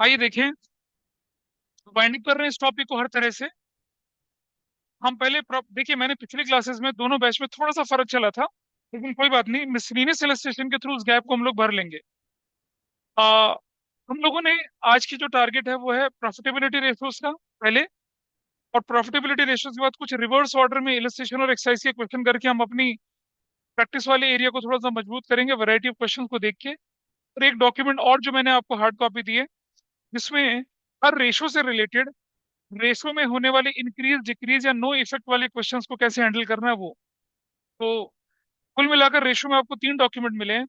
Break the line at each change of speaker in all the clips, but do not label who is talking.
आइए देखें, वाइंडिंग कर रहे हैं इस टॉपिक को हर तरह से। हम पहले देखिए, मैंने पिछली क्लासेस में दोनों बैच में थोड़ा सा फर्क चला था, लेकिन कोई बात नहीं, मिसलिनियस इलस्ट्रेशन के थ्रू उस गैप को हम लोग भर लेंगे। आ, हम लोगों ने आज की जो टारगेट है वो है प्रॉफिटेबिलिटी रेशियोज का पहले। और प्रॉफिटेबिलिटी रेशियोज के बाद कुछ रिवर्स ऑर्डर में इलस्ट्रेशन और एक्सरसाइज के क्वेश्चन करके हम अपनी प्रैक्टिस वाले एरिया को थोड़ा सा मजबूत करेंगे, वैरायटी ऑफ क्वेश्चन को देख के। और एक डॉक्यूमेंट और जो मैंने आपको हार्ड कॉपी दी है, जिसमें हर रेशो से रिलेटेड, रेशो में होने वाले इंक्रीज डिक्रीज या नो इफेक्ट वाले क्वेश्चंस को कैसे हैंडल करना है वो। तो कुल मिलाकर रेशो में आपको 3 डॉक्यूमेंट मिले हैं।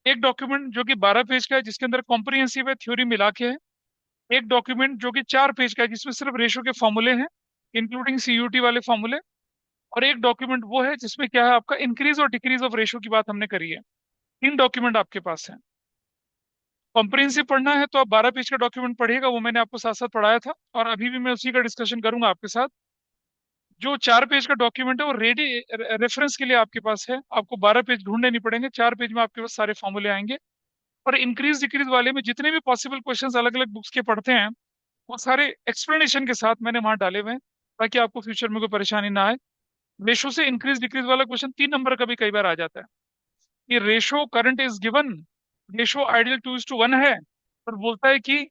एक डॉक्यूमेंट जो कि 12 पेज का है, जिसके अंदर कॉम्प्रिहेंसिव है, थ्योरी मिला के है। एक डॉक्यूमेंट जो कि 4 पेज का है, जिसमें सिर्फ रेशो के फॉर्मूले हैं, इंक्लूडिंग सीयूटी वाले फॉर्मूले। और एक डॉक्यूमेंट वो है जिसमें क्या है, आपका इंक्रीज और डिक्रीज ऑफ रेशो की बात हमने करी है। 3 डॉक्यूमेंट आपके पास है। कॉम्प्रिहेंसिव पढ़ना है तो आप 12 पेज का डॉक्यूमेंट पढ़िएगा, वो मैंने आपको साथ साथ पढ़ाया था, और अभी भी मैं उसी का डिस्कशन करूंगा आपके साथ। जो 4 पेज का डॉक्यूमेंट है वो रेडी रेफरेंस के लिए आपके पास है, आपको 12 पेज ढूंढने नहीं पड़ेंगे, 4 पेज में आपके पास सारे फॉर्मूले आएंगे। और इंक्रीज डिक्रीज वाले में जितने भी पॉसिबल क्वेश्चंस अलग अलग बुक्स के पढ़ते हैं, वो सारे एक्सप्लेनेशन के साथ मैंने वहां डाले हुए हैं, ताकि आपको फ्यूचर में कोई परेशानी ना आए। रेशो से इंक्रीज डिक्रीज वाला क्वेश्चन 3 नंबर का भी कई बार आ जाता है कि ratio current is given, ratio ideal 2:1 है, और बोलता है कि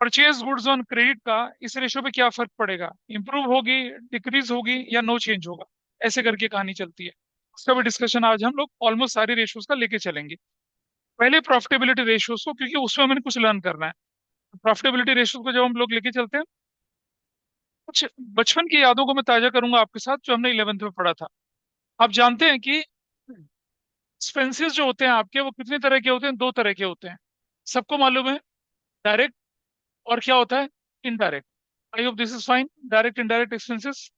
परचेज गुड्स ऑन क्रेडिट का इस रेशो पे क्या फर्क पड़ेगा, इंप्रूव होगी, डिक्रीज होगी, या नो चेंज होगा। ऐसे करके कहानी चलती है। उसका भी डिस्कशन आज हम लोग ऑलमोस्ट सारे रेशियोज का लेके चलेंगे। पहले प्रॉफिटेबिलिटी रेशियोज को, क्योंकि उसमें मैंने कुछ लर्न करना है। प्रॉफिटेबिलिटी रेशियोज को जब हम लोग लेके चलते हैं, कुछ बचपन की यादों को मैं ताजा करूंगा आपके साथ, जो हमने 11th में पढ़ा था। आप जानते हैं कि एक्सपेंसेस जो होते हैं आपके, वो कितने तरह के होते हैं? 2 तरह के होते हैं, सबको मालूम है। डायरेक्ट, और क्या होता है, indirect. I hope this is fine. Direct indirect expenses.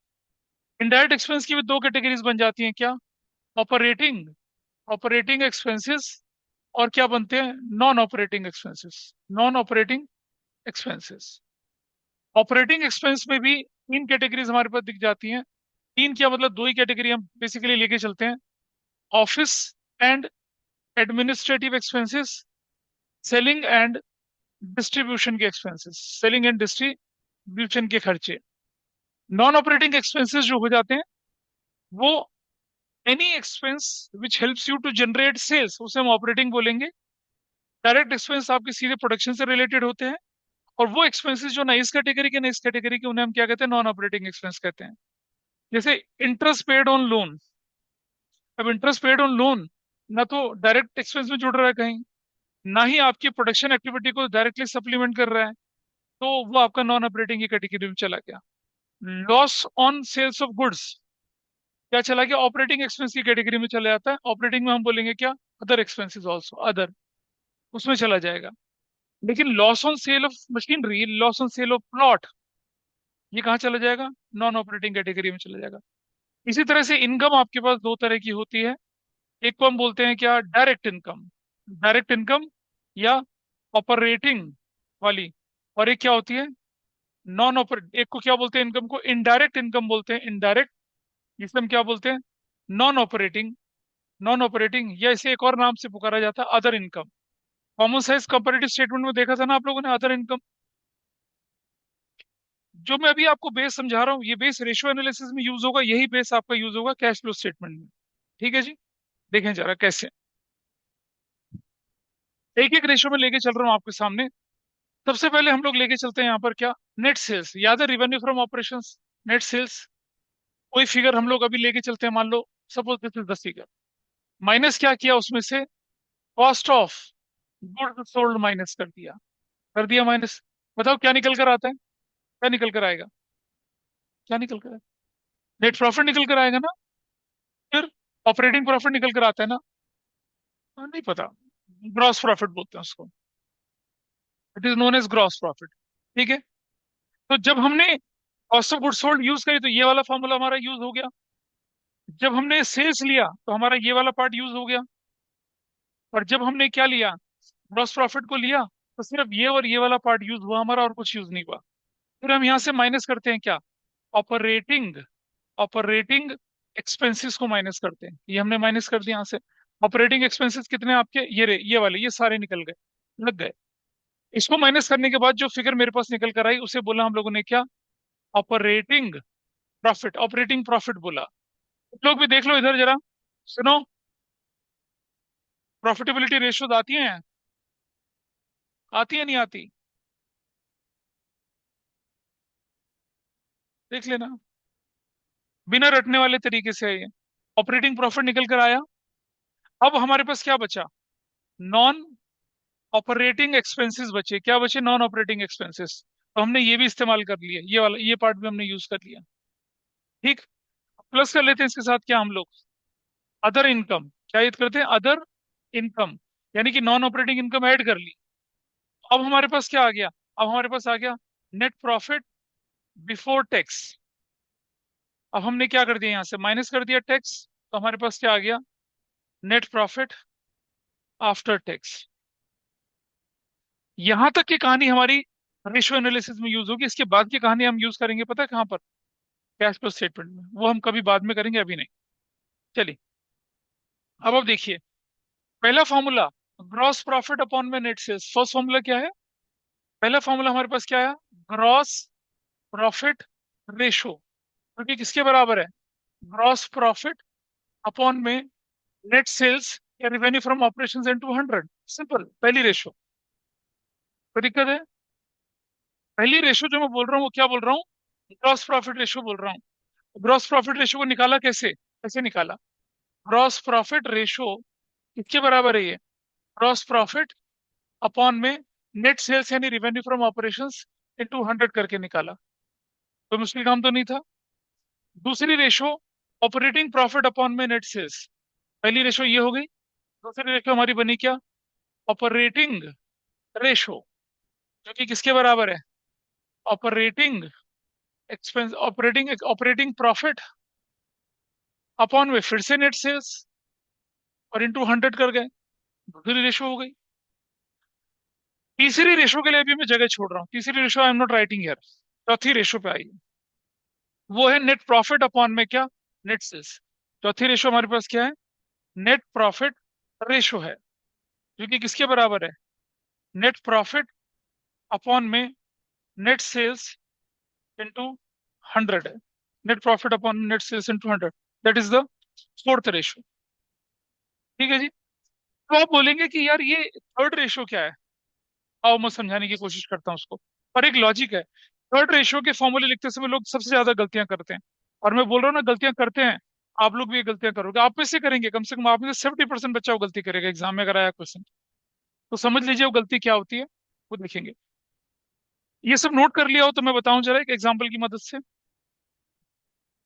Indirect expense की भी 2 कैटेगरीज बन जाती हैं क्या? ऑपरेटिंग, ऑपरेटिंग एक्सपेंसेस, और क्या बनते हैं, non operating expenses. Non operating expenses. Operating expense में भी 3 कैटेगरीज हमारे पास दिख जाती हैं। तीन क्या मतलब, 2 ही कैटेगरी हम बेसिकली लेके चलते हैं। Office and administrative expenses, selling and distribution के एक्सपेंसेस, सेलिंग एंड डिस्ट्रीब्यूशन के खर्चे। नॉन ऑपरेटिंग एक्सपेंसेस जो हो जाते हैं, वो any expense which helps you to generate sales, उसे हम ऑपरेटिंग बोलेंगे। डायरेक्ट एक्सपेंस आपके सीधे प्रोडक्शन से रिलेटेड होते हैं। और वो एक्सपेंसेस जो ना इस कैटेगरी के ना इस कैटेगरी के, उन्हें हम क्या कहते हैं, नॉन ऑपरेटिंग एक्सपेंस कहते हैं। जैसे इंटरेस्ट पेड ऑन लोन। अब इंटरेस्ट पेड ऑन लोन ना तो डायरेक्ट एक्सपेंस में जुड़ रहा है कहीं, ना ही आपकी प्रोडक्शन एक्टिविटी को डायरेक्टली सप्लीमेंट कर रहा है, तो वो आपका नॉन ऑपरेटिंग की कैटेगरी में चला गया। Loss on sales of goods क्या चला गया, ऑपरेटिंग एक्सपेंस की कैटेगरी में चला जाता है। ऑपरेटिंग में हम बोलेंगे क्या, अदर एक्सपेंसेस ऑल्सो, अदर, उसमें चला जाएगा। लेकिन loss on sale of machinery, loss on sale of plot, ये कहाँ चला जाएगा, नॉन ऑपरेटिंग कैटेगरी में चला जाएगा। इसी तरह से इनकम आपके पास 2 तरह की होती है। एक को हम बोलते हैं क्या, डायरेक्ट इनकम, डायरेक्ट इनकम, या ऑपरेटिंग वाली। और एक क्या होती है, नॉन ऑपरेट, एक को क्या बोलते हैं, इनकम को इनडायरेक्ट इनकम बोलते हैं, इनडायरेक्ट। इसे हम क्या बोलते हैं, नॉन ऑपरेटिंग। नॉन ऑपरेटिंग, या इसे एक और नाम से पुकारा जाता है, other income. Common size comparative statement में देखा था ना आप लोगों ने, अदर इनकम। जो मैं अभी आपको बेस समझा रहा हूँ, ये बेस रेशियो एनालिसिस में यूज होगा, यही बेस आपका यूज होगा कैश फ्लो स्टेटमेंट में। ठीक है जी, देखें जरा कैसे। एक एक रेशियो में लेके चल रहा हूँ आपके सामने। सबसे पहले हम लोग लेके चलते हैं यहाँ पर क्या, नेट सेल्स, याद है, revenue from operations, net sales. कोई फिगर हम लोग अभी लेके चलते हैं, मान लो suppose this is the figure, minus क्या किया उसमें से, cost of goods sold minus कर दिया माइनस। बताओ क्या निकल कर आता है, क्या निकल कर आएगा, क्या निकल कर आएगा, नेट प्रॉफिट निकल कर आएगा ना। फिर ऑपरेटिंग प्रॉफिट निकल कर आता है ना। नहीं पता, ग्रॉस प्रॉफिट बोलते हैं उसको, it is known as gross profit. ठीक है। तो जब हमने cost of goods sold use करी, तो ये वाला फॉर्मूला हमारा यूज हो गया। जब हमने सेल्स लिया, तो हमारा ये वाला पार्ट यूज हो गया। और जब हमने क्या लिया, ग्रॉस प्रॉफिट को लिया, तो सिर्फ ये और ये वाला पार्ट यूज हुआ हमारा, और कुछ यूज नहीं हुआ। फिर हम यहाँ से माइनस करते हैं क्या, ऑपरेटिंग, ऑपरेटिंग एक्सपेंसेस को माइनस करते हैं। ये हमने माइनस कर दिया यहाँ से। ऑपरेटिंग एक्सपेंसेस कितने आपके, ये वाले, ये सारे निकल गए, लग गए। इसको माइनस करने के बाद जो फिगर मेरे पास निकल कर आई उसे बोला हम लोगों ने क्या, ऑपरेटिंग प्रॉफिट, ऑपरेटिंग प्रॉफिट बोला। तुम लोग भी देख लो इधर जरा, सुनो, प्रॉफिटेबिलिटी रेशियोज आती हैं, आती है नहीं आती, देख लेना, बिना रटने वाले तरीके से है ये। ऑपरेटिंग प्रॉफिट निकल कर आया। अब हमारे पास क्या बचा, नॉन ऑपरेटिंग एक्सपेंसेस बचे। क्या बचे, नॉन ऑपरेटिंग एक्सपेंसेस। तो हमने ये भी इस्तेमाल कर लिया, ये वाला, ये पार्ट भी हमने यूज कर लिया। ठीक, प्लस कर लेते हैं इसके साथ क्या हम लोग, अदर इनकम। क्या ऐड करते हैं, अदर इनकम, यानी कि नॉन ऑपरेटिंग इनकम ऐड कर ली। अब हमारे पास क्या आ गया, अब हमारे पास आ गया नेट प्रॉफिट बिफोर टैक्स। अब हमने क्या कर दिया, यहां से माइनस कर दिया टैक्स, तो हमारे पास क्या आ गया, नेट प्रॉफिट आफ्टर टैक्स। यहां तक की कहानी हमारी रेशियो एनालिसिस में यूज होगी। इसके बाद की कहानी हम यूज करेंगे पता है कहां पर, कैश फ्लो स्टेटमेंट में। वो हम कभी बाद में करेंगे, अभी नहीं। चलिए, अब देखिए, पहला फॉर्मूला, ग्रॉस प्रॉफिट अपॉन में नेट सेल्स। फर्स्ट फॉर्मूला क्या है, पहला फॉर्मूला हमारे पास क्या है, ग्रॉस प्रॉफिट रेशो, क्योंकि किसके बराबर है, ग्रॉस प्रॉफिट अपॉन में नेट सेल्स या revenue from operations into 100। Simple, पहली रेशो। कोई दिक्कत है, पहली रेशो जो मैं बोल रहा हूँ वो क्या बोल रहा हूँ, ग्रॉस प्रॉफिट रेशो बोल रहा हूँ। ग्रॉस प्रॉफिट रेशो को निकाला कैसे, कैसे निकाला, ग्रॉस प्रॉफिट रेशो किसके बराबर है ये, ग्रॉस प्रॉफिट अपॉन में नेट सेल्स यानी रिवेन्यू फ्रॉम ऑपरेशंस इनटू 100 करके निकाला। कोई मुश्किल काम तो नहीं था। दूसरी रेशो, ऑपरेटिंग प्रॉफिट अपॉन में नेट सेल्स। पहली रेशो ये हो गई, दूसरी रेशो हमारी बनी क्या, ऑपरेटिंग रेशो, जो कि किसके बराबर है, operating expense, operating operating profit upon में फिर से नेट सेल्स और इनटू 100 कर गए, दूसरी रेशो हो गई। तीसरी रेशो के लिए अभी मैं जगह छोड़ रहा हूँ, तीसरी ratio I am not writing here, चौथी रेशो पे आई, वो है नेट प्रॉफिट अपॉन में क्या, नेट सेल्स। चौथी रेशो हमारे पास क्या है, नेट प्रॉफिट रेशो है, जो कि किसके बराबर है, नेट प्रॉफिट अपॉन में नेट सेल्स इंटू 100 है। Net profit upon net sales into 100, that is the fourth ratio. ठीक है जी। तो आप बोलेंगे कि यार ये थर्ड रेशो क्या है, आओ मैं समझाने की कोशिश करता हूँ उसको। पर एक लॉजिक है, थर्ड रेशियो के फॉर्मूले लिखते समय लोग सबसे ज्यादा गलतियां करते हैं। और मैं बोल रहा हूँ ना, गलतियां करते हैं, आप लोग भी ये गलतियां करोगे, आप में से करेंगे, कम से कम आप में से 70% बच्चा वो गलती करेगा एग्जाम में अगर आया क्वेश्चन। तो समझ लीजिए वो गलती क्या होती है, वो देखेंगे। ये सब नोट कर लिया हो तो मैं बताऊं जरा एक एग्जाम्पल की मदद से।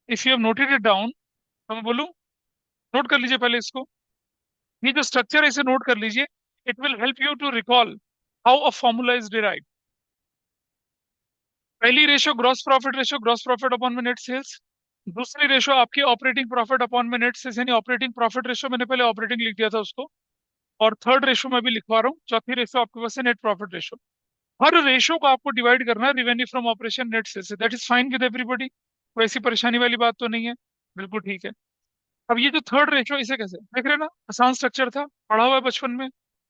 If you have noted it down, तो मैं बोलूँ, नोट कर लीजिए पहले इसको। ये जो स्ट्रक्चर है इसे नोट कर लीजिए, it will help you to recall how a formula is derived. पहली ratio gross profit ratio, gross profit upon में नेट सेल्स। दूसरी रेशो आपकी ऑपरेटिंग प्रॉफिट अपॉन में नेट सेल्स, यानी ऑपरेटिंग प्रॉफिट रेशो, मैंने पहले ऑपरेटिंग लिख दिया था उसको। और थर्ड रेशो मैं भी लिखवा रहा हूँ, चौथी रेशो आपके पास है नेट प्रॉफिट रेशो। हर रेशो को आपको डिवाइड करना है revenue from operation net sales से। That is fine with everybody, कोई ऐसी परेशानी वाली बात तो नहीं है, बिल्कुल ठीक है। अब ये जो थर्ड रेशो, इसे कैसे देख रहे हैं ना, आसान स्ट्रक्चर था, पढ़ा हुआ है बचपन में।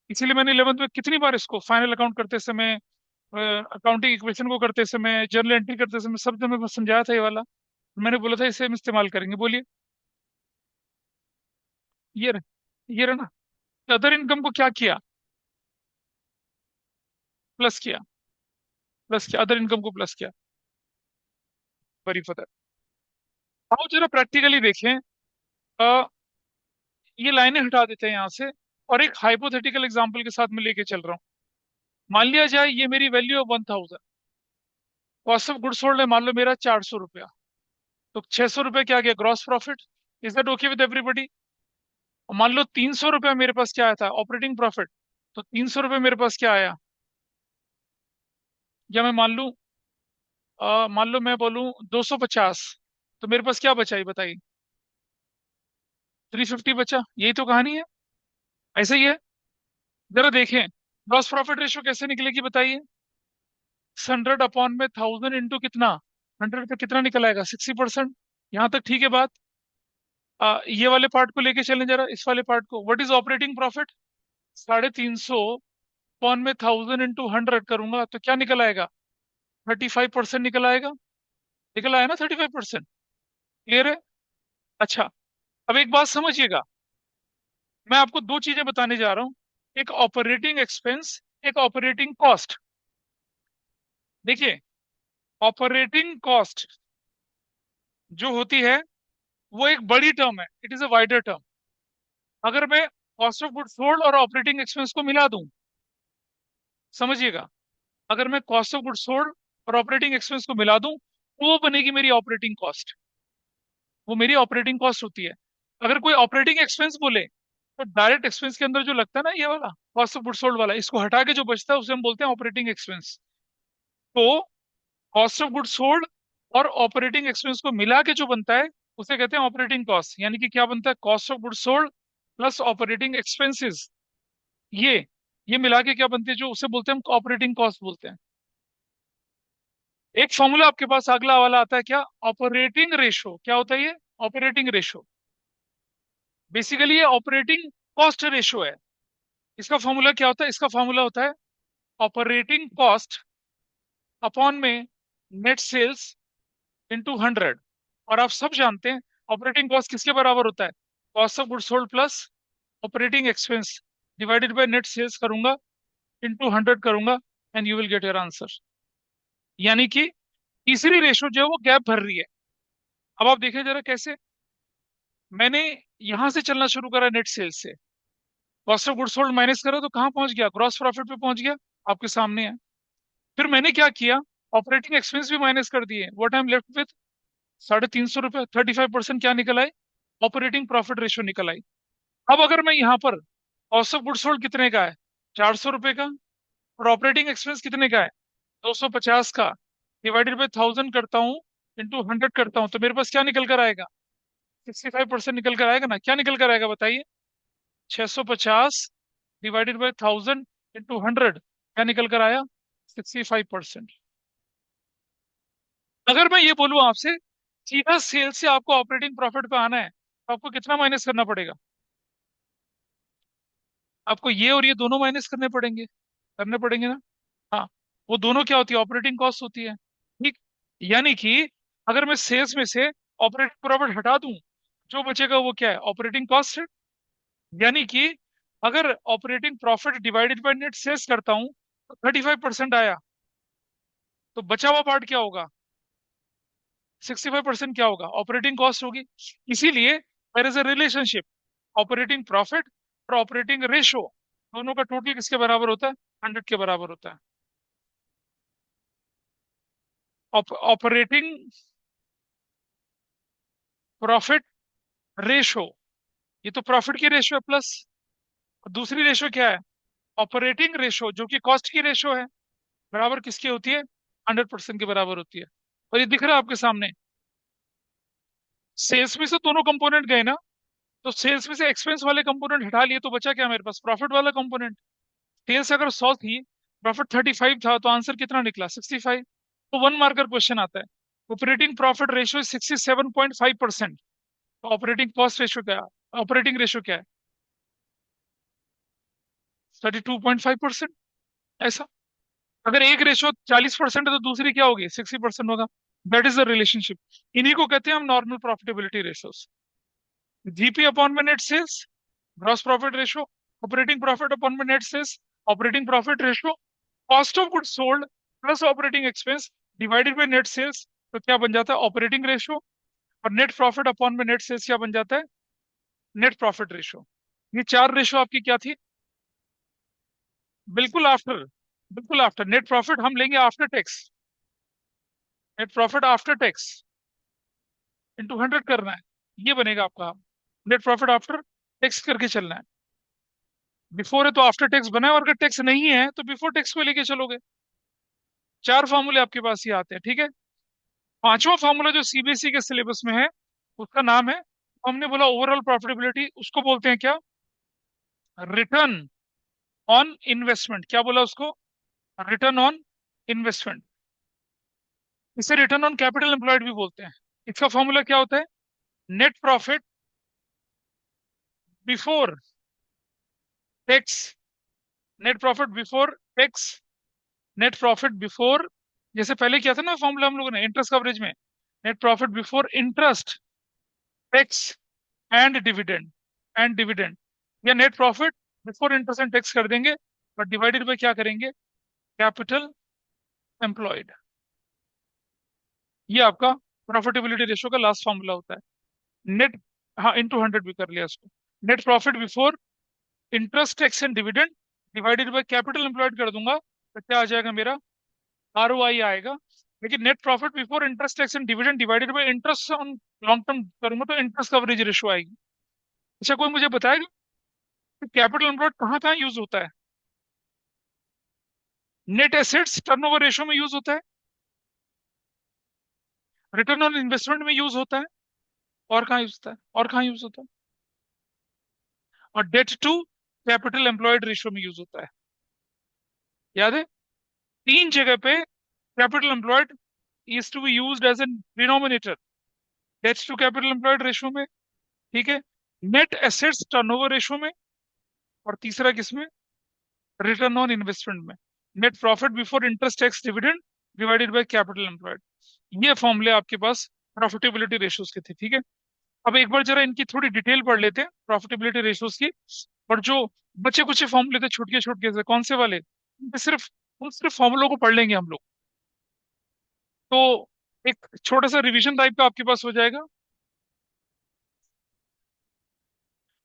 इसीलिए मैंने 11th में कितनी बार इसको फाइनल अकाउंट करते समय, अकाउंटिंग इक्वेशन को करते समय, जर्नल एंट्री करते समय, सब जगह मैं समझाया था ये वाला। मैंने बोला था इसे हम इस्तेमाल करेंगे, बोलिए। ये रहे, ये रहा ना। अदर इनकम को क्या किया, प्लस किया, प्लस किया, अदर इनकम को प्लस किया। वेरी फर्दर, आओ जरा प्रैक्टिकली देखें। अ, ये लाइनें हटा देते हैं यहाँ से, और एक हाइपोथेटिकल एग्जांपल के साथ मैं लेके चल रहा हूँ। मान लिया जाए ये मेरी वैल्यू है 1000, कॉस्ट ऑफ गुड्स सोल्ड है मान लो मेरा 400 रुपया, तो 600 रुपये क्या गया, gross profit. Is that okay with everybody. मान लो 300 रुपया मेरे पास क्या आया था, ऑपरेटिंग प्रॉफिट। तो 300 रुपये मेरे पास क्या आया, या मैं मान लूं, मान लो मैं बोलूं 250, तो मेरे पास क्या बचा, ये बताइए, 350 बचा। यही तो कहानी है, ऐसे ही है। जरा देखें, ग्रॉस प्रॉफिट रेशो कैसे निकलेगी बताइए। 100 अपॉन में 1000 इंटू कितना, 100 पे कितना निकल आएगा, 60%। यहाँ तक ठीक है बात। ये वाले पार्ट को लेके चलें जरा, इस वाले पार्ट को। What is operating profit? 350 upon में 1000 × 100 करूंगा तो क्या निकल आएगा? 35% निकल आएगा। निकल आया ना 35%? क्लियर है? अच्छा, अब एक बात समझिएगा, मैं आपको दो चीजें बताने जा रहा हूं, एक ऑपरेटिंग एक्सपेंस, एक ऑपरेटिंग कॉस्ट। देखिए, ऑपरेटिंग कॉस्ट जो होती है वो एक बड़ी टर्म है, it is a wider term. अगर मैं कॉस्ट ऑफ गुड्स सोल्ड और ऑपरेटिंग एक्सपेंस को मिला दूं, समझिएगा, अगर मैं कॉस्ट ऑफ गुड्स सोल्ड और ऑपरेटिंग एक्सपेंस को मिला दूं तो वो बनेगी मेरी ऑपरेटिंग कॉस्ट। वो मेरी ऑपरेटिंग कॉस्ट होती है। अगर कोई ऑपरेटिंग एक्सपेंस बोले तो डायरेक्ट एक्सपेंस के अंदर जो लगता है ना, ये वाला कॉस्ट ऑफ गुड्स सोल्ड वाला, इसको हटा के जो बचता है उसे हम बोलते हैं ऑपरेटिंग एक्सपेंस। तो कॉस्ट ऑफ गुड्स सोल्ड और ऑपरेटिंग एक्सपेंस को मिला के जो बनता है उसे कहते हैं ऑपरेटिंग कॉस्ट। यानी कि क्या बनता है? Cost of goods sold plus operating expenses, ये ये मिला के क्या बनती है, जो उसे बोलते हैं हम ऑपरेटिंग कॉस्ट बोलते हैं। एक फॉर्मूला आपके पास अगला वाला आता है, क्या? Operating ratio. क्या होता है ये? Operating ratio. बेसिकली ये ऑपरेटिंग कॉस्ट रेशो है। इसका फॉर्मूला क्या होता है? इसका फॉर्मूला होता है ऑपरेटिंग कॉस्ट अपॉन में नेट सेल्स इंटू 100। और आप सब जानते हैं ऑपरेटिंग कॉस्ट किसके बराबर होता है? Cost of goods sold plus operating expense divided by net sales करूंगा, इंटू 100 करूंगा, and you will get your answer. यानी कि तीसरी रेशो जो है वो गैप भर रही है। अब आप देखें जरा कैसे। मैंने यहां से चलना शुरू करा नेट सेल्स से, cost of goods sold minus करा तो कहां पहुंच गया? ग्रॉस प्रॉफिट पे पहुंच गया, आपके सामने है। फिर मैंने क्या किया? ऑपरेटिंग एक्सपेंस भी माइनस कर दिए। What I am left with? 350 रुपए, 35% क्या निकल आई? ऑपरेटिंग प्रॉफिट रेशियो निकल आई। अब अगर मैं यहाँ पर कॉस्ट ऑफ गुड्स सोल्ड कितने का है? 400 रुपए का। और ऑपरेटिंग एक्सपेंस कितने का है? 250 का। डिवाइडेड बाई 1000 करता हूँ, इंटू 100 करता हूँ, तो मेरे पास क्या निकल कर आएगा? 65% निकल कर आएगा ना? क्या निकल कर आएगा बताइए? 650 डिवाइडेड बाई 1000 इंटू 100, क्या निकल कर आया? 65%। अगर मैं ये बोलूं आपसे सीधा सेल से आपको ऑपरेटिंग प्रॉफिट पे आना है तो आपको कितना माइनस करना पड़ेगा? आपको ये और ये दोनों माइनस करने पड़ेंगे ना? हाँ, वो दोनों क्या होती है? ऑपरेटिंग कॉस्ट होती है। ठीक। यानी कि अगर मैं सेल्स में से ऑपरेटिंग प्रॉफिट हटा दूं, जो बचेगा वो क्या है? ऑपरेटिंग कॉस्ट है। यानी कि अगर operating profit divided by net sales करता हूं तो 35% आया, तो बचा हुआ पार्ट क्या होगा? 65% क्या होगा? ऑपरेटिंग कॉस्ट होगी। इसीलिए there is a relationship, operating profit और ऑपरेटिंग रेशो दोनों का टोटल किसके बराबर होता है? 100 के बराबर होता है। ऑपरेटिंग प्रॉफिट रेशो, ये तो प्रॉफिट की रेशो है प्लस, दूसरी रेशो क्या है? ऑपरेटिंग रेशो, जो कि कॉस्ट की रेशो है, बराबर किसकी होती है? 100% के बराबर होती है। और ये दिख रहा है आपके सामने। सेल्स में से दोनों कंपोनेंट गए ना, तो सेल्स में से एक्सपेंस वाले कंपोनेंट हटा लिए तो बचा क्या मेरे पास? प्रॉफिट वाला कंपोनेंट। सेल्स अगर 100 थी, प्रॉफिट 35 था, तो आंसर कितना निकला? 65। तो 1 मार्कर क्वेश्चन आता है। Operating profit ratio 67.5%। तो ऑपरेटिंग कॉस्ट रेशियो क्या है? ऑपरेटिंग रेशियो क्या है? 32.5%। ऐसा। अगर एक रेशियो 40% है तो दूसरी क्या होगी? 60% होगा। That is the relationship. इन्हीं को कहते हैं हम normal profitability ratios. GP upon में net sales, gross profit ratio. Operating profit upon में net sales, operating profit ratio. Cost of goods sold plus operating expense divided by net sales, तो क्या बन जाता है? Operating ratio. और net profit upon में net sales क्या बन जाता है? Net profit ratio. ये चार रेशियो आपकी क्या थी? बिल्कुल आफ्टर, बिल्कुल आफ्टर नेट प्रॉफिट हम लेंगे after tax. Net profit after tax into 100 करना है, ये बनेगा आपका नेट प्रॉफिट आफ्टर टैक्स करके चलना है। बिफोर है तो आफ्टर टैक्स बना है, और अगर टैक्स नहीं है तो बिफोर टैक्स को लेके चलोगे। चार फॉर्मूले आपके पास ये आते हैं, ठीक है। पांचवा फॉर्मूला जो सीबीएसई के सिलेबस में है उसका नाम है, हमने बोला ओवरऑल प्रॉफिटेबिलिटी, उसको बोलते हैं क्या? Return on investment. क्या बोला उसको? Return on investment. इसे रिटर्न ऑन कैपिटल एम्प्लॉयड भी बोलते हैं। इसका फॉर्मूला क्या होता है? Net profit before tax, net profit before tax, net profit before, जैसे पहले किया था ना फॉर्मूला हम लोगों ने इंटरेस्ट कवरेज में, net profit before interest, tax and dividend, and dividend, या net profit before interest and tax कर देंगे, और डिवाइडेड बाय क्या करेंगे, कैपिटल एम्प्लॉयड। ये आपका प्रॉफिटेबिलिटी रेशियो का लास्ट फॉर्मूला होता है। नेट, हाँ, इंटू 100 भी कर लिया इसको। Net profit before interest tax and dividend divided by capital employed कर दूंगा, तो क्या आ जाएगा मेरा, ROI आएगा। लेकिन net profit before interest tax and dividend divided by interest on long term करूंगा तो इंटरेस्ट कवरेज रेशियो आएगी। अच्छा, कोई मुझे बताएगा कि कैपिटल एम्प्लॉयड कहाँ कहाँ यूज होता है? नेट एसेट्स टर्नओवर रेशियो में यूज होता है, रिटर्न ऑन इन्वेस्टमेंट में यूज होता है, और कहाँ यूज होता है, और कहाँ यूज होता है, और debt to capital employed ratio में यूज होता है। याद है, तीन जगह पे capital employed is to be used as an denominator, debt to capital employed ratio में, ठीक है, नेट एसेट्स टर्नओवर रेशियो में, और तीसरा किसमें, रिटर्न ऑन इन्वेस्टमेंट में, net profit before interest tax dividend divided by capital employed. ये फॉर्मूले आपके पास प्रॉफिटेबिलिटी रेशियोज के थे, ठीक है। अब एक बार जरा इनकी थोड़ी डिटेल पढ़ लेते हैं प्रॉफिटेबिलिटी रेशियोज की। और जो बच्चे कुछ फॉर्मूले थे छुटके छुटके से, कौन से वाले, उन सिर्फ फॉर्मूलों को पढ़ लेंगे हम लोग, तो एक छोटा सा रिवीजन टाइप का आपके पास हो जाएगा।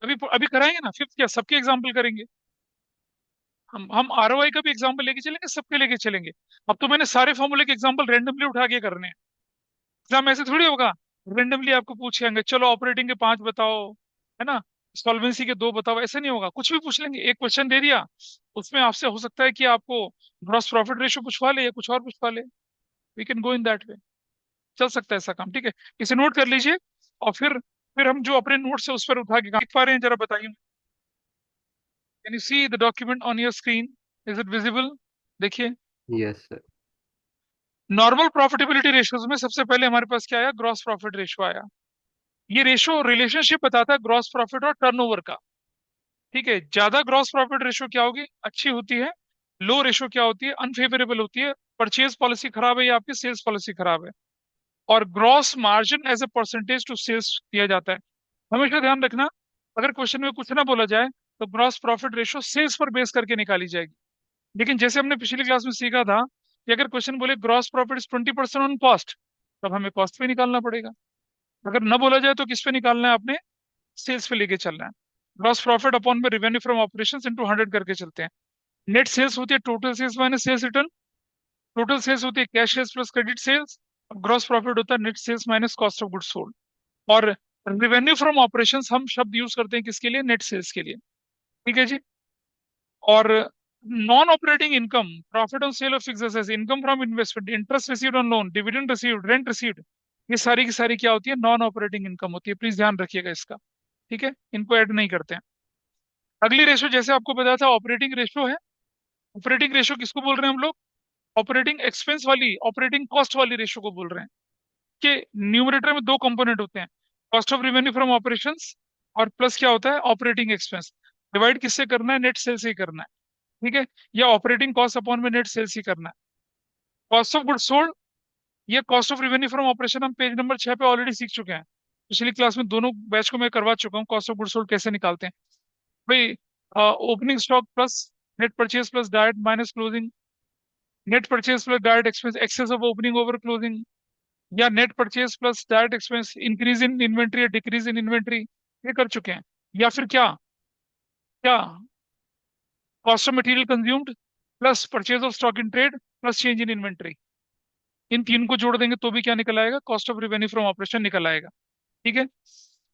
अभी अभी कराएंगे ना फिफ्थ, क्या सबके एग्जाम्पल करेंगे? हम ROI का भी एग्जाम्पल लेके चलेंगे, सबके लेके चलेंगे। अब तो मैंने सारे फॉर्मूले के एग्जाम्पल रेंडमली उठा के करने हैं। एग्जाम ऐसे थोड़ी होगा, रेंडमली आपको पूछेंगे चलो ऑपरेटिंग के 5 बताओ, है ना, सॉल्वेंसी के 2 बताओ, ऐसे नहीं होगा, कुछ भी पूछ लेंगे। एक क्वेश्चन दे दिया, उसमें आपसे हो सकता है कि आपको ग्रॉस प्रॉफिट रेशियो पूछवा ले या कुछ और पूछवा ले, we can go in that way, चल सकता है ऐसा काम, ठीक है। इसे नोट कर लीजिए, और फिर हम जो अपने नोट से उस पर उठा के देख पा रहे हैं, जरा बताइए। Can you see the document on your screen, is it visible? देखिए,
yes sir.
Normal profitability ratios में सबसे पहले हमारे पास क्या आया, ग्रॉस प्रॉफिट रेशियो आया। ये रेशियो रिलेशनशिप बताता है ग्रॉस प्रॉफिट और टर्नओवर का, ठीक है। ज्यादा ग्रॉस प्रॉफिट रेशियो क्या होगी, अच्छी होती है, लो रेशियो क्या होती है, अनफेवरेबल होती है, परचेज पॉलिसी खराब है या आपकी सेल्स पॉलिसी खराब है। और gross margin as a percentage to sales दिया जाता है। हमेशा ध्यान रखना, अगर क्वेश्चन में कुछ ना बोला जाए तो ग्रॉस प्रॉफिट रेशियो सेल्स पर बेस करके निकाली जाएगी। लेकिन जैसे हमने पिछली क्लास में सीखा था कि अगर क्वेश्चन बोले ग्रॉस प्रॉफिट 20% ऑन कॉस्ट, तब हमें कॉस्ट पे निकालना पड़ेगा। अगर न बोला जाए तो किस पे निकालना है आपने, सेल्स पे लेके चलना है। ग्रॉस प्रॉफिट अपॉन में रेवेन्यू फ्रॉम ऑपरेशंस इनटू 100 करके चलते हैं। नेट सेल्स होती है total sales minus sales return, total sales होती है cash sales plus credit sales, और ग्रॉस प्रॉफिट होता है net sales minus cost of goods sold. और रेवेन्यू फ्रॉम ऑपरेशंस हम शब्द यूज करते हैं किसके लिए, नेट सेल्स के लिए, ठीक है जी। और non operating income, profit on sale of fixed assets, income from investment, interest received on loan, dividend received, rent received, ये सारी की सारी क्या होती है, नॉन ऑपरेटिंग इनकम होती है। प्लीज ध्यान रखिएगा इसका, ठीक है, इनको ऐड नहीं करते हैं। अगली रेशो जैसे आपको बताया था ऑपरेटिंग रेशो है। ऑपरेटिंग रेशो किसको बोल रहे हैं हम लोग, ऑपरेटिंग एक्सपेंस वाली, ऑपरेटिंग कॉस्ट वाली रेशो को बोल रहे हैं। कि न्यूमरेटर में दो कंपोनेंट होते हैं, cost of revenue from operations, और प्लस क्या होता है, ऑपरेटिंग एक्सपेंस। डिवाइड किससे करना है, नेट सेल से ही करना है, ठीक है। या ऑपरेटिंग कॉस्ट अपॉन में नेट सेल्स ही करना है। कॉस्ट ऑफ गुड सोल्ड, ये cost of revenue from operation हम पेज नंबर 6 पे ऑलरेडी सीख चुके हैं। पिछली क्लास में दोनों बैच को मैं करवा चुका हूँ, कॉस्ट ऑफ गुड सोल्ड कैसे निकालते हैं भाई। Opening stock plus net purchase plus direct minus closing, net purchase plus direct expense excess of opening over closing, या net purchase plus direct expense increase in inventory या decrease in inventory, ये कर चुके हैं। या फिर क्या क्या cost of material consumed plus purchase of stock in trade plus change in inventory, इन तीन को जोड़ देंगे तो भी क्या निकल आएगा, cost of revenue from operation निकल आएगा, ठीक है।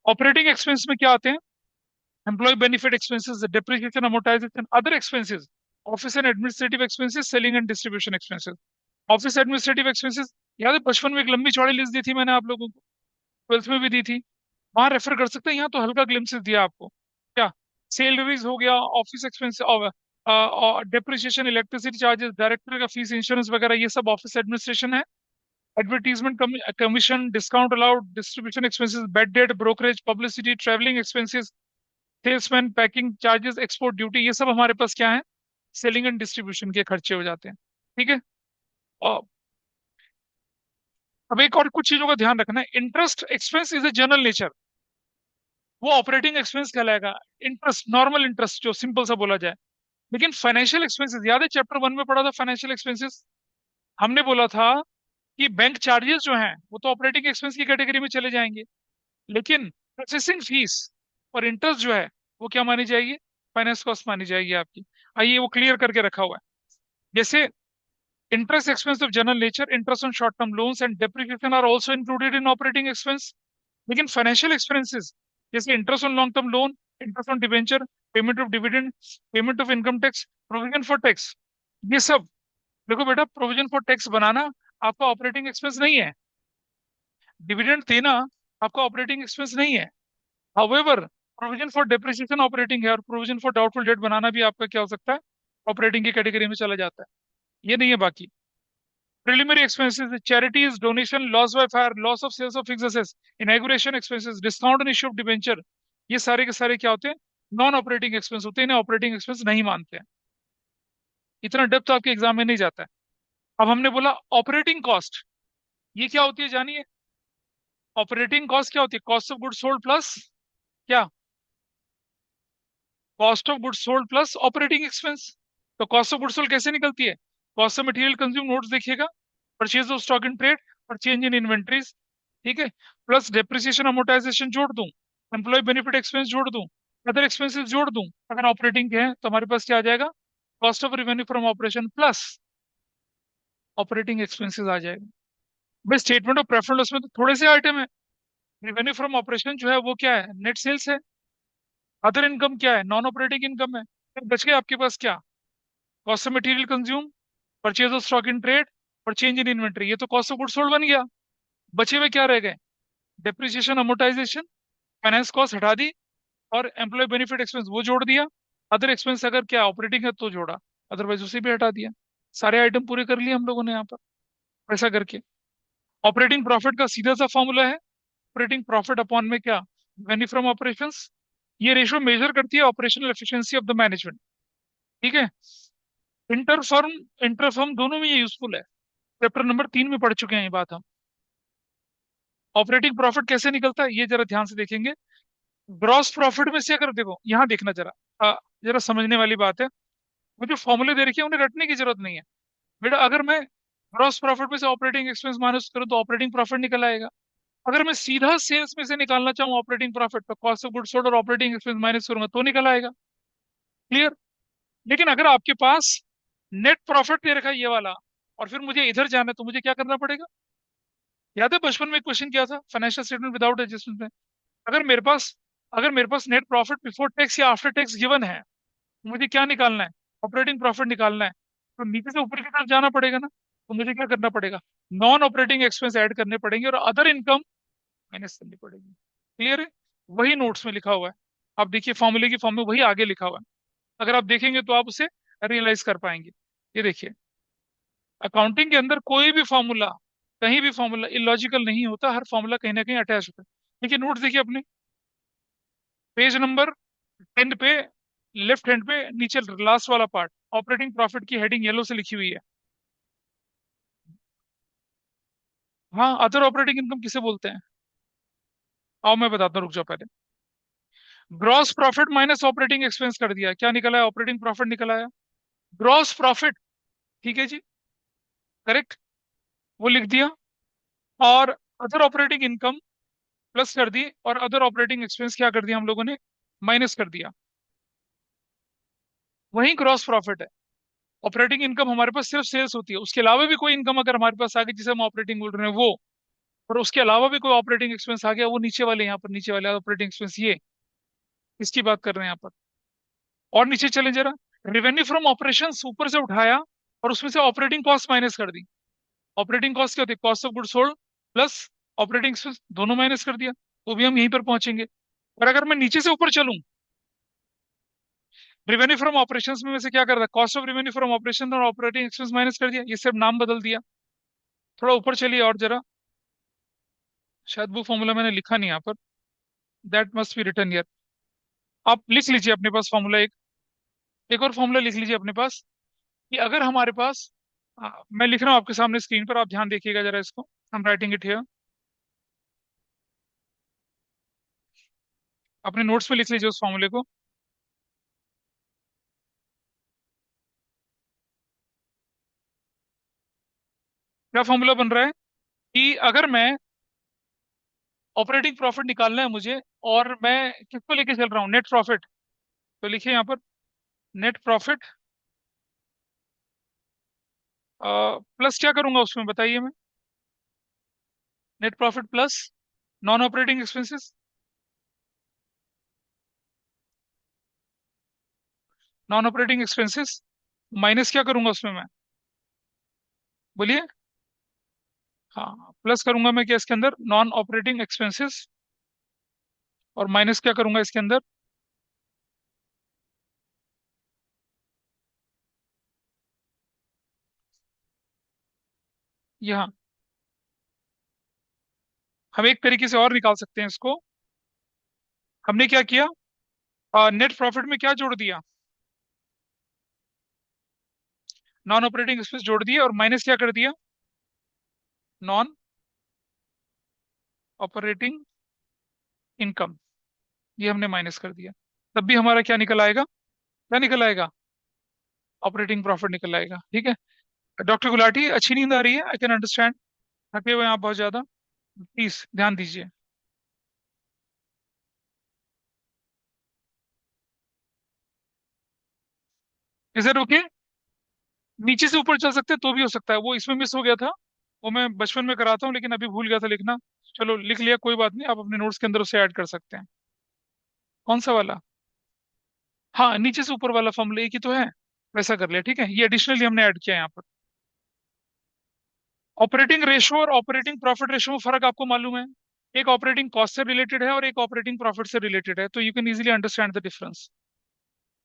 ऑपरेटिंग एक्सपेंस में क्या आते हैं, employee benefit expenses, depreciation, amortisation, other expenses, office and administrative expenses, selling and distribution expenses. Office administrative expenses, याद है बचपन में एक लंबी चौड़ी लिस्ट दी थी मैंने आप लोगों को, ट्वेल्थ में भी दी थी, वहां रेफर कर सकते हैं। यहाँ तो हल्का ग्लिम्पसेस दिया आपको, क्या सैलरीज हो गया, office expense, depreciation, electricity charges, director का फीस, इंश्योरेंस वगैरह, ये सब ऑफिस एडमिनिस्ट्रेशन है। Advertisement commission, discount allowed, distribution expenses, bed date, brokerage, publicity, travelling expenses, salesman, packing charges, export duty, ये सब हमारे पास क्या है, सेलिंग एंड डिस्ट्रीब्यूशन के खर्चे हो जाते हैं। ठीक है। और अब एक और कुछ चीजों का ध्यान रखना है, interest expense is a general nature, वो ऑपरेटिंग एक्सपेंस कहलाएगा। इंटरेस्ट, नॉर्मल इंटरेस्ट जो सिंपल सा बोला जाए। लेकिन फाइनेंशियल एक्सपेंसेस, याद है चैप्टर 1 में पढ़ा था फाइनेंशियल एक्सपेंसेस, हमने बोला था कि बैंक चार्जेस जो हैं वो तो ऑपरेटिंग एक्सपेंस की कैटेगरी में चले जाएंगे, लेकिन प्रोसेसिंग फीस और इंटरेस्ट जो है वो क्या मानी जाएगी, फाइनेंस कॉस्ट मानी जाएगी आपकी। आइए वो क्लियर करके रखा हुआ है। जैसे interest expense of general nature, interest on short term loans and depreciation are also included in operating expense. लेकिन फाइनेंशियल एक्सपेंसेस जैसे interest on long term loan, interest on debenture, payment of dividend, payment of income tax, provision for tax, ये सब, देखो बेटा provision for tax बनाना आपका operating expense नहीं है, dividend देना आपका ऑपरेटिंग एक्सपेंस नहीं है। However provision for depreciation operating है, और प्रोविजन फॉर डाउटफुल डेट बनाना भी आपका क्या हो सकता है, ऑपरेटिंग की कैटेगरी में चला जाता है। ये नहीं है बाकी। Preliminary expenses, charities, donation, loss by fire, loss of sales of fixed assets, inauguration expenses, discount on issue of debenture, ये सारे के सारे क्या होते हैं, नॉन ऑपरेटिंग एक्सपेंस होते हैं, इन्हें ऑपरेटिंग एक्सपेंस नहीं मानते हैं। इतना डेप्थ आपके एग्जाम में नहीं जाता है। अब हमने बोला ऑपरेटिंग कॉस्ट, ये क्या होती है जानिए। ऑपरेटिंग कॉस्ट क्या होती है, cost of goods sold plus क्या, cost of goods sold plus operating expense. तो कॉस्ट ऑफ गुड्स सोल्ड कैसे निकलती है, cost of material consume notes देखिएगा, purchase of stock in trade और चेंज इन इन्वेंट्रीज, ठीक है, प्लस डेप्रिसिएशन अमोर्टाइजेशन जोड़ दूं, एम्प्लॉय बेनिफिट एक्सपेंस जोड़ दूं, अदर एक्सपेंसेस जोड़ दूं, अगर ऑपरेटिंग के हैं तो हमारे पास क्या आ जाएगा, cost of revenue from operation plus operating expenses आ जाएगा। भाई स्टेटमेंट ऑफ प्रेफरेंस लॉस में तो थोड़े से आइटम है, रेवेन्यू फ्रॉम ऑपरेशन जो है वो क्या है, नेट सेल्स है, अदर इनकम क्या है, नॉन ऑपरेटिंग इनकम है, फिर बच गए आपके पास क्या, cost of material consume, purchase of stock in trade और चेंज इन इन्वेंट्री, ये तो कॉस्ट ऑफ गुड्स सोल्ड बन गया। बचे हुए क्या रह गए, डेप्रिसिएशन अमोर्टाइजेशन, फाइनेंस कॉस्ट हटा दी, और एम्प्लॉय बेनिफिट एक्सपेंस वो जोड़ दिया, अदर एक्सपेंस अगर क्या ऑपरेटिंग है तो जोड़ा, अदरवाइज उसे भी हटा दिया। सारे आइटम पूरे कर लिए हम लोगों ने यहाँ पर ऐसा करके। ऑपरेटिंग प्रॉफिट का सीधा सा फॉर्मूला है, ऑपरेटिंग प्रॉफिट अपॉन में क्या, रेवेन्यू फ्रॉम ऑपरेशंस। ये रेशियो मेजर करती है operational efficiency of the management. ठीक है। इंटरफर्म, इंटरफर्म दोनों में ये यूजफुल है, चैप्टर नंबर 3 में पढ़ चुके हैं ये बात हम। ऑपरेटिंग प्रॉफिट कैसे निकलता है ये जरा ध्यान से देखेंगे। ग्रॉस प्रॉफिट में से अगर देखो यहाँ देखना जरा, जरा समझने वाली बात है, वो जो फॉर्मूले दे रखे हैं उन्हें रटने की जरूरत नहीं है बेटा। अगर मैं ग्रॉस प्रॉफिट में से ऑपरेटिंग एक्सपेंस माइनस करूँ तो ऑपरेटिंग प्रॉफिट निकल आएगा। अगर मैं सीधा सेल्स में से निकालना चाहूँ ऑपरेटिंग प्रॉफिट, तो कॉस्ट ऑफ गुड्स सोल्ड और ऑपरेटिंग एक्सपेंस माइनस करूंगा तो निकल आएगा। क्लियर। लेकिन अगर आपके पास नेट प्रॉफिट दे रखा है ये वाला, और फिर मुझे इधर जाना है तो मुझे क्या करना पड़ेगा, याद है बचपन में क्वेश्चन किया था फाइनेंशियल स्टेटमेंट विदाउट एडजस्टमेंट में, अगर मेरे पास अगर मेरे पास नेट प्रॉफिट बिफोर टैक्स या आफ्टर टैक्स गिवन है, मुझे क्या निकालना है, ऑपरेटिंग प्रॉफिट निकालना है, तो नीचे से ऊपर की तरफ जाना पड़ेगा ना, तो मुझे क्या करना पड़ेगा, नॉन ऑपरेटिंग एक्सपेंस ऐड करने पड़ेंगे और अदर इनकम माइनस करनी पड़ेगी। क्लियर है। वही नोट्स में लिखा हुआ है, आप देखिए फॉर्मूले की फॉर्म में वही आगे लिखा हुआ है, अगर आप देखेंगे तो आप उसे रियलाइज कर पाएंगे। ये देखिए, अकाउंटिंग के अंदर कोई भी फॉर्मूला, कहीं भी फॉर्मूला इलॉजिकल नहीं होता, हर फॉर्मूला कहीं ना कहीं अटैच होता है। देखिए नोट्स देखिए अपने, पेज नंबर 10 पे लेफ्ट हैंड पे नीचे लास्ट वाला पार्ट, ऑपरेटिंग प्रॉफिट की हेडिंग येलो से लिखी हुई है। हाँ, अदर ऑपरेटिंग इनकम किसे बोलते हैं, आओ मैं बताता हूँ, रुक जाओ पहले। Gross profit minus operating expense कर दिया, क्या निकला है, ऑपरेटिंग प्रॉफिट निकला है, ग्रॉस प्रॉफिट। ठीक है जी, करेक्ट, वो लिख दिया। और अदर ऑपरेटिंग इनकम प्लस कर दी, और अदर ऑपरेटिंग एक्सपेंस क्या कर दिया हम लोगों ने, माइनस कर दिया। वही ग्रॉस प्रॉफिट है। ऑपरेटिंग इनकम हमारे पास सिर्फ सेल्स होती है, उसके अलावा भी कोई इनकम अगर हमारे पास आ गई जिसे हम ऑपरेटिंग बोल रहे हैं वो, और उसके अलावा भी कोई ऑपरेटिंग एक्सपेंस आ गया, वो नीचे वाले, यहाँ पर नीचे वाले ऑपरेटिंग एक्सपेंस, ये इसकी बात कर रहे हैं यहाँ पर। और नीचे चले जरा, रेवेन्यू फ्रॉम ऑपरेशंस ऊपर से उठाया और उसमें से ऑपरेटिंग कॉस्ट माइनस कर दी। ऑपरेटिंग कॉस्ट क्या होती है, cost of good sold plus operating expense, दोनों माइनस कर दिया, तो भी हम यहीं पर पहुंचेंगे। और अगर मैं नीचे से ऊपर चलूं, रेवेन्यू फ्रॉम ऑपरेशंस में से क्या कर रहा है, cost of revenue from operation और ऑपरेटिंग एक्सपेंस माइनस कर दिया, ये सिर्फ नाम बदल दिया। थोड़ा ऊपर चलिए और जरा, शायद वो फॉर्मूला मैंने लिखा नहीं यहाँ पर, that must be return year. आप लिख लीजिए अपने पास फॉर्मूला एक और फॉर्मूला लिख लीजिए अपने पास, कि अगर हमारे पास मैं लिख रहा हूँ आपके सामने स्क्रीन पर, आप ध्यान देखिएगा जरा इसको। हम राइटिंग इट हियर, अपने नोट्स में लिख लीजिए उस फॉर्मूले को। क्या फॉर्मूला बन रहा है कि अगर मैं ऑपरेटिंग प्रॉफिट निकालना है मुझे, और मैं किसको लेके चल रहा हूँ, नेट प्रॉफिट, तो लिखिए यहाँ पर नेट प्रॉफिट प्लस क्या करूंगा उसमें बताइए। मैं net profit plus non operating expenses, non operating expenses minus क्या करूंगा उसमें मैं, बोलिए। हाँ, प्लस करूंगा मैं क्या इसके अंदर, नॉन ऑपरेटिंग एक्सपेंसेस, और माइनस क्या करूंगा इसके अंदर। यहाँ हम एक तरीके से और निकाल सकते हैं इसको। हमने क्या किया, नेट प्रॉफिट में क्या जोड़ दिया, नॉन ऑपरेटिंग एक्सपेंस जोड़ दिए, और माइनस क्या कर दिया, नॉन ऑपरेटिंग इनकम, ये हमने माइनस कर दिया। तब भी हमारा क्या निकल आएगा, क्या निकल आएगा, ऑपरेटिंग प्रॉफिट निकल आएगा। ठीक है। डॉक्टर गुलाटी, अच्छी नींद आ रही है, आई कैन अंडरस्टैंड, थके हुए हैं आप बहुत ज्यादा, प्लीज ध्यान दीजिए। Is it okay? नीचे से ऊपर चल सकते हैं तो भी हो सकता है, वो इसमें मिस हो गया था, वो मैं बचपन में कराता हूँ लेकिन अभी भूल गया था लिखना। चलो लिख लिया, कोई बात नहीं, आप अपने नोट्स के अंदर उसे ऐड कर सकते हैं। कौन सा वाला? हाँ, नीचे से ऊपर वाला फॉर्मूला एक ही तो है, वैसा कर लिया। ठीक है, ये एडिशनली हमने ऐड किया यहाँ पर। ऑपरेटिंग रेशो और ऑपरेटिंग प्रॉफिट रेशो में फर्क आपको मालूम है, एक ऑपरेटिंग कॉस्ट से रिलेटेड है और एक ऑपरेटिंग प्रॉफिट से रिलेटेड है, तो you can easily understand the difference.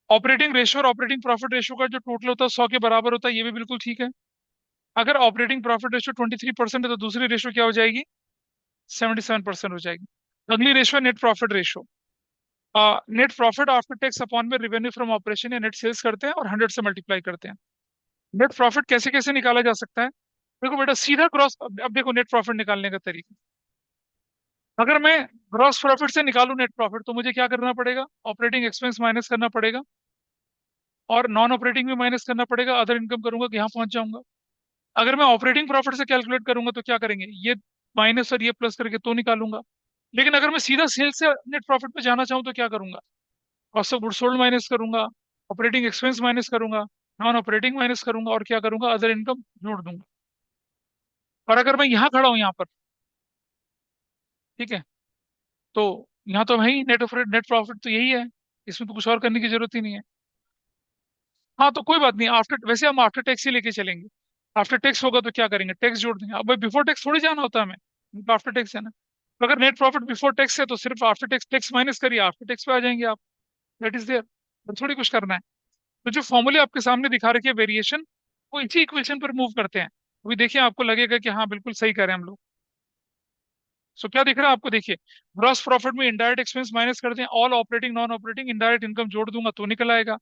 Operating ratio और ऑपरेटिंग प्रॉफिट रेशो का जो टोटल होता है 100 के बराबर होता है, ये भी बिल्कुल ठीक है। अगर ऑपरेटिंग प्रॉफिट रेशो 23% है तो दूसरी रेशो क्या हो जाएगी, 77% हो जाएगी। अगली रेशो है net profit ratio. Net profit after tax upon में रेवेन्यू फ्रॉम ऑपरेशन या नेट सेल्स करते हैं और 100 से मल्टीप्लाई करते हैं। नेट प्रॉफिट कैसे कैसे निकाला जा सकता है, देखो बेटा सीधा क्रॉस, अब देखो नेट प्रॉफिट निकालने का तरीका। अगर मैं ग्रॉस प्रॉफिट से निकालूं नेट प्रॉफिट, तो मुझे क्या करना पड़ेगा, ऑपरेटिंग एक्सपेंस माइनस करना पड़ेगा, और नॉन ऑपरेटिंग भी माइनस करना पड़ेगा, अदर इनकम करूंगा कि यहाँ पहुंच जाऊंगा। अगर मैं ऑपरेटिंग प्रॉफिट से कैलकुलेट करूंगा तो क्या करेंगे, ये माइनस और ये प्लस करके तो निकालूंगा। लेकिन अगर मैं सीधा सेल्स से नेट प्रॉफिट पे जाना चाहूँ तो क्या करूंगा, cost of goods sold minus करूंगा, ऑपरेटिंग एक्सपेंस माइनस करूंगा, नॉन ऑपरेटिंग माइनस करूंगा, और क्या करूंगा, अदर इनकम जोड़ दूंगा। और अगर मैं यहाँ खड़ा हूँ यहाँ पर, ठीक है, तो यहाँ तो है ही नेट नेट प्रॉफिट तो यही है, इसमें तो कुछ और करने की जरूरत ही नहीं है। हाँ तो कोई बात नहीं, आफ्टर, वैसे हम आफ्टर टैक्स ही लेके चलेंगे। आफ्टर टैक्स होगा तो क्या करेंगे, टैक्स जोड़ देंगे। अब बिफोर टैक्स थोड़ी जाना होता है हमें, तो आफ्टर टैक्स है ना। तो अगर नेट प्रॉफिट बिफोर टैक्स है तो सिर्फ आफ्टर टैक्स, टैक्स माइनस करिए, आफ्टर टैक्स पे आ जाएंगे आप, दैट इज देयर, तो थोड़ी कुछ करना है। तो जो फॉर्मूले आपके सामने दिखा रखे हैं वेरिएशन, वो इसी इक्वेशन पर मूव करते हैं। अभी देखिए आपको लगेगा कि हाँ बिल्कुल सही कह रहे हैं हम लोग। सो क्या दिख रहा है आपको, देखिए ग्रॉस प्रॉफिट में इनडायरेक्ट एक्सपेंस माइनस करते हैं, all operating non operating indirect income जोड़ दूंगा तो निकल आएगा।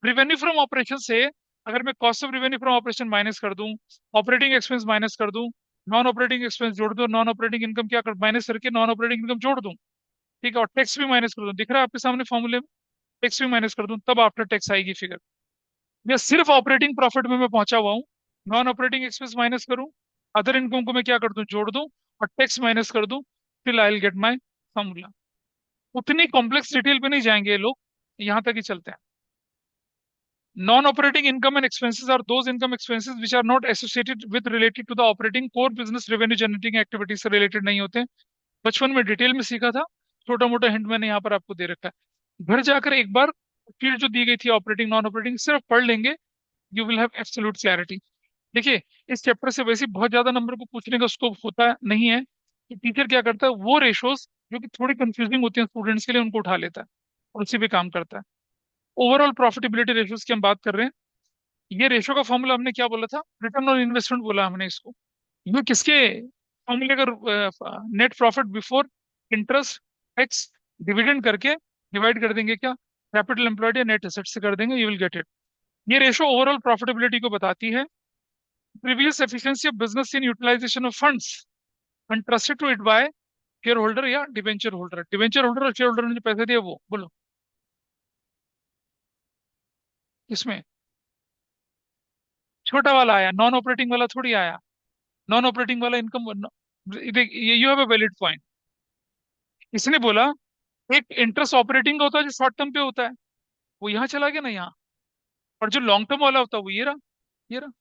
रिवेन्यू फ्रॉम ऑपरेशन से अगर मैं cost of revenue from operation minus कर दूं, ऑपरेटिंग एक्सपेंस माइनस कर दूं, नॉन ऑपरेटिंग एक्सपेंस जोड़ दूं, नॉन ऑपरेटिंग इनकम क्या कर माइनस करके नॉन ऑपरेटिंग इनकम जोड़ दूं, ठीक है, और टैक्स भी माइनस कर दूं, दिख रहा है आपके सामने फॉर्मूले में, टैक्स भी माइनस कर दूं, तब आफ्टर टैक्स आएगी फिगर। या सिर्फ ऑपरेटिंग प्रॉफिट में मैं पहुंचा हुआ हूँ, नॉन ऑपरेटिंग एक्सपेंस माइनस करूं, अदर इनकम को मैं क्या कर दूं, जोड़ दूं, और टैक्स माइनस कर दूं, फिर I will get my formula. उतनी कॉम्प्लेक्स डिटेल पे नहीं जाएंगे ये लोग, यहाँ तक ही चलते हैं। Non-operating income and expenses are those income expenses which are not associated with related to the operating core business revenue generating activities से related नहीं होते हैं। बचपन में डिटेल में सीखा था, छोटा मोटा हिंट मैंने यहाँ पर आपको दे रखा है। घर जाकर एक बार फील्ड जो दी गई थी ऑपरेटिंग नॉन ऑपरेटिंग सिर्फ पढ़ लेंगे, you will have absolute clarity. देखिए इस चैप्टर से वैसे बहुत ज्यादा नंबर को पूछने का स्कोप होता नहीं है, कि टीचर क्या करता है, वो रेशोज जो कि थोड़ी कंफ्यूजिंग होती है स्टूडेंट्स के लिए उनको उठा लेता है और उसी पे काम करता है। ओवरऑल प्रॉफिटेबिलिटी रेशोज की हम बात कर रहे हैं। ये रेशो का फॉर्मूला हमने क्या बोला था, रिटर्न ऑन इन्वेस्टमेंट बोला हमने इसको। ये किसके फॉर्मूले का, net profit before interest tax dividend करके डिवाइड कर देंगे क्या, कैपिटल एम्प्लॉयड या नेट एसेट से कर देंगे, यू विल गेट इट। ये रेशो ओवरऑल प्रॉफिटेबिलिटी को बताती है। Previous efficiency of business in utilisation of funds entrusted to it by share holder या डिवेंचर होल्डर। डिवेंचर होल्डर और शेयर होल्डर ने जो पैसे दिए वो बोलो इसमें। छोटा वाला आया, नॉन ऑपरेटिंग वाला थोड़ी आया। नॉन ऑपरेटिंग वाला इनकम, देख you have a valid point. इसने बोला एक इंटरेस्ट ऑपरेटिंग का होता है जो शॉर्ट टर्म पे होता है, वो यहाँ चला गया ना यहाँ। और जो लॉन्ग टर्म वाला होता है वो ये रहा, ये रहा,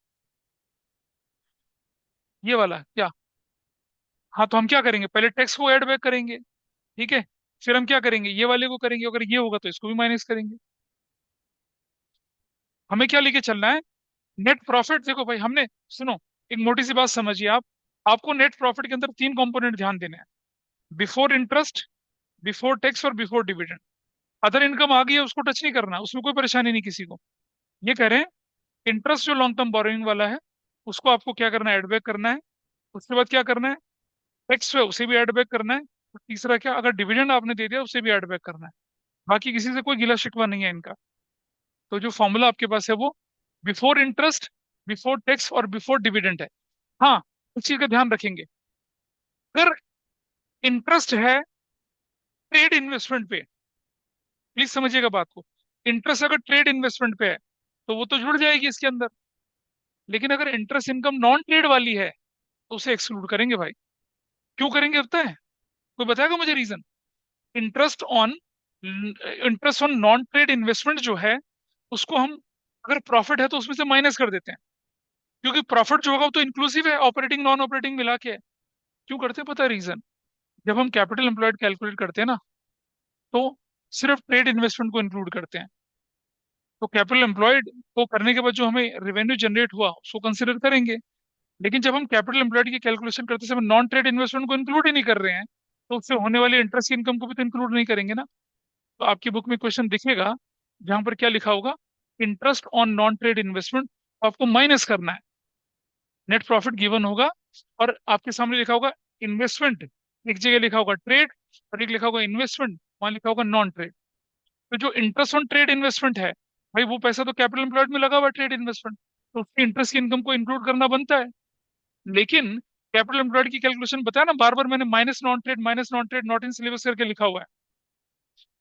ये वाला क्या। हाँ तो हम क्या करेंगे, पहले टैक्स को ऐड बैक करेंगे, ठीक है, फिर हम क्या करेंगे, ये वाले को करेंगे, अगर ये होगा तो इसको भी माइनस करेंगे। हमें क्या लेके चलना है, नेट प्रॉफिट। देखो भाई हमने, सुनो, एक मोटी सी बात समझिए आप। आपको नेट प्रॉफिट के अंदर तीन कंपोनेंट ध्यान देने हैं, बिफोर इंटरेस्ट, बिफोर टैक्स और बिफोर डिविडेंड। अदर इनकम आ गई है उसको टच नहीं करना, उसमें कोई परेशानी नहीं किसी को। ये कह रहे हैं इंटरेस्ट जो लॉन्ग टर्म बोरोइंग वाला है उसको आपको क्या करना है, एडबैक करना है। उसके बाद क्या करना है, टैक्स है उसे भी एडबैक करना है। और तीसरा क्या, अगर डिविडेंड आपने दे दिया उसे भी एडबैक करना है। बाकी किसी से कोई गिला शिकवा नहीं है इनका। तो जो फॉर्मूला आपके पास है वो बिफोर इंटरेस्ट, बिफोर टैक्स और बिफोर डिविडेंड है। हाँ, इस चीज का ध्यान रखेंगे, अगर इंटरेस्ट है ट्रेड इन्वेस्टमेंट पे, प्लीज समझिएगा बात को, इंटरेस्ट अगर ट्रेड इन्वेस्टमेंट पे है तो वो तो जुड़ जाएगी इसके अंदर। लेकिन अगर इंटरेस्ट इनकम नॉन ट्रेड वाली है तो उसे एक्सक्लूड करेंगे भाई। क्यों करेंगे पता है, कोई बताएगा मुझे reason. Interest on interest on non trade investment जो है उसको हम, अगर प्रॉफिट है तो उसमें से माइनस कर देते हैं, क्योंकि प्रॉफिट जो होगा वो तो इंक्लूसिव है, ऑपरेटिंग नॉन ऑपरेटिंग मिला के है। क्यों करते हैं पता है रीजन, जब हम कैपिटल एम्प्लॉयड कैलकुलेट करते हैं ना तो सिर्फ ट्रेड इन्वेस्टमेंट को इंक्लूड करते हैं। तो कैपिटल एम्प्लॉयड को करने के बाद जो हमें रेवेन्यू जनरेट हुआ उसको कंसिडर करेंगे। लेकिन जब हम कैपिटल एम्प्लॉयड की कैलकुलेशन करते समय नॉन ट्रेड इन्वेस्टमेंट को इंक्लूड ही नहीं कर रहे हैं तो उससे होने वाली इंटरेस्ट इनकम को भी तो इंक्लूड नहीं करेंगे ना। तो आपकी बुक में क्वेश्चन दिखेगा जहां पर क्या लिखा होगा, interest on non trade investment, आपको माइनस करना है, नेट प्रॉफिट गिवन होगा। और आपके सामने लिखा होगा इन्वेस्टमेंट, एक जगह लिखा होगा ट्रेड और एक लिखा होगा इन्वेस्टमेंट, वहां लिखा होगा नॉन ट्रेड। तो जो इंटरेस्ट ऑन ट्रेड इन्वेस्टमेंट है भाई वो पैसा तो कैपिटल एम्प्लॉयड में लगा हुआ है ट्रेड इन्वेस्टमेंट, तो उसकी इंटरेस्ट की इनकम को इंक्लूड करना बनता है। लेकिन कैपिटल एम्प्लॉयड की कैलकुलेशन बताया ना, बार बार मैंने minus non trade not in syllabus करके लिखा हुआ है।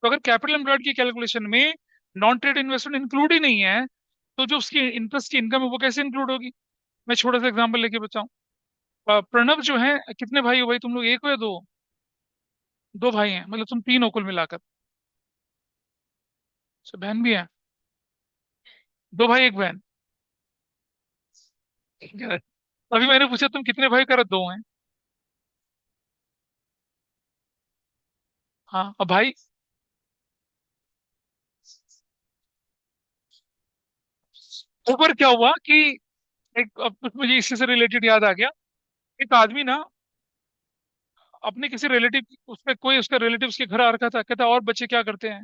तो अगर कैपिटल एम्प्लॉयड की कैलकुलेशन में नॉन ट्रेड इन्वेस्टमेंट इंक्लूड ही नहीं है तो जो उसकी इंटरेस्ट की इनकम है वो कैसे इंक्लूड होगी। मैं छोटा सा एग्जांपल लेके बताऊं। प्रणव जो है, कितने भाई हो भाई तुम लोग, एक हो या दो, दो भाई हैं, मतलब तुम तीन हो कुल मिलाकर। अच्छा, बहन भी है, दो भाई एक बहन। ठीक है। अभी मैंने पूछा तुम कितने भाई, करा दो हैं। हाँ अब भाई, ऊपर क्या हुआ कि एक, अब कुछ मुझे इसी से रिलेटेड याद आ गया। एक आदमी ना अपने किसी रिलेटिव, उसमें कोई उसका रिलेटिव उसके घर आ रखा था, कहता और बच्चे क्या करते हैं।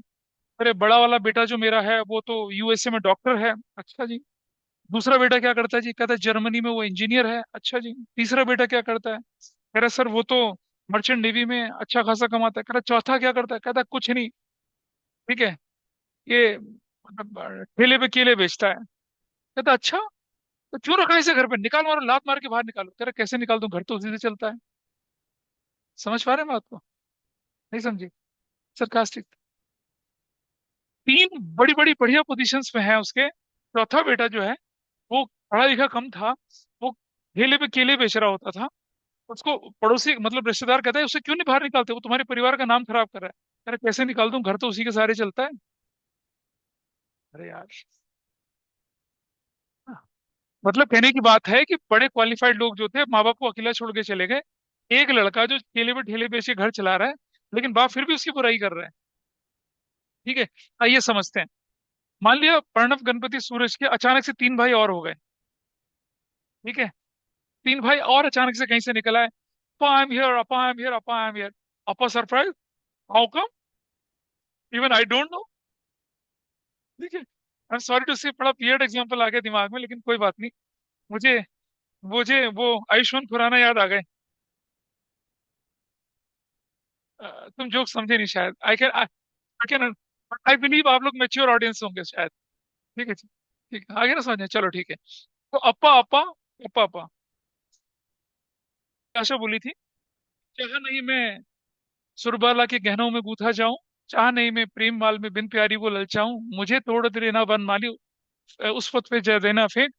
अरे बड़ा वाला बेटा जो मेरा है वो तो यूएसए में डॉक्टर है। अच्छा जी। दूसरा बेटा क्या करता है जी, कहता है जर्मनी में वो इंजीनियर है। अच्छा जी। तीसरा बेटा क्या करता है, कह रहा सर वो तो मर्चेंट नेवी में अच्छा खासा कमाता है। कह रहा चौथा क्या करता है, कहता कुछ नहीं, ठीक है, ये मतलब ठेले पे केले बेचता है। कहता अच्छा, तो क्यों रखा है इसे घर पे, निकाल मारो, लात मार के बाहर निकालो। कह रहा कैसे निकाल दूं, घर तो उसी से चलता है। समझ पा रहे हैं बात को, नहीं समझी, सरकास्टिक। तीन बड़ी बड़ी बढ़िया पोजीशंस पे है उसके, चौथा बेटा जो है वो पढ़ा लिखा कम था, वो ठेले पे केले बेच रहा होता था। उसको पड़ोसी मतलब रिश्तेदार कहता है उसे क्यों नहीं बाहर निकालते, वो तुम्हारे परिवार का नाम खराब कर रहा है। अरे कैसे निकाल दूं, घर तो उसी के सहारे चलता है। अरे यार, हाँ, मतलब कहने की बात है कि बड़े क्वालिफाइड लोग जो थे माँ बाप को अकेला छोड़ के चले गए। एक लड़का जो केले पे ठेले बेच के घर चला रहा है लेकिन बाप फिर भी उसकी बुराई कर रहा है। ठीक है, आइए समझते हैं। मान लिया प्रणव गणपति सूरज के अचानक से तीन भाई और हो गए। ठीक है, तीन भाई और अचानक से कहीं से निकल आए, अपा आई एम हियर, अपा आई एम हियर, अपा आई एम हियर। अपा surprise, how come, even I don't know. ठीक है, आई एम सॉरी टू से, बड़ा वियर्ड एग्जांपल आ गया दिमाग में, लेकिन कोई बात नहीं। मुझे मुझे वो आयुष्मान खुराना याद आ गए। तुम जोक समझे नहीं शायद, आई कैन, ना, आई बिलीव आप लोग मेच्योर ऑडियंस होंगे शायद। ठीक है ठीक है, आगे ना समझे, चलो ठीक है। तो अप्पा अप्पा अप्पा अप्पा आशा बोली थी, चाह नहीं मैं सुरबाला के गहनों में गूंथा जाऊं, चाह नहीं मैं प्रेम माल में बिन प्यारी वो ललचाऊं, मुझे तोड़ देना वन माली, उस पथ पे जय देना फेंक,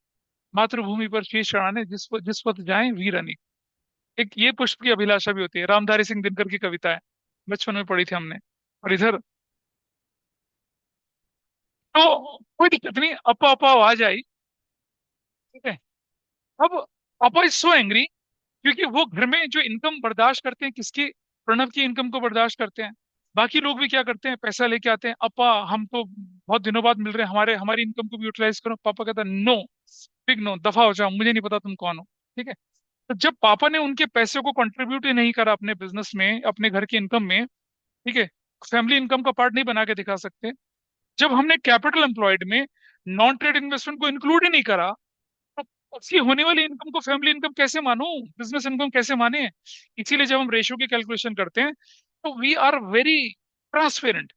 मातृभूमि पर शीश चढ़ाने जिस पथ जाए वीर अनिक। एक ये पुष्प की अभिलाषा भी होती है, रामधारी सिंह दिनकर की कविता है, बचपन में पढ़ी थी हमने। और इधर तो कोई दिक्कत नहीं, अपा अपा आवाज आई। ठीक है। अब अपा इज सो एंग्री, क्योंकि वो घर में जो इनकम बर्दाश्त करते हैं किसकी, प्रणव की इनकम को बर्दाश्त करते हैं। बाकी लोग भी क्या करते हैं, पैसा लेके आते हैं, अपा हम तो बहुत दिनों बाद मिल रहे हैं, हमारे हमारी इनकम को भी यूटिलाइज करो। पापा कहता है नो, बिग नो, दफा हो जाओ, मुझे नहीं पता तुम कौन हो। ठीक है। तो जब पापा ने उनके पैसे को कंट्रीब्यूट ही नहीं करा अपने बिजनेस में, अपने घर की इनकम में, ठीक है, फैमिली इनकम का पार्ट नहीं बना के दिखा सकते, जब हमने कैपिटल एम्प्लॉयड में नॉन ट्रेड इन्वेस्टमेंट को इंक्लूड ही नहीं करा, तो उसकी होने वाली इनकम को फैमिली इनकम कैसे मानूं, बिजनेस इनकम कैसे माने। इसीलिए जब हम रेशियो की कैलकुलेशन करते हैं तो वी आर वेरी ट्रांसपेरेंट,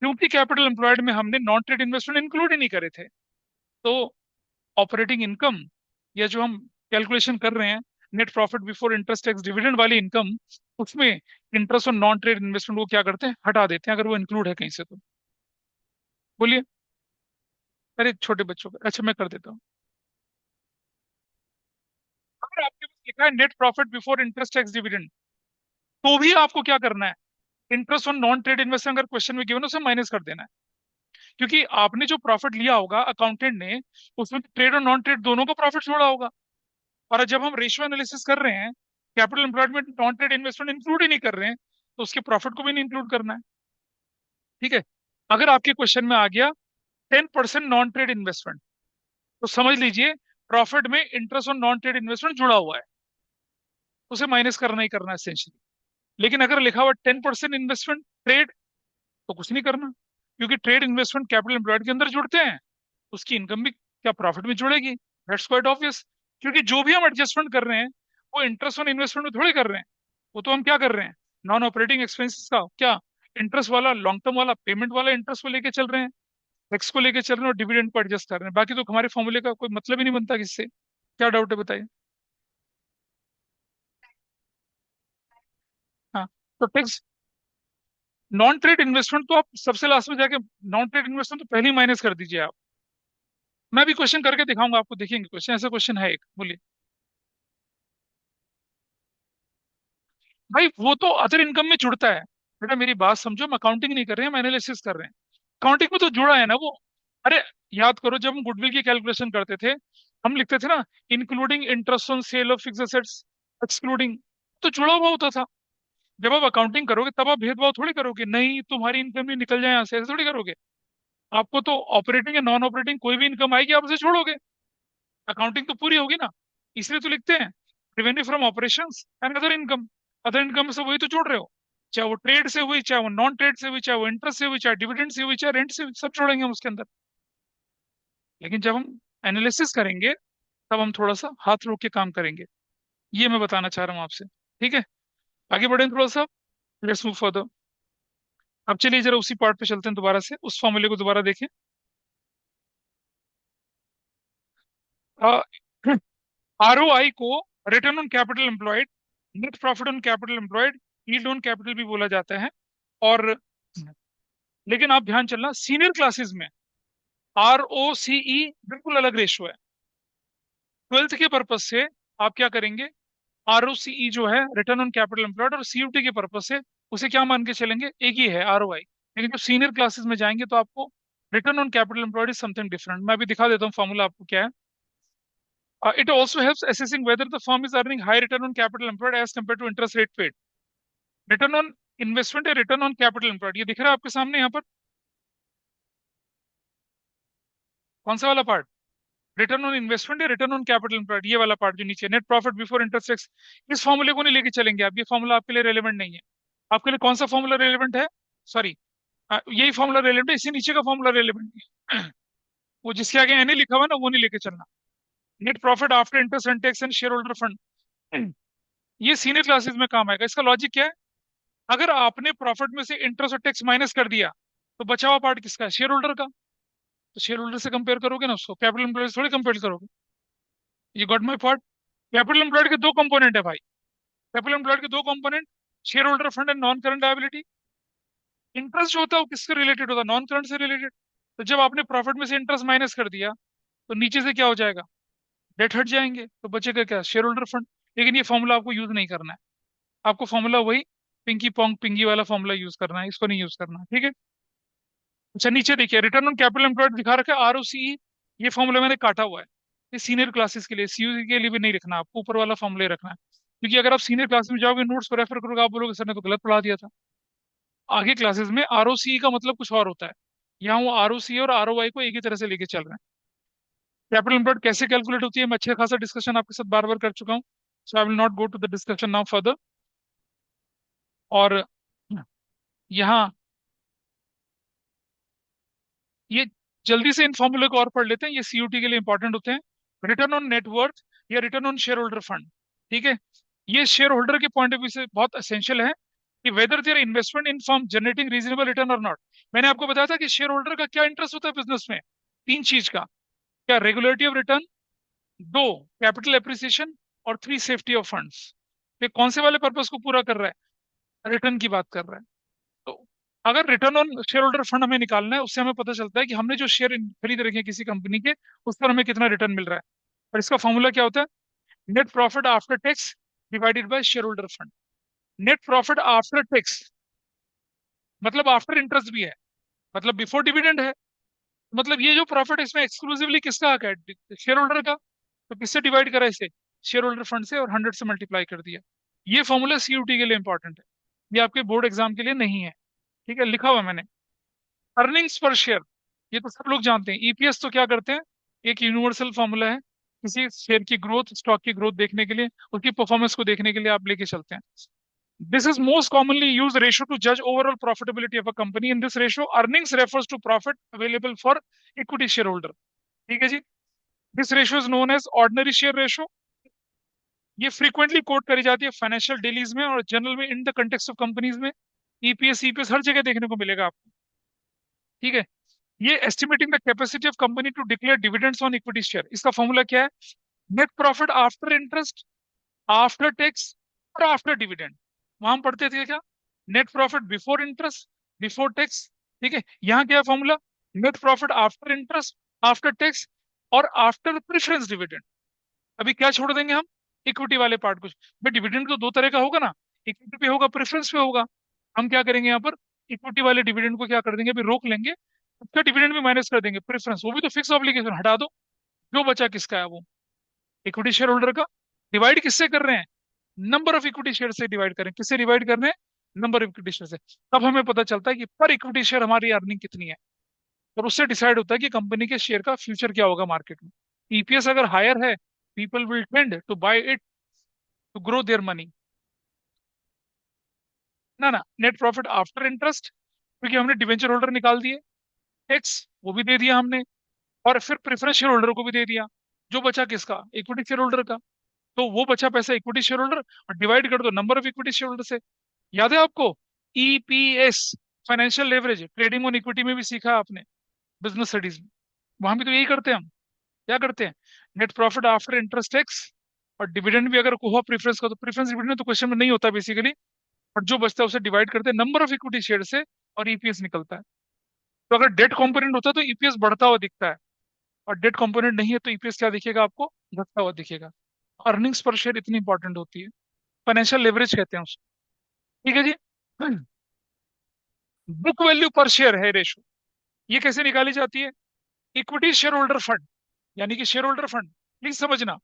क्योंकि कैपिटल एम्प्लॉयड में हमने नॉन ट्रेड इन्वेस्टमेंट इंक्लूड ही नहीं करे थे। तो ऑपरेटिंग इनकम, या जो हम कैलकुलेशन कर रहे हैं, net profit before interest tax dividend वाली इनकम, उसमें इंटरेस्ट और नॉन ट्रेड इन्वेस्टमेंट को क्या करते हैं, हटा देते हैं, अगर वो इंक्लूड है कहीं से तो। बोलिए। अरे छोटे बच्चों का, अच्छा मैं कर देता हूँ। अगर आपके पास लिखा है net profit before interest tax dividend, तो भी आपको क्या करना है, interest on non trade investment अगर क्वेश्चन में गिवन, उसे माइनस कर देना है। क्योंकि आपने जो प्रॉफिट लिया होगा अकाउंटेंट ने, उसमें ट्रेड और नॉन ट्रेड दोनों का प्रॉफिट छोड़ा होगा। और जब हम रेशियो एनालिसिस कर रहे हैं, capital employment non trade investment include ही नहीं कर रहे हैं, तो उसके प्रॉफिट को भी नहीं इंक्लूड करना है। ठीक है। अगर आपके क्वेश्चन में आ गया 10% नॉन ट्रेड इन्वेस्टमेंट, तो समझ लीजिए प्रॉफिट में interest on non trade investment जुड़ा हुआ है, उसे माइनस करना ही करना है एसेंशियली। लेकिन अगर लिखा हुआ 10% इन्वेस्टमेंट ट्रेड, तो कुछ नहीं करना, क्योंकि ट्रेड इन्वेस्टमेंट कैपिटल एम्प्लॉयड के अंदर जुड़ते हैं, उसकी इनकम भी क्या प्रॉफिट में जुड़ेगी, दैट्स क्वाइट ऑब्वियस। क्योंकि जो भी हम एडजस्टमेंट कर रहे हैं, वो इंटरेस्ट ऑन इन्वेस्टमेंट में थोड़ी कर रहे हैं, वो तो हम क्या कर रहे हैं, नॉन ऑपरेटिंग एक्सपेंसेस का क्या, इंटरेस्ट वाला, लॉन्ग टर्म वाला, पेमेंट वाला इंटरेस्ट को लेके चल रहे हैं, टैक्स को लेके चल रहे हैं, और डिविडेंड को एडजस्ट कर रहे हैं। बाकी तो हमारे फॉर्मूले का कोई मतलब ही नहीं बनता किससे। क्या डाउट है बताइए। हाँ। तो टैक्स, नॉन ट्रेड इन्वेस्टमेंट तो आप सबसे लास्ट में जाके, नॉन ट्रेड इन्वेस्टमेंट तो पहले ही माइनस कर दीजिए आप। मैं भी क्वेश्चन करके दिखाऊंगा आपको, देखेंगे क्वेश्चन, ऐसा क्वेश्चन है एक, बोलिए। भाई वो तो अदर इनकम में जुड़ता है। बेटा मेरी बात समझो, हम अकाउंटिंग नहीं कर रहे हैं, हम एनालिसिस कर रहे हैं। अकाउंटिंग में तो जुड़ा है ना वो। अरे याद करो, जब हम गुडविल की कैलकुलेशन करते थे, हम लिखते थे ना, including interest on sale of fixed assets, excluding, तो जुड़ा हुआ होता था। जब आप अकाउंटिंग करोगे तब आप भेदभाव थोड़ी करोगे, नहीं तुम्हारी इनकम भी निकल जाए यहाँ से, ऐसे थोड़ी करोगे। आपको तो ऑपरेटिंग या नॉन ऑपरेटिंग कोई भी इनकम आएगी, आप उसे छोड़ोगे, अकाउंटिंग तो पूरी होगी ना। इसलिए तो लिखते हैं revenue from operations and other income. Other income से वही तो जोड़ रहे हो, चाहे वो ट्रेड से हुई, चाहे वो नॉन ट्रेड से हुई, चाहे वो इंटरेस्ट से हुई, चाहे डिविडेंड से हुई, चाहे रेंट से हुई, सब जोड़ेंगे हम उसके अंदर। लेकिन जब हम एनालिसिस करेंगे, तब हम थोड़ा सा हाथ रोक के काम करेंगे, ये मैं बताना चाह रहा हूँ आपसे। ठीक है। आगे बढ़ें थोड़ा सा, लेट्स मूव फर्दर। अब चलिए जरा उसी पार्ट पे चलते हैं, दोबारा से उस फॉर्मूले को दोबारा देखें। आरओआई को return on capital employed, net profit on capital employed, yield on capital भी बोला जाता है। और लेकिन आप ध्यान चलना, सीनियर क्लासेस में आर ओ सी ई बिल्कुल अलग रेशो है। ट्वेल्थ के पर्पज से आप क्या करेंगे, आर ओ सी ई जो है रिटर्न ऑन कैपिटल एम्प्लॉयड, और सीयूटी के पर्पज से उसे क्या मान के चलेंगे, एक ही है आर ओ आई। लेकिन जब सीनियर क्लासेस में जाएंगे तो आपको return on capital employed is something different. मैं अभी दिखा देता हूँ फॉर्मूला आपको क्या है। It also helps assessing whether the firm is earning high return on capital employed as compared to interest rate paid. Return on investment या return on capital employed, ये दिख रहा है आपके सामने यहाँ पर, कौन सा वाला पार्ट, रिटर्न ऑन इन्वेस्टमेंट या रिटर्न ऑन कैपिटल एम्प्लॉयड, ये वाला पार्ट जो नीचे, net profit before interest tax. इस फॉर्मूले को नहीं लेके चलेंगे आप, ये फॉर्मूला आपके लिए रेलेवेंट नहीं है। आपके लिए कौन सा फॉर्मूला रेलेवेंट है, सॉरी, यही फॉर्मूला रेलेवेंट है, इसी नीचे का फॉर्मूला रेलेवेंट नहीं है। वो जिसके आगे एन लिखा हुआ है ना, वो नहीं लेके चलना। Net profit after interest and tax and share holder fund, ये सीनियर क्लासेस में काम आएगा। इसका लॉजिक क्या है, अगर आपने प्रॉफिट में से इंटरेस्ट और टैक्स माइनस कर दिया, तो बचा हुआ पार्ट किसका है? शेयर होल्डर का। तो शेयर होल्डर से कंपेयर करोगे ना उसको, कैपिटल एम्प्लॉयड थोड़ी कंपेयर करोगे। ये got my point. Capital employed के दो कंपोनेंट है भाई। कैपिटल एम्प्लॉयड के दो component, share holder fund and non current liability. Interest जो होता है वो किससे रिलेटेड होता है? नॉन करंट से रिलेटेड। तो जब आपने प्रॉफिट में से इंटरेस्ट माइनस कर दिया, तो नीचे से क्या हो जाएगा? डेट हट जाएंगे, तो बचेगा क्या? Share holder fund. लेकिन ये फॉर्मूला आपको यूज नहीं करना है। आपको फॉर्मूला वही पिंकी पोंग पिंगी वाला फॉर्मूला यूज करना है, इसको नहीं यूज करना, ठीक है। अच्छा नीचे देखिए, रिटर्न ऑन कैपिटल एम्प्लॉयड दिखा रखा है आरओसीई। ये फॉर्मूला मैंने काटा हुआ है। ये सीनियर क्लासेस के लिए, सीयूसी के लिए भी नहीं रखना, आपको ऊपर वाला फॉर्मूला ही रखना है। क्योंकि अगर आप सीनियर क्लास में जाओगे, नोट्स को रेफर करोगे, आप बोलोगे सर ने तो गलत पढ़ा दिया था। आगे क्लासेस में आरओसीई का मतलब कुछ और होता है। यहाँ वो आरओसी और आरओआई को एक ही तरह से लेके चल रहे हैं। कैपिटल एम्प्लॉयड कैसे कैलकुलेट होती है, मैं अच्छा खासा डिस्कशन आपके साथ बार बार कर चुका हूँ। So I will not go to the discussion now further. और यहाँ ये जल्दी से इन फॉर्मूले को और पढ़ लेते हैं, ये सीयूटी के लिए इंपॉर्टेंट होते हैं। रिटर्न ऑन नेटवर्थ या return on share holder fund, ठीक है। ये शेयर होल्डर के पॉइंट ऑफ व्यू से बहुत असेंशियल है कि whether their investment in firm generating reasonable return और नॉट। मैंने आपको बताया था कि शेयर होल्डर का क्या इंटरेस्ट होता है बिजनेस में, तीन चीज का। क्या? रेगुलेटरी ऑफ रिटर्न, दो कैपिटल एप्रिसिएशन, और थ्री सेफ्टी ऑफ फंड्स। ये कौन से वाले पर्पस को पूरा कर रहा है? रिटर्न की बात कर रहा है। तो अगर return on share holder fund हमें निकालना है, उससे हमें पता चलता है कि हमने जो शेयर खरीद रखे हैं किसी कंपनी के, उस पर हमें कितना रिटर्न मिल रहा है। और इसका फॉर्मूला क्या होता है? Net profit after tax divided by share holder fund. Net profit after tax मतलब आफ्टर इंटरेस्ट भी है, मतलब बिफोर डिविडेंड है। मतलब ये जो प्रॉफिट है इसमें एक्सक्लूसिवली किसका हक है? शेयर होल्डर का। तो किससे डिवाइड करा इसे? शेयर होल्डर फंड से, और 100 से मल्टीप्लाई कर दिया। ये फॉर्मूला सीयूटी के लिए इंपॉर्टेंट है, ये आपके बोर्ड एग्जाम के लिए नहीं है, ठीक है, लिखा हुआ है मैंने। अर्निंग्स पर शेयर, ये तो सब लोग जानते हैं। ईपीएस तो क्या करते हैं, एक यूनिवर्सल फॉर्मूला है, किसी शेयर की ग्रोथ, स्टॉक की ग्रोथ देखने के लिए, उसकी परफॉर्मेंस को देखने के लिए आप लेके चलते हैं। This is most commonly use ratio to जज overall profitability of a company. In this ratio earnings refers to profit available for equity share holder, ठीक है जी। This ratio is known as ordinary share ratio. ये frequently quote करी जाती है financial dailies में और जनरल में, in the context of companies में। ईपीएस ईपीएस हर जगह देखने को मिलेगा आपको, ठीक है। ये estimating the capacity of company to declare dividends on equity share, इसका फॉर्मूला क्या है? Net profit after interest, after tax, और आफ्टर डिविडेंड। वहां हम पढ़ते थे क्या? Net profit before interest, before tax, ठीक है। यहाँ क्या है formula? Net profit after interest, after tax, और आफ्टर प्रेफरेंस डिविडेंड। अभी क्या छोड़ देंगे हम? इक्विटी वाले पार्ट कुछ। भाई डिविडेंड तो दो तरह का होगा ना, इक्विटी पे होगा, प्रेफरेंस पे होगा। हम क्या करेंगे यहाँ पर? इक्विटी वाले डिविडेंड को क्या कर देंगे, अभी रोक लेंगे, उसका डिविडेंड भी माइनस कर देंगे, प्रेफरेंस वो भी तो फिक्स ऑब्लिगेशन हटा दो। जो बचा किसका है वो? इक्विटी शेयर होल्डर का। डिवाइड किससे कर रहे हैं? नंबर ऑफ इक्विटी शेयर से डिवाइड करें, किससे डिवाइड कर रहे हैं? नंबर ऑफ इक्विटी शेयर से। तब हमें पता चलता है कि पर इक्विटी शेयर हमारी अर्निंग कितनी है, और उससे डिसाइड होता है कि कंपनी के शेयर का फ्यूचर क्या होगा मार्केट में। ईपीएस अगर हायर है, people will tend to buy it to grow their money. ना ना, नेट प्रॉफिट आफ्टर इंटरेस्ट, क्योंकि हमने डिवेंचर होल्डर निकाल दिए, टैक्स वो भी दे दिया हमने, और फिर प्रेफरेंस शेयर होल्डर को भी दे दिया। जो बचा किसका? इक्विटी शेयर होल्डर का। तो वो बचा पैसा इक्विटी शेयर होल्डर, और डिवाइड कर दो number of equity share holder से। याद है आपको? EPS, financial leverage, trading on equity में भी सीखा है आपने, बिजनेस स्टडीज में। वहां भी तो यही करते हैं हम। क्या करते हैं? Net profit after interest tax, और डिविडेंड भी अगर हुआ प्रेफरेंस का, तो प्रेफरेंस डिविडेंड तो क्वेश्चन में नहीं होता बेसिकली, और जो बचता है उसे डिवाइड करते हैं नंबर ऑफ इक्विटी शेयर से, और ईपीएस निकलता है। तो अगर डेट कंपोनेंट होता है तो ईपीएस बढ़ता हुआ दिखता है, और डेट कंपोनेंट नहीं है तो ईपीएस क्या दिखेगा आपको? घटता हुआ दिखेगा। अर्निंग्स पर शेयर इतनी इंपॉर्टेंट होती है, फाइनेंशियल लेवरेज कहते हैं उसको, ठीक है जी। बुक वैल्यू पर शेयर है रेशो, ये कैसे निकाली जाती है? इक्विटी शेयर होल्डर फंड, यानी कि शेयर होल्डर फंड, प्लीज समझना,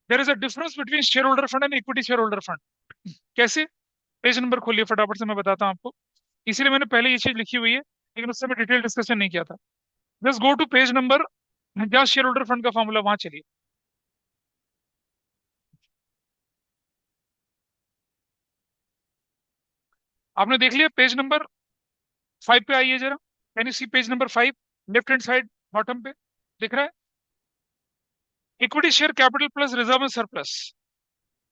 there is a difference between share holder fund and equity share holder fund. कैसे? पेज नंबर खोलिए फटाफट से, मैं बताता हूँ आपको। इसीलिए मैंने पहले ये चीज लिखी हुई है, लेकिन उससे मैं डिटेल डिस्कशन नहीं किया था। Just go to page number, जहाँ शेयर होल्डर फंड का फॉर्मूला, वहां चलिए। आपने देख लिया पेज नंबर 5 पे? आइए जरा, can you see page number 5, left hand side bottom पे दिख रहा है? Equity share capital plus reserve and surplus,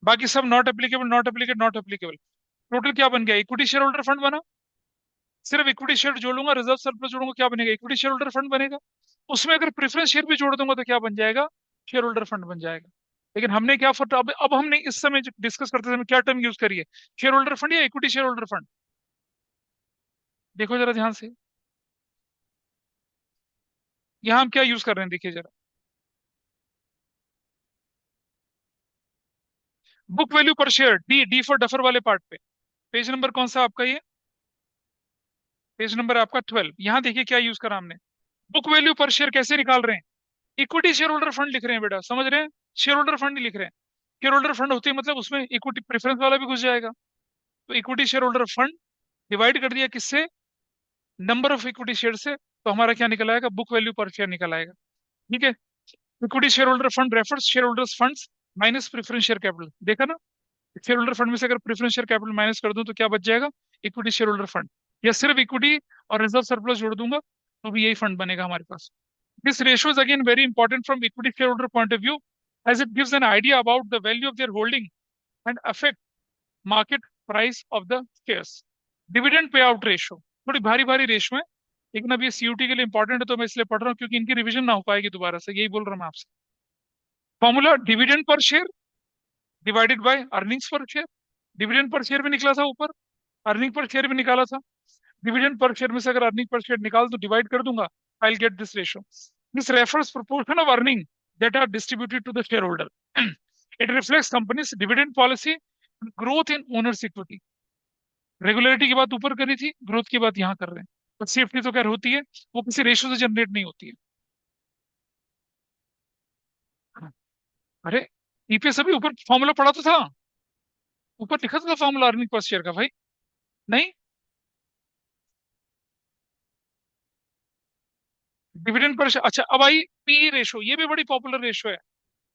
बाकी सब not applicable, not applicable, not applicable. Total क्या बन गया? इक्विटी शेयर होल्डर फंड बना, सिर्फ इक्विटी शेयर जोड़ूंगा, रिजर्व सरप्लस जोड़ूंगा, क्या बनेगा? इक्विटी शेयर होल्डर फंड बनेगा। उसमें अगर प्रेफरेंस शेयर भी जोड़ दूंगा तो क्या बन जाएगा? शेयर होल्डर फंड बन जाएगा। लेकिन हमने क्या फट अब हमने इस समय डिस्कस करते समय क्या टर्म यूज करिए, शेयर होल्डर फंड या इक्विटी शेयर होल्डर फंड? देखो जरा ध्यान से, यहाँ हम क्या यूज कर रहे हैं, देखिए जरा। बुक वैल्यू पर share, D, D for duffer वाले पार्ट पे। पेज नंबर कौन सा आपका ये? पेज नंबर आपका 12। यहाँ देखिए क्या यूज करा हमने। बुक वैल्यू पर शेयर कैसे निकाल रहे हैं? इक्विटी शेयर होल्डर फंड लिख रहे हैं बेटा, समझ रहे हैं? शेयर होल्डर फंड नहीं लिख रहे हैं। शेयर होल्डर फंड होती है मतलब उसमें इक्विटी प्रेफरेंस वाला भी घुस जाएगा। तो equity share holder fund divide कर दिया किससे? नंबर ऑफ इक्विटी शेयर से, तो हमारा क्या निकल आएगा? बुक वैल्यू पर शेयर निकल आएगा। ठीक है। Equity share holder fund refers share holders funds minus preference share capital, देखा ना? शेयर होल्डर फंड में से अगर प्रेफरेंस शेयर कैपिटल माइनस कर दूं तो क्या बच जाएगा? Equity share holder fund. या सिर्फ इक्विटी और रिजर्व सरप्लस जोड़ दूंगा तो भी यही फंड बनेगा हमारे पास। This ratio is again very important from equity share holder point of view, as it gives an idea about the value of their holding and affect market price of the shares. Dividend pay out ratio थोड़ी भारी भारी ratio है, लेकिन अब ये CUT के लिए important है तो मैं इसलिए पढ़ रहा हूँ क्योंकि इनकी रिवीजन ना हो पाएगी दोबारा से, यही बोल रहा हूँ मैं आपसे। Formula dividend per share divided by earnings पर शेयर। डिविडेंड पर शेयर भी निकला था ऊपर, अर्निंग पर शेयर भी निकाला था। डिविडेंड पर शेयर में से अगर अर्निंग पर शेयर निकाल तो डिवाइड कर दूंगा, I will get this ratio. This refers proportion of earning that are distributed to the shareholder. It reflects company's dividend policy and growth in owner's equity. Regularity की बात ऊपर करी थी, growth की बात यहाँ कर रहे हैं। तो सेफ्टी तो खैर होती है, वो किसी रेशियो से जनरेट नहीं होती है। अरे ईपीएस अभी ऊपर फॉर्मूला पढ़ा तो था, ऊपर लिखा तो था फॉर्मूला अर्निंग पर शेयर का भाई। नहीं, डिविडेंड पर शेयर, अच्छा अब आई पी रेशो, ये भी बड़ी पॉपुलर रेशो है।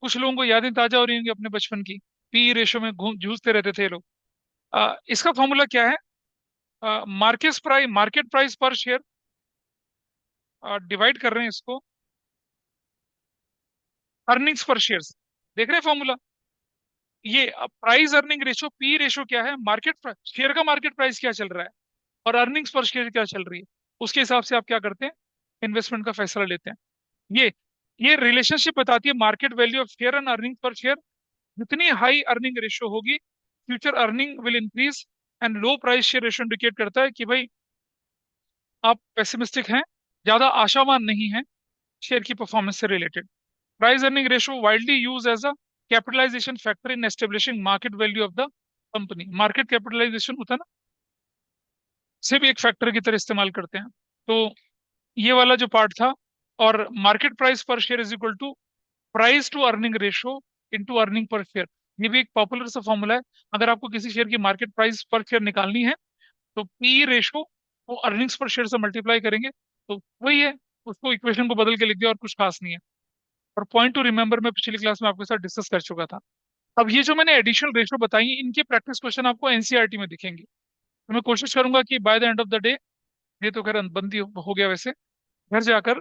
कुछ लोगों को यादें ताजा हो रही होंगी अपने बचपन की, पी रेशो में जूझते रहते थे ये लोग। इसका फॉर्मूला क्या है? Market price per share divide कर रहे हैं इसको अर्निंग्स पर शेयर। देख रहे हैं फॉर्मूला? ये price earning ratio, P ratio क्या है? मार्केट शेयर का मार्केट प्राइस क्या चल रहा है और अर्निंग्स पर शेयर क्या चल रही है, उसके हिसाब से आप क्या करते हैं? इन्वेस्टमेंट का फैसला लेते हैं। ये ये रिलेशनशिप बताती है market value of share and earning per share. जितनी हाई अर्निंग रेशो होगी, future earning will increase, and low price share ratio indicate करता है कि भाई आप पेसिमिस्टिक हैं, ज्यादा आशावान नहीं है शेयर की परफॉर्मेंस से related. Price earning ratio widely use as a capitalisation factor in establishing market value of the company. Market capitalisation होता है ना, से भी एक फैक्टर की तरह इस्तेमाल करते हैं। तो ये वाला जो पार्ट था, और market price per share is equal to price to earning ratio into earning per share, ये भी एक पॉपुलर सा फॉर्मूला है। अगर आपको किसी शेयर की मार्केट प्राइस पर शेयर निकालनी है तो पी रेशो को अर्निंग्स पर शेयर से मल्टीप्लाई करेंगे, तो वही है। उसको इक्वेशन को बदल के लिख दिया और कुछ खास नहीं है। और पॉइंट टू रिमेंबर मैं पिछली क्लास में आपके साथ डिस्कस कर चुका था। अब ये जो मैंने एडिशनल रेशो बताई इनके प्रैक्टिस क्वेश्चन आपको एनसीईआरटी में दिखेंगे। तो मैं कोशिश करूंगा कि by the end of the day, ये तो खैर बंदी हो गया वैसे, घर जाकर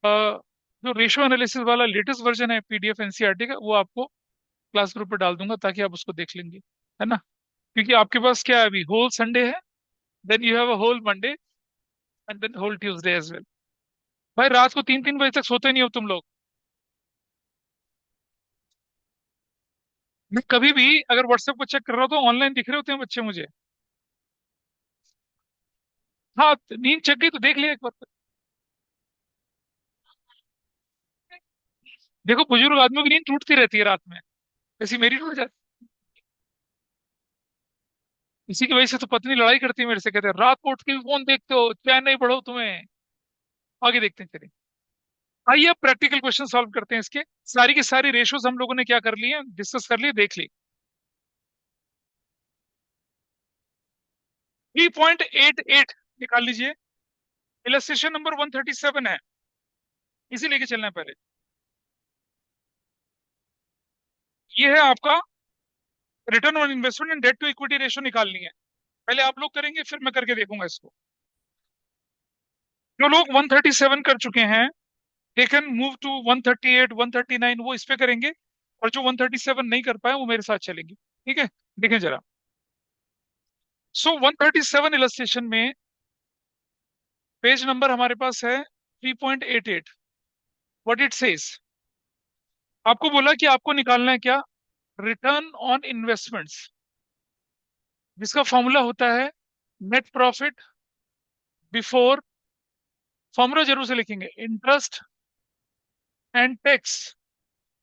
जो रेशो एनालिसिस वाला लेटेस्ट वर्जन है पीडीएफ एनसीईआरटी का, वो आपको क्लास ग्रुप पे डाल दूंगा ताकि आप उसको देख लेंगे, है ना? क्योंकि आपके पास क्या है, अभी होल संडे है, then you have a whole Monday, and then whole Tuesday as well. भाई रात को 3-3 बजे तक सोते नहीं हो तुम लोग। मैं कभी भी अगर व्हाट्सएप को चेक कर रहा हूँ तो ऑनलाइन दिख रहे होते हैं बच्चे मुझे। हाँ, नींद चेक गई तो देख लिया एक बार। देखो बुजुर्ग आदमियों की नींद टूटती रहती है रात में, ऐसी मेरी टूट जाती। इसी की वजह से तो पत्नी लड़ाई करती है मेरे से, कहते हैं रात को उठ के फोन देखते हो, चैन नहीं पड़ो तुम्हें। आगे देखते हैं चलिए। आइए अब प्रैक्टिकल क्वेश्चन सॉल्व करते हैं इसके। सारी की सारी रेशोज हम लोगों ने क्या कर ली है, डिस्कस कर ली, देख ली। 3.88 निकाल लीजिए। इलस्ट्रेशन नंबर 137 है, इसी लेके चलना है पहले। ये है आपका return on investment and debt to equity ratio निकालनी है। पहले आप लोग करेंगे फिर मैं करके देखूंगा इसको। जो लोग 137 कर चुके हैं दे कैन मूव टू 138, 139, वो इस पे करेंगे। और जो 137 नहीं कर पाए वो मेरे साथ चलेंगे, ठीक है? देखें जरा। सो 137 इलस्ट्रेशन में पेज नंबर हमारे पास है 3.88। व्हाट इट सेज, आपको बोला कि आपको निकालना है क्या, रिटर्न ऑन इन्वेस्टमेंट्स, जिसका फॉर्मूला होता है नेट प्रॉफिट बिफोर, फॉर्मूला जरूर से लिखेंगे, इंटरेस्ट एंड टैक्स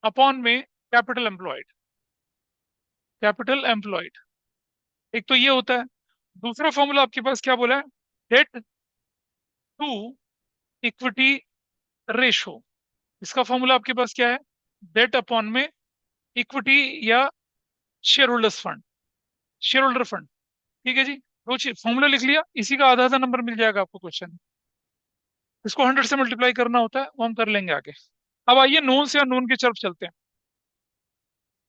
अपॉन में कैपिटल एम्प्लॉयड, कैपिटल एम्प्लॉयड। एक तो ये होता है। दूसरा फॉर्मूला आपके पास क्या बोला है, डेट टू इक्विटी रेशो। इसका फॉर्मूला आपके पास क्या है, डेट अपॉन में इक्विटी या share holders fund, share holder fund. ठीक है जी, दो चीज फॉर्मूला लिख लिया, इसी का आधा आधा नंबर मिल जाएगा आपको क्वेश्चन। इसको 100 से मल्टीप्लाई करना होता है, वो हम कर लेंगे आगे। अब आइए नोन से अननोन की तरफ चलते हैं।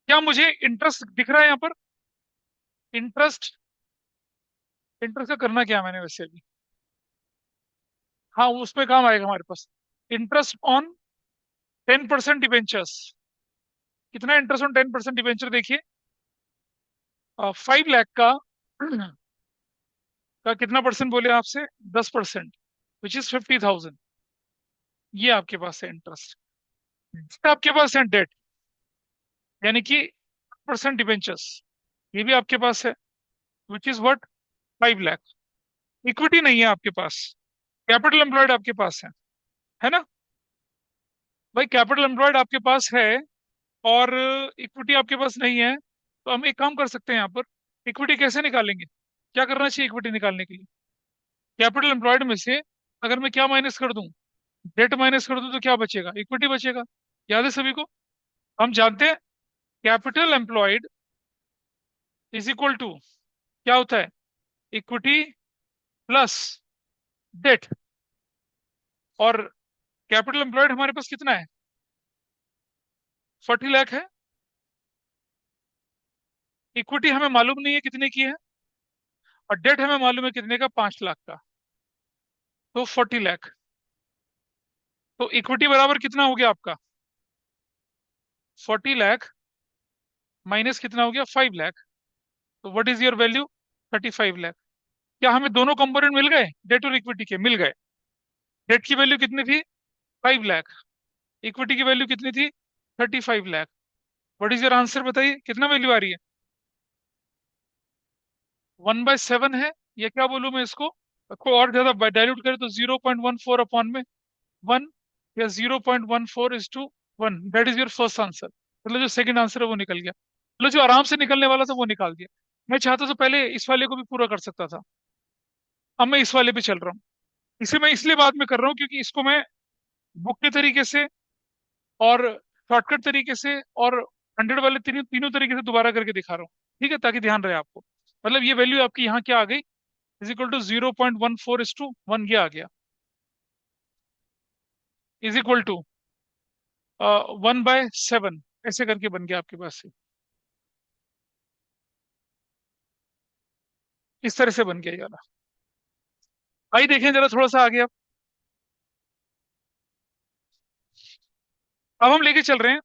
क्या मुझे इंटरेस्ट दिख रहा है यहाँ पर, इंटरेस्ट, इंटरेस्ट का करना क्या है मैंने वैसे भी, हाँ उसमें काम आएगा हमारे पास। इंटरेस्ट ऑन 10% डिबेंचर्स, कितना इंटरेस्ट ऑन 10% डिबेंचर देखिए, 5 लाख का कितना परसेंट बोले आपसे, 10%, विच इज 50,000। ये आपके पास है इंटरेस्ट। आपके पास है डेट, यानी कि परसेंट डिबेंचर्स, ये भी आपके पास है, which is what, 5 lakh. Equity नहीं है आपके पास, कैपिटल एम्प्लॉयड आपके पास है ना भाई, कैपिटल एम्प्लॉयड आपके पास है और इक्विटी आपके पास नहीं है। तो हम एक काम कर सकते हैं यहाँ पर, इक्विटी कैसे निकालेंगे, क्या करना चाहिए इक्विटी निकालने के लिए, कैपिटल एम्प्लॉयड में से अगर मैं क्या माइनस कर दूं, डेट माइनस कर दूं, तो क्या बचेगा, इक्विटी बचेगा। याद है सभी को, हम जानते हैं capital employed is equal to क्या होता है, इक्विटी प्लस डेट। और कैपिटल एम्प्लॉयड हमारे पास कितना है, 40 लाख है। इक्विटी हमें मालूम नहीं है कितने की है, और डेट हमें मालूम है कितने का, 5 लाख का, तो 40 लाख। तो इक्विटी बराबर कितना हो गया आपका, 40 लाख माइनस कितना हो गया, 5 लाख। तो what is your value, 35 lakh. क्या हमें दोनों कंपोनेंट मिल गए, डेट और इक्विटी के मिल गए। डेट की वैल्यू कितनी थी, 5 लाख, इक्विटी की वैल्यू कितनी थी, 35 lakh. What is your answer, बताइए कितना वैल्यू आ रही है, 1/7 है, या क्या बोलूं मैं इसको और ज्यादा डायल्यूट करें तो 0.14 अपॉन में 1, या 0.14:1। That is your first answer, मतलब जो सेकंड आंसर है वो निकल गया, मतलब जो आराम से निकलने वाला था वो निकाल दिया। मैं चाहता तो पहले इस वाले को भी पूरा कर सकता था, अब मैं इस वाले पे चल रहा हूँ। इसे मैं इसलिए बाद में कर रहा हूँ क्योंकि इसको मैं बुक के तरीके से और शॉर्टकट तरीके से और 100 वाले तीनों तीनों तरीके से दोबारा करके दिखा रहा हूँ। ठीक है, ताकि ध्यान रहे आपको। मतलब ये वैल्यू आपकी यहाँ क्या आ गई, इज इक्वल टू 0.14:1, ये आ गया, इज इक्वल टू 1/7, ऐसे करके बन गया आपके पास से, इस तरह से बन गया ये वाला। आइए देखें जरा थोड़ा सा आगे। अब हम लेके चल रहे हैं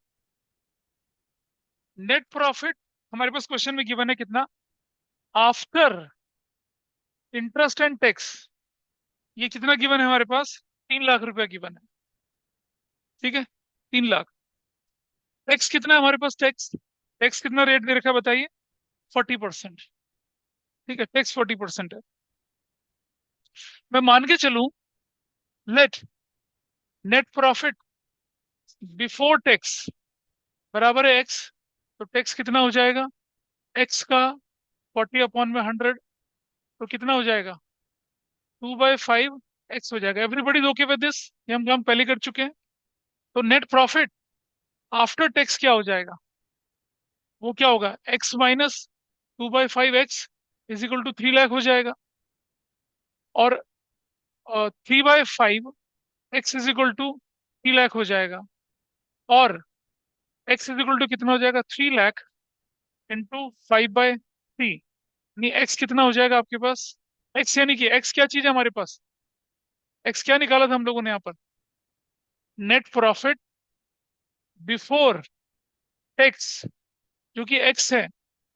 नेट प्रॉफिट। हमारे पास क्वेश्चन में गिवन है कितना, आफ्टर इंटरेस्ट एंड टैक्स, ये कितना गिवन है हमारे पास, 3 लाख रुपया गिवन है। ठीक है, 3 लाख। टैक्स कितना है हमारे पास, टैक्स, टैक्स कितना रेट दे रखा है बताइए, 40%। ठीक है, टैक्स 40% है। मैं मान के चलूं, let net profit before tax बराबर है एक्स, तो टैक्स कितना हो जाएगा, एक्स का 40/100, तो कितना हो जाएगा, 2/5 एक्स हो जाएगा। एवरीबडी ओके विद दिस, ये हम काम पहले कर चुके हैं। तो नेट प्रॉफिट आफ्टर टैक्स क्या हो जाएगा, वो क्या होगा, X minus 2/5 X is equal to 3 lakh हो जाएगा। और 3/5 X is equal to 3 lakh हो जाएगा। और एक्स इज इक्वल टू कितना हो जाएगा, 3 लाख इंटू 5/3, यानी एक्स कितना हो जाएगा आपके पास, एक्स यानी कि एक्स क्या चीज है हमारे पास, एक्स क्या निकाला था हम लोगों ने यहाँ पर, नेट प्रॉफिट बिफोर टैक्स, जो कि एक्स है,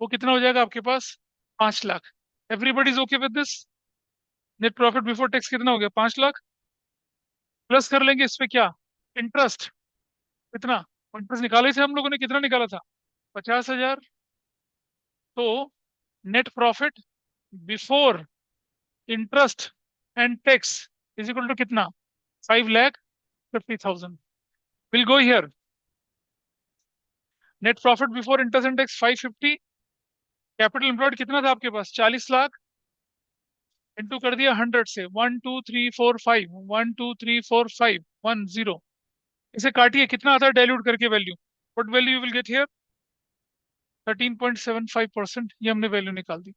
वो कितना हो जाएगा आपके पास, 5 lakh. Everybody is okay with this. Net profit before tax कितना हो गया? 5 लाख। प्लस कर लेंगे इस पे क्या? इंटरेस्ट। कितना? इंटरेस्ट निकाले थे हम लोगों ने, कितना निकाला था? 50,000। तो net profit before interest and tax is equal to कितना? 5,50,000। Will go here. Net profit before interest and tax 550। Capital employed कितना था आपके पास? 40 लाख। इंटू कर दिया 100 से, 1 2 3 4 5, 1 2 3 4 5 1 0। इसे काटिए, कितना आता है डाइल्यूट करके value? What value you will get here? 13.75%। ये हमने वैल्यू निकाल दी।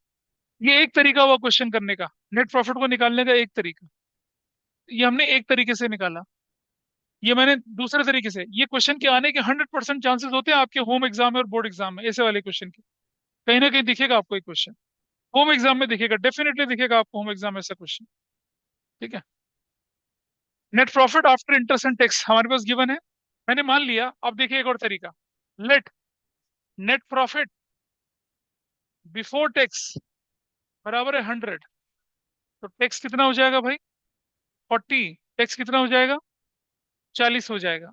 ये एक तरीका हुआ क्वेश्चन करने का, नेट प्रॉफिट को निकालने का एक तरीका। ये हमने एक तरीके से निकाला। ये मैंने दूसरे तरीके से, ये क्वेश्चन के आने के 100% चांसेस होते हैं आपके होम एग्जाम में और बोर्ड एग्जाम में, ऐसे वाले क्वेश्चन के। कहीं ना कहीं दिखेगा आपको एक क्वेश्चन, होम एग्जाम में दिखेगा, डेफिनेटली दिखेगा आपको होम एग्जाम में ऐसा क्वेश्चन। ठीक है। Net profit after interest and tax हमारे पास गिवन है, मैंने मान लिया। अब देखिए एक और तरीका। Let net profit before tax बराबर है 100। तो टैक्स कितना हो जाएगा भाई? 40। टैक्स कितना हो जाएगा? 40 हो जाएगा।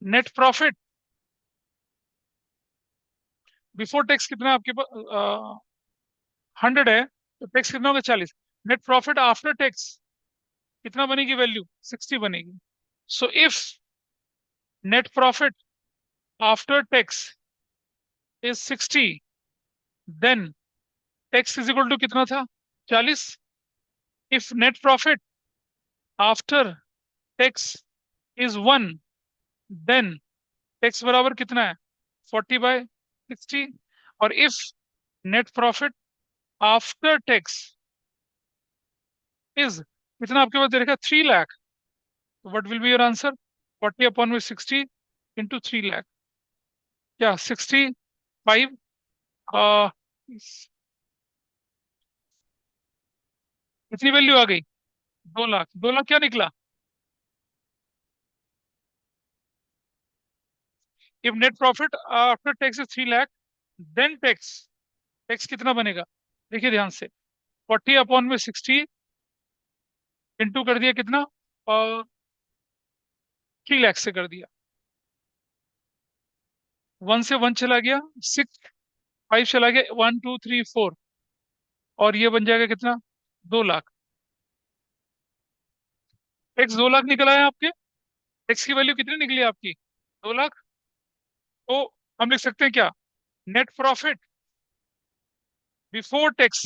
नेट प्रॉफिट बिफोर टैक्स कितना है आपके पास? 100 है, तो टैक्स कितना होगा? 40। नेट प्रॉफिट आफ्टर टैक्स कितना बनेगी वैल्यू? 60 बनेगी। So if net profit after tax is 60, then tax is equal to कितना था? 40। If net profit after tax is 1, then tax बराबर कितना है? 40/60। और if net profit after tax is कितना आपके पास दे रखा? 3 लाख। तो what will be your answer? 40/60 into 3 lakh. क्या? 65। कितनी वैल्यू आ गई? 2 लाख। 2 लाख क्या निकला? If net profit after tax is 3 lakh, then tax, tax कितना बनेगा? देखिए ध्यान से, 40/60 इंटू कर दिया कितना? 3 लाख से कर दिया। 1 से 1 चला गया, 6 5 चला गया, 1 2 3 4। और ये बन जाएगा कितना? 2 लाख। टैक्स 2 लाख निकला है आपके। टैक्स की वैल्यू कितनी निकली आपकी? 2 लाख। तो हम लिख सकते हैं क्या? नेट प्रॉफिट बिफोर टैक्स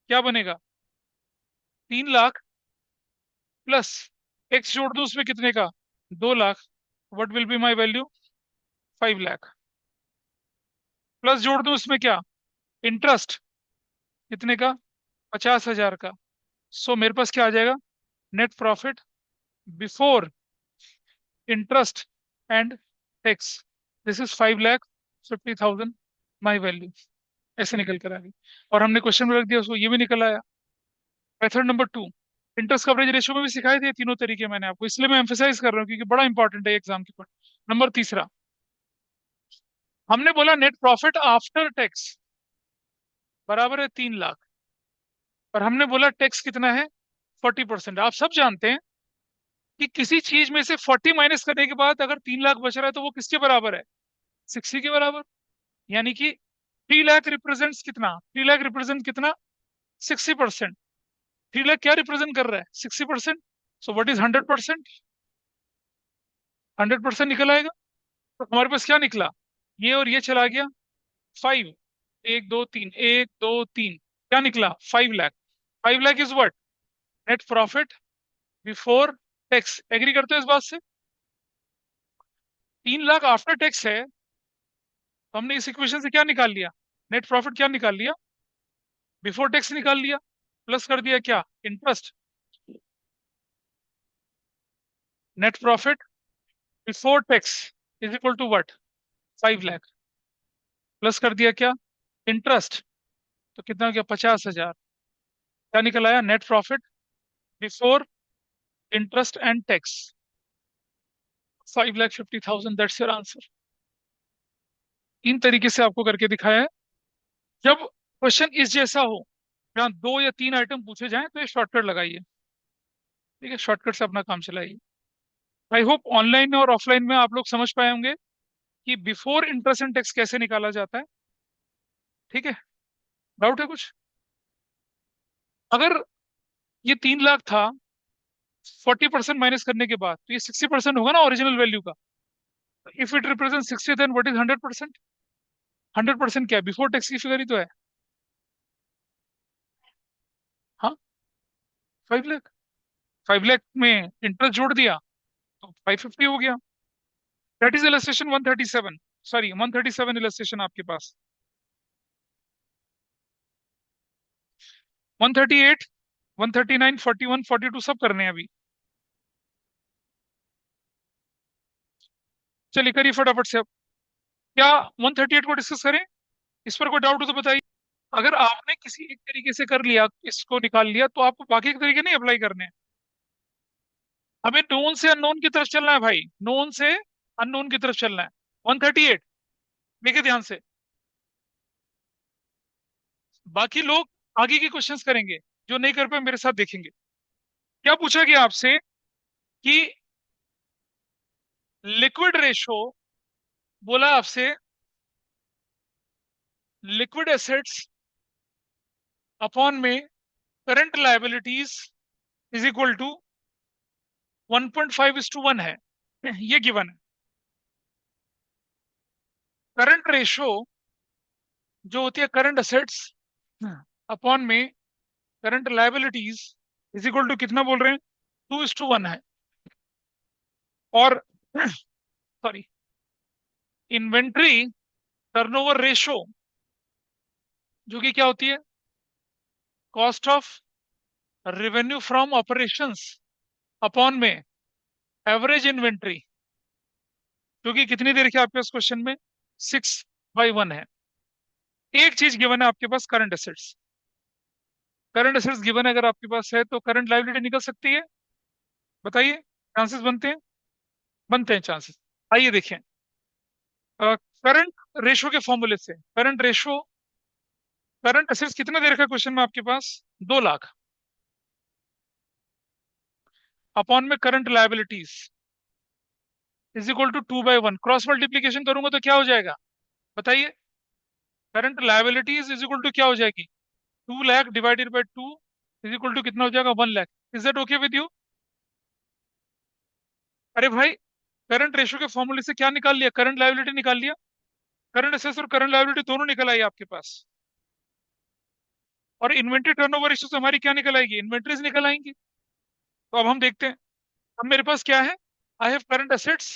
क्या बनेगा? 3 लाख प्लस टैक्स जोड़ दो उसमें कितने का? 2 lakh. What will be my value? 5 lakh. Plus जोड़ दो उसमें क्या? इंटरेस्ट कितने का? 50,000 का। सो मेरे पास क्या आ जाएगा? Net profit before interest and tax, this is 5,50,000 my value. ऐसे निकल कर आ गई। और हमने क्वेश्चन में रख दिया उसको, ये भी निकल आया। Method number 2, interest coverage ratio में भी सिखाए थे तीनों तरीके मैंने आपको, इसलिए मैं एम्फेसाइज कर रहा हूँ क्योंकि बड़ा इंपॉर्टेंट है एग्जाम के ऊपर। नंबर तीसरा, हमने बोला नेट प्रॉफिट आफ्टर टैक्स बराबर है 3 लाख, और हमने बोला टैक्स कितना है? 40%। आप सब जानते हैं कि किसी चीज में से 40 माइनस करने के बाद अगर 3 लाख बच रहा है तो वो किसके बराबर है? 60 के बराबर। यानी कि 3 लाख रिप्रेजेंट कितना? 3 लाख रिप्रेजेंट कितना? 60%। 3 लाख क्या रिप्रेजेंट कर रहा है? 60%। So what is 100%? 100% निकल आएगा। तो हमारे पास क्या निकला? ये और ये चला गया, 5। 1 2 3, 1 2 3, क्या निकला? 5 lakh. 5 lakh is what? Net profit before tax. Agree करते हो इस बात से? 3 लाख आफ्टर टैक्स है, तो हमने इस इक्वेशन से क्या निकाल लिया? नेट प्रॉफिट क्या निकाल लिया? बिफोर टैक्स निकाल लिया। प्लस कर दिया क्या? Interest. Net profit before tax is equal to what? 5 lakh. Plus कर दिया क्या? इंटरेस्ट। तो कितना हो गया? 50,000। क्या निकल आया? Net profit before interest and tax 5,50,000। That's your answer. तीन तरीके से आपको करके दिखाया है। जब क्वेश्चन इस जैसा हो, जहाँ 2 या 3 आइटम पूछे जाएं तो ये शॉर्टकट लगाइए। ठीक है, शॉर्टकट से अपना काम चलाइए। आई होप ऑनलाइन और ऑफलाइन में आप लोग समझ पाए होंगे कि बिफोर इंटरेस्ट एंड टैक्स कैसे निकाला जाता है। ठीक है, डाउट है कुछ? अगर ये 3 लाख था 40% माइनस करने के बाद, तो ये 60% होगा ना ओरिजिनल वैल्यू का। If it represent 60 then what is 100%? 100% क्या है? बिफोर टैक्स की फिगर ही तो है। हाँ, 5 लाख। 5 लाख में इंटरेस्ट जोड़ दिया तो 550 हो गया। That is illustration 137। Sorry, 137 illustration आपके पास। 138, 139, 41, 42 सब करने हैं अभी। चलिए करिए फटाफट से अब। क्या 138 को डिस्कस करें? इस पर कोई डाउट हो तो बताइए। अगर आपने किसी एक तरीके से कर लिया, इसको निकाल लिया, तो आपको बाकी के तरीके नहीं अप्लाई करने हैं। हमें नोन से अननोन की तरफ चलना है भाई, नोन से अननोन की तरफ चलना है। 138 देखिए ध्यान से। बाकी लोग आगे के क्वेश्चंस करेंगे, जो नहीं कर पाए मेरे साथ देखेंगे। क्या पूछा गया आपसे कि लिक्विड रेशो, बोला आपसे लिक्विड एसेट्स अपॉन में current liabilities is equal to 1.5:1 है। ये गिवन है। करंट रेशो जो होती है करंट एसेट्स अपॉन में current liabilities is equal to कितना बोल रहे हैं? 2:1 है। और सॉरी, इन्वेंट्री टर्नओवर रेशो जो कि क्या होती है? Cost of revenue from operations upon में एवरेज इन्वेंट्री, जो कि कितनी देर की आपके पास क्वेश्चन में 6/1 है। एक चीज गिवन है आपके पास, current assets. Current assets given है, अगर आपके पास है तो करंट लायबिलिटी निकल सकती है। बताइए, चांसेस बनते हैं? बनते हैं चांसेस। आइए देखें। करंट रेशो के फॉर्मूले से, करंट रेशो, करंट एसेट्स कितना दे रखा है क्वेश्चन में आपके पास? 2 लाख अपॉन में current liabilities is equal to 2/1। Cross multiplication करूंगा तो क्या हो जाएगा? बताइए। Current liabilities is equal to क्या हो जाएगी? 2 lakh divided by 2 is equal to कितना हो जाएगा? 1 lakh. Is that okay with you? अरे भाई, करंट रेशो के फॉर्मूले से क्या निकाल लिया? करंट लायबिलिटी निकाल लिया। करंट एसेट्स और करंट लायबिलिटी दोनों निकल आई आपके पास। और इन्वेंट्री टर्नओवर रेशियो से हमारी क्या निकल आएगी? इन्वेंट्रीज निकल आएंगी। तो अब हम देखते हैं। अब मेरे पास क्या है? I have current assets.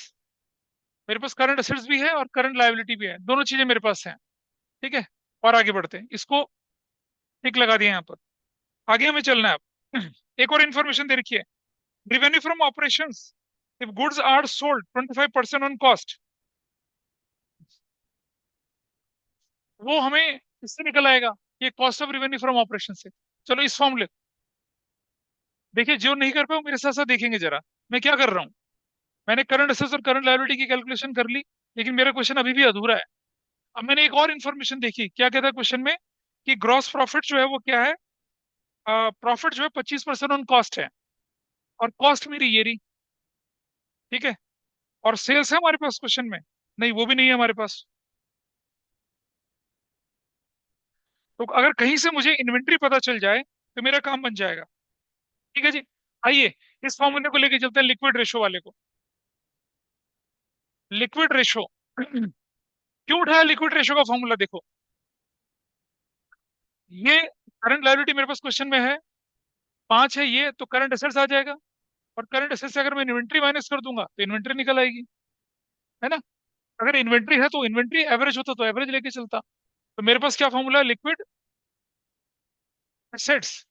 मेरे पास करंट एसेट्स भी है और करंट लायबिलिटी भी है, दोनों चीजें मेरे पास हैं। ठीक है, और आगे बढ़ते हैं। इसको टिक लगा दिया यहाँ पर। आगे हमें चलना है अब। एक और इन्फॉर्मेशन दे रखी है। Revenue from operations if goods are sold 25% on cost, वो हमें इससे निकल आएगा, ये cost of revenue from operation से। चलो इस फॉर्मूले देखिए, जो नहीं कर पाए वो मेरे साथ साथ देखेंगे जरा। मैं क्या कर रहा हूँ? मैंने करंट एसेट्स और करंट लायबिलिटी की कैलकुलेशन कर ली, लेकिन मेरा क्वेश्चन अभी भी अधूरा है। अब मैंने एक और इन्फॉर्मेशन देखी, क्या कहता है क्वेश्चन में कि ग्रॉस प्रॉफिट जो है वो क्या है? प्रॉफिट जो है 25% ऑन कॉस्ट है, और कॉस्ट मेरी ये रही। ठीक है, और सेल्स है हमारे पास क्वेश्चन में? नहीं, वो भी नहीं है हमारे पास। तो अगर कहीं से मुझे इन्वेंट्री पता चल जाए तो मेरा काम बन जाएगा। ठीक है जी। आइए इस फॉर्मूले को लेके चलते हैं लिक्विड रेशो वाले को। लिक्विड रेशो क्यों उठाया लिक्विड रेशो का फॉर्मूला? देखो, ये करंट लायबिलिटी मेरे पास क्वेश्चन में है, 5 है ये, तो करंट एसेट्स आ जाएगा। और करंट एसेट्स से अगर मैं इन्वेंट्री माइनस कर दूंगा तो इन्वेंट्री निकल आएगी, है ना? अगर इन्वेंट्री है तो इन्वेंट्री एवरेज होता तो एवरेज लेके चलता। तो मेरे पास क्या फॉर्मूला है? लिक्विड एसेट्स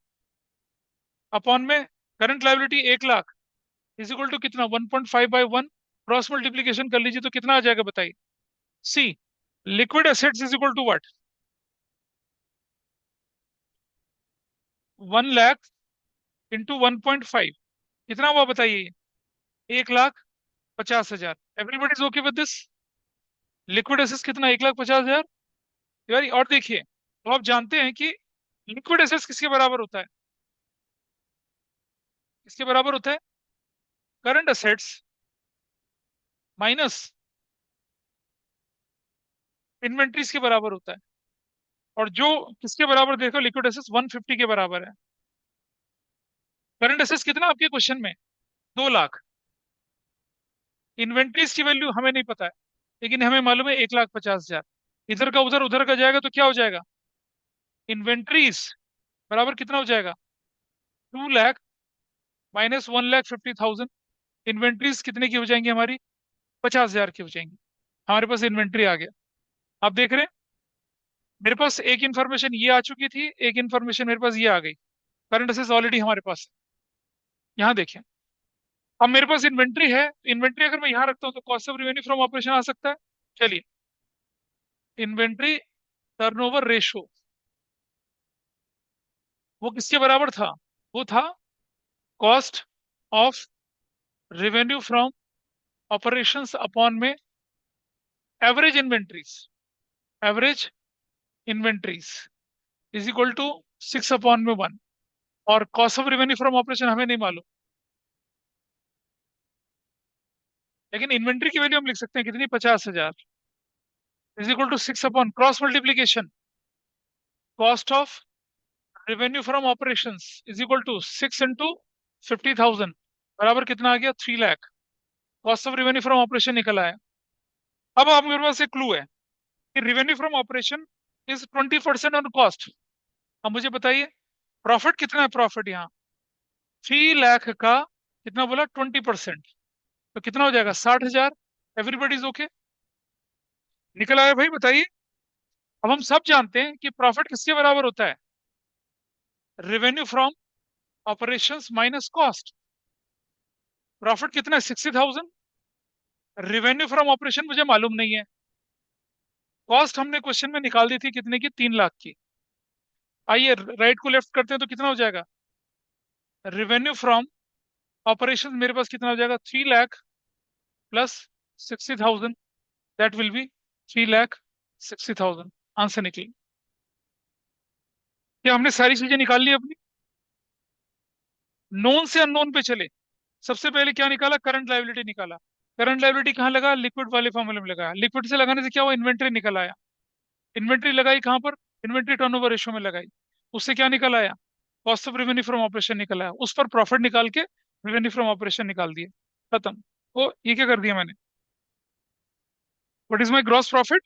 अपॉन में current liability 1 lakh is equal to कितना? 1.5/1। क्रॉस मल्टीप्लीकेशन कर लीजिए तो कितना आ जाएगा बताइए? See, liquid assets is equal to what? 1 lakh into 1.5, कितना हुआ बताइए? 1,50,000। Everybody is okay with this? Liquid assets कितना? 1,50,000। यार और देखिए, तो आप जानते हैं कि लिक्विड एसेट्स किसके बराबर होता है? किसके बराबर होता है? करंट एसेट्स माइनस इन्वेंट्रीज के बराबर होता है। और जो किसके बराबर देखो, लिक्विड एसेट्स 150 के बराबर है। करंट एसेट्स कितना आपके क्वेश्चन में? 2 लाख। इन्वेंट्रीज की वैल्यू हमें नहीं पता है, लेकिन हमें मालूम है 1,50,000। इधर का उधर, उधर का जाएगा तो क्या हो जाएगा? इन्वेंट्रीज बराबर कितना हो जाएगा? 2 लाख माइनस 1,50,000। इन्वेंट्रीज कितने की हो जाएंगी हमारी? 50,000 की हो जाएंगी। हमारे पास इन्वेंट्री आ गया। आप देख रहे हैं, मेरे पास एक इन्फॉर्मेशन ये आ चुकी थी, एक इन्फॉर्मेशन मेरे पास ये आ गई। करंट असेट्स ऑलरेडी हमारे पास है। यहाँ देखें, अब मेरे पास इन्वेंट्री है। इन्वेंट्री अगर मैं यहाँ रखता हूँ तो cost of revenue from operation आ सकता है। चलिए, इन्वेंट्री टर्नओवर रेशो वो किसके बराबर था? वो था cost of revenue from operations upon में average inventories. Average inventories is equal to 6/1। और cost of revenue from operation हमें नहीं मालूम, लेकिन इन्वेंट्री की वैल्यू हम लिख सकते हैं कितनी? 50,000 is equal to 6 cross multiplication. Cost of revenue from operations is equal to 6 into 50,000 बराबर कितना आ गया? 3 lakh. Cost of revenue from operation निकला है। अब आप मेरे पास एक क्लू है कि revenue from operation is 20% on cost. अब मुझे बताइए प्रॉफिट कितना है? प्रॉफिट यहाँ 3 लाख का कितना बोला? 20%। तो कितना हो जाएगा? 60,000। Everybody is okay? निकल आया भाई, बताइए। अब हम सब जानते हैं कि प्रॉफिट किसके बराबर होता है? Revenue from operations minus cost. Profit कितना है? 60,000। रेवेन्यू फ्रॉम ऑपरेशन मुझे मालूम नहीं है। कॉस्ट हमने क्वेश्चन में निकाल दी थी कितने की? 3 लाख की। आइए राइट को लेफ्ट करते हैं तो कितना हो जाएगा? रेवेन्यू फ्रॉम ऑपरेशन मेरे पास कितना हो जाएगा? 3 lakh plus 60,000। That will be 3,60,000। Answer निकली। क्या हमने सारी चीजें निकाल ली अपनी? नोन से अननोन पे चले। सबसे पहले क्या निकाला? करंट लायबिलिटी निकाला। करंट लायबिलिटी कहाँ लगा? लिक्विड वाले फॉर्मूले में लगाया। लिक्विड से लगाने से क्या हुआ? इन्वेंट्री निकल आया। इन्वेंट्री लगाई कहाँ पर? इन्वेंट्री टर्नओवर रेशियो में लगाई। उससे क्या निकल आया? Cost of revenue from operation निकल आया। उस पर प्रॉफिट निकाल के रेवेन्यू फ्रॉम ऑपरेशन निकाल दिए। खत्म। तो ये क्या कर दिया मैंने? What is my gross profit?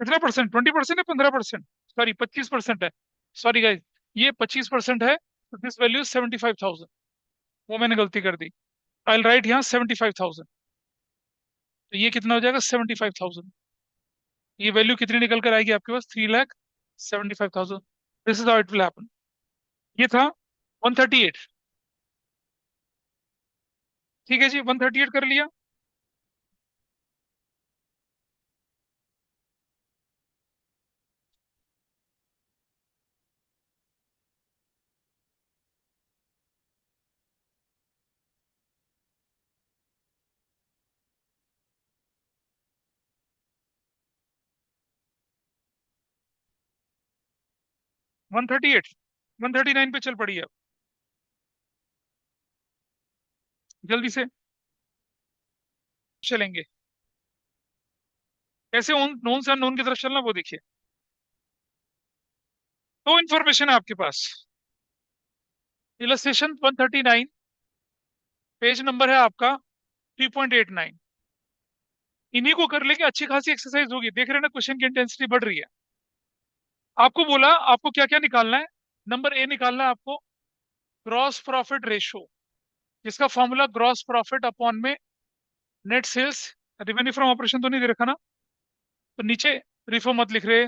कितना परसेंट? 20% है? 15%? सॉरी 25% है। सॉरी गाइज, ये 25% है। तो दिस वैल्यू 75,000। वो मैंने गलती कर दी। आई राइट यहाँ 75,000। तो ये कितना हो जाएगा? 75,000। ये वैल्यू कितनी निकल कर आएगी आपके पास? 3,75,000। This is how it will happen. ये था 138। ठीक है जी, 138 कर लिया। 138। 139 पे चल पड़ी है अब। जल्दी से चलेंगे। कैसे नोन से अननोन की तरफ चलना वो देखिए। दो इंफॉर्मेशन है आपके पास। इलस्ट्रेशन 139, पेज नंबर है आपका 3.89। इन्हीं को कर लेके अच्छी खासी एक्सरसाइज होगी। देख रहे हैं ना, क्वेश्चन की इंटेंसिटी बढ़ रही है। आपको बोला आपको क्या क्या निकालना है। नंबर ए निकालना है आपको ग्रॉस प्रॉफिट रेशो, जिसका फॉर्मूला ग्रॉस प्रॉफिट अपॉन में net sales. Revenue from operation तो नहीं दे रखा ना? तो नीचे रिफो मत लिख रहे,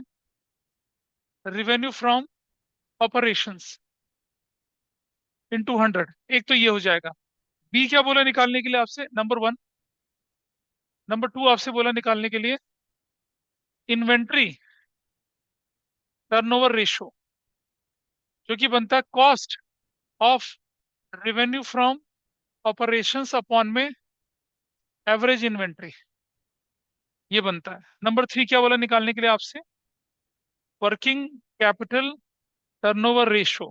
रेवेन्यू फ्रॉम ऑपरेशंस इनटू 100। एक तो ये हो जाएगा। बी क्या बोला निकालने के लिए आपसे? नंबर 1। नंबर 2 आपसे बोला निकालने के लिए इन्वेंट्री टर्नओवर रेशो, जो कि बनता है cost of revenue from operations upon में एवरेज इन्वेंट्री। ये बनता है। नंबर 3 क्या बोला निकालने के लिए आपसे? वर्किंग कैपिटल टर्नओवर रेशो,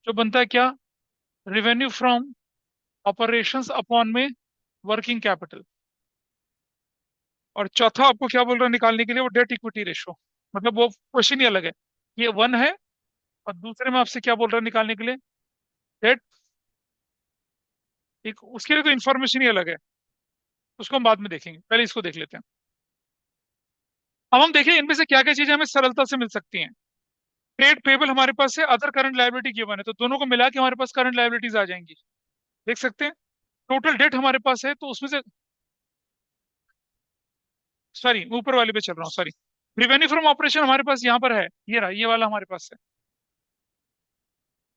जो बनता है क्या? रेवेन्यू फ्रॉम ऑपरेशंस अपॉन में वर्किंग कैपिटल। और चौथा आपको क्या बोल रहा है निकालने के लिए? वो डेट इक्विटी रेशो। मतलब वो क्वेश्चन ही अलग है। ये वन है, और दूसरे में आपसे क्या बोल रहा है निकालने के लिए? डेट। एक उसके लिए तो इन्फॉर्मेशन ही अलग है, उसको हम बाद में देखेंगे, पहले इसको देख लेते हैं। अब हम देखें इनमें से क्या क्या चीजें हमें सरलता से मिल सकती हैं। ट्रेड पेबल हमारे पास है, अदर करंट लायबिलिटी गिवन है, तो दोनों को मिला के हमारे पास करंट लायबिलिटीज आ जाएंगी। देख सकते हैं। टोटल डेट हमारे पास है, तो उसमें से, सॉरी ऊपर वाले पे चल रहा हूँ, सॉरी। रिवेन्यू फ्रॉम ऑपरेशन हमारे पास यहाँ पर है, ये रहा, ये वाला हमारे पास है।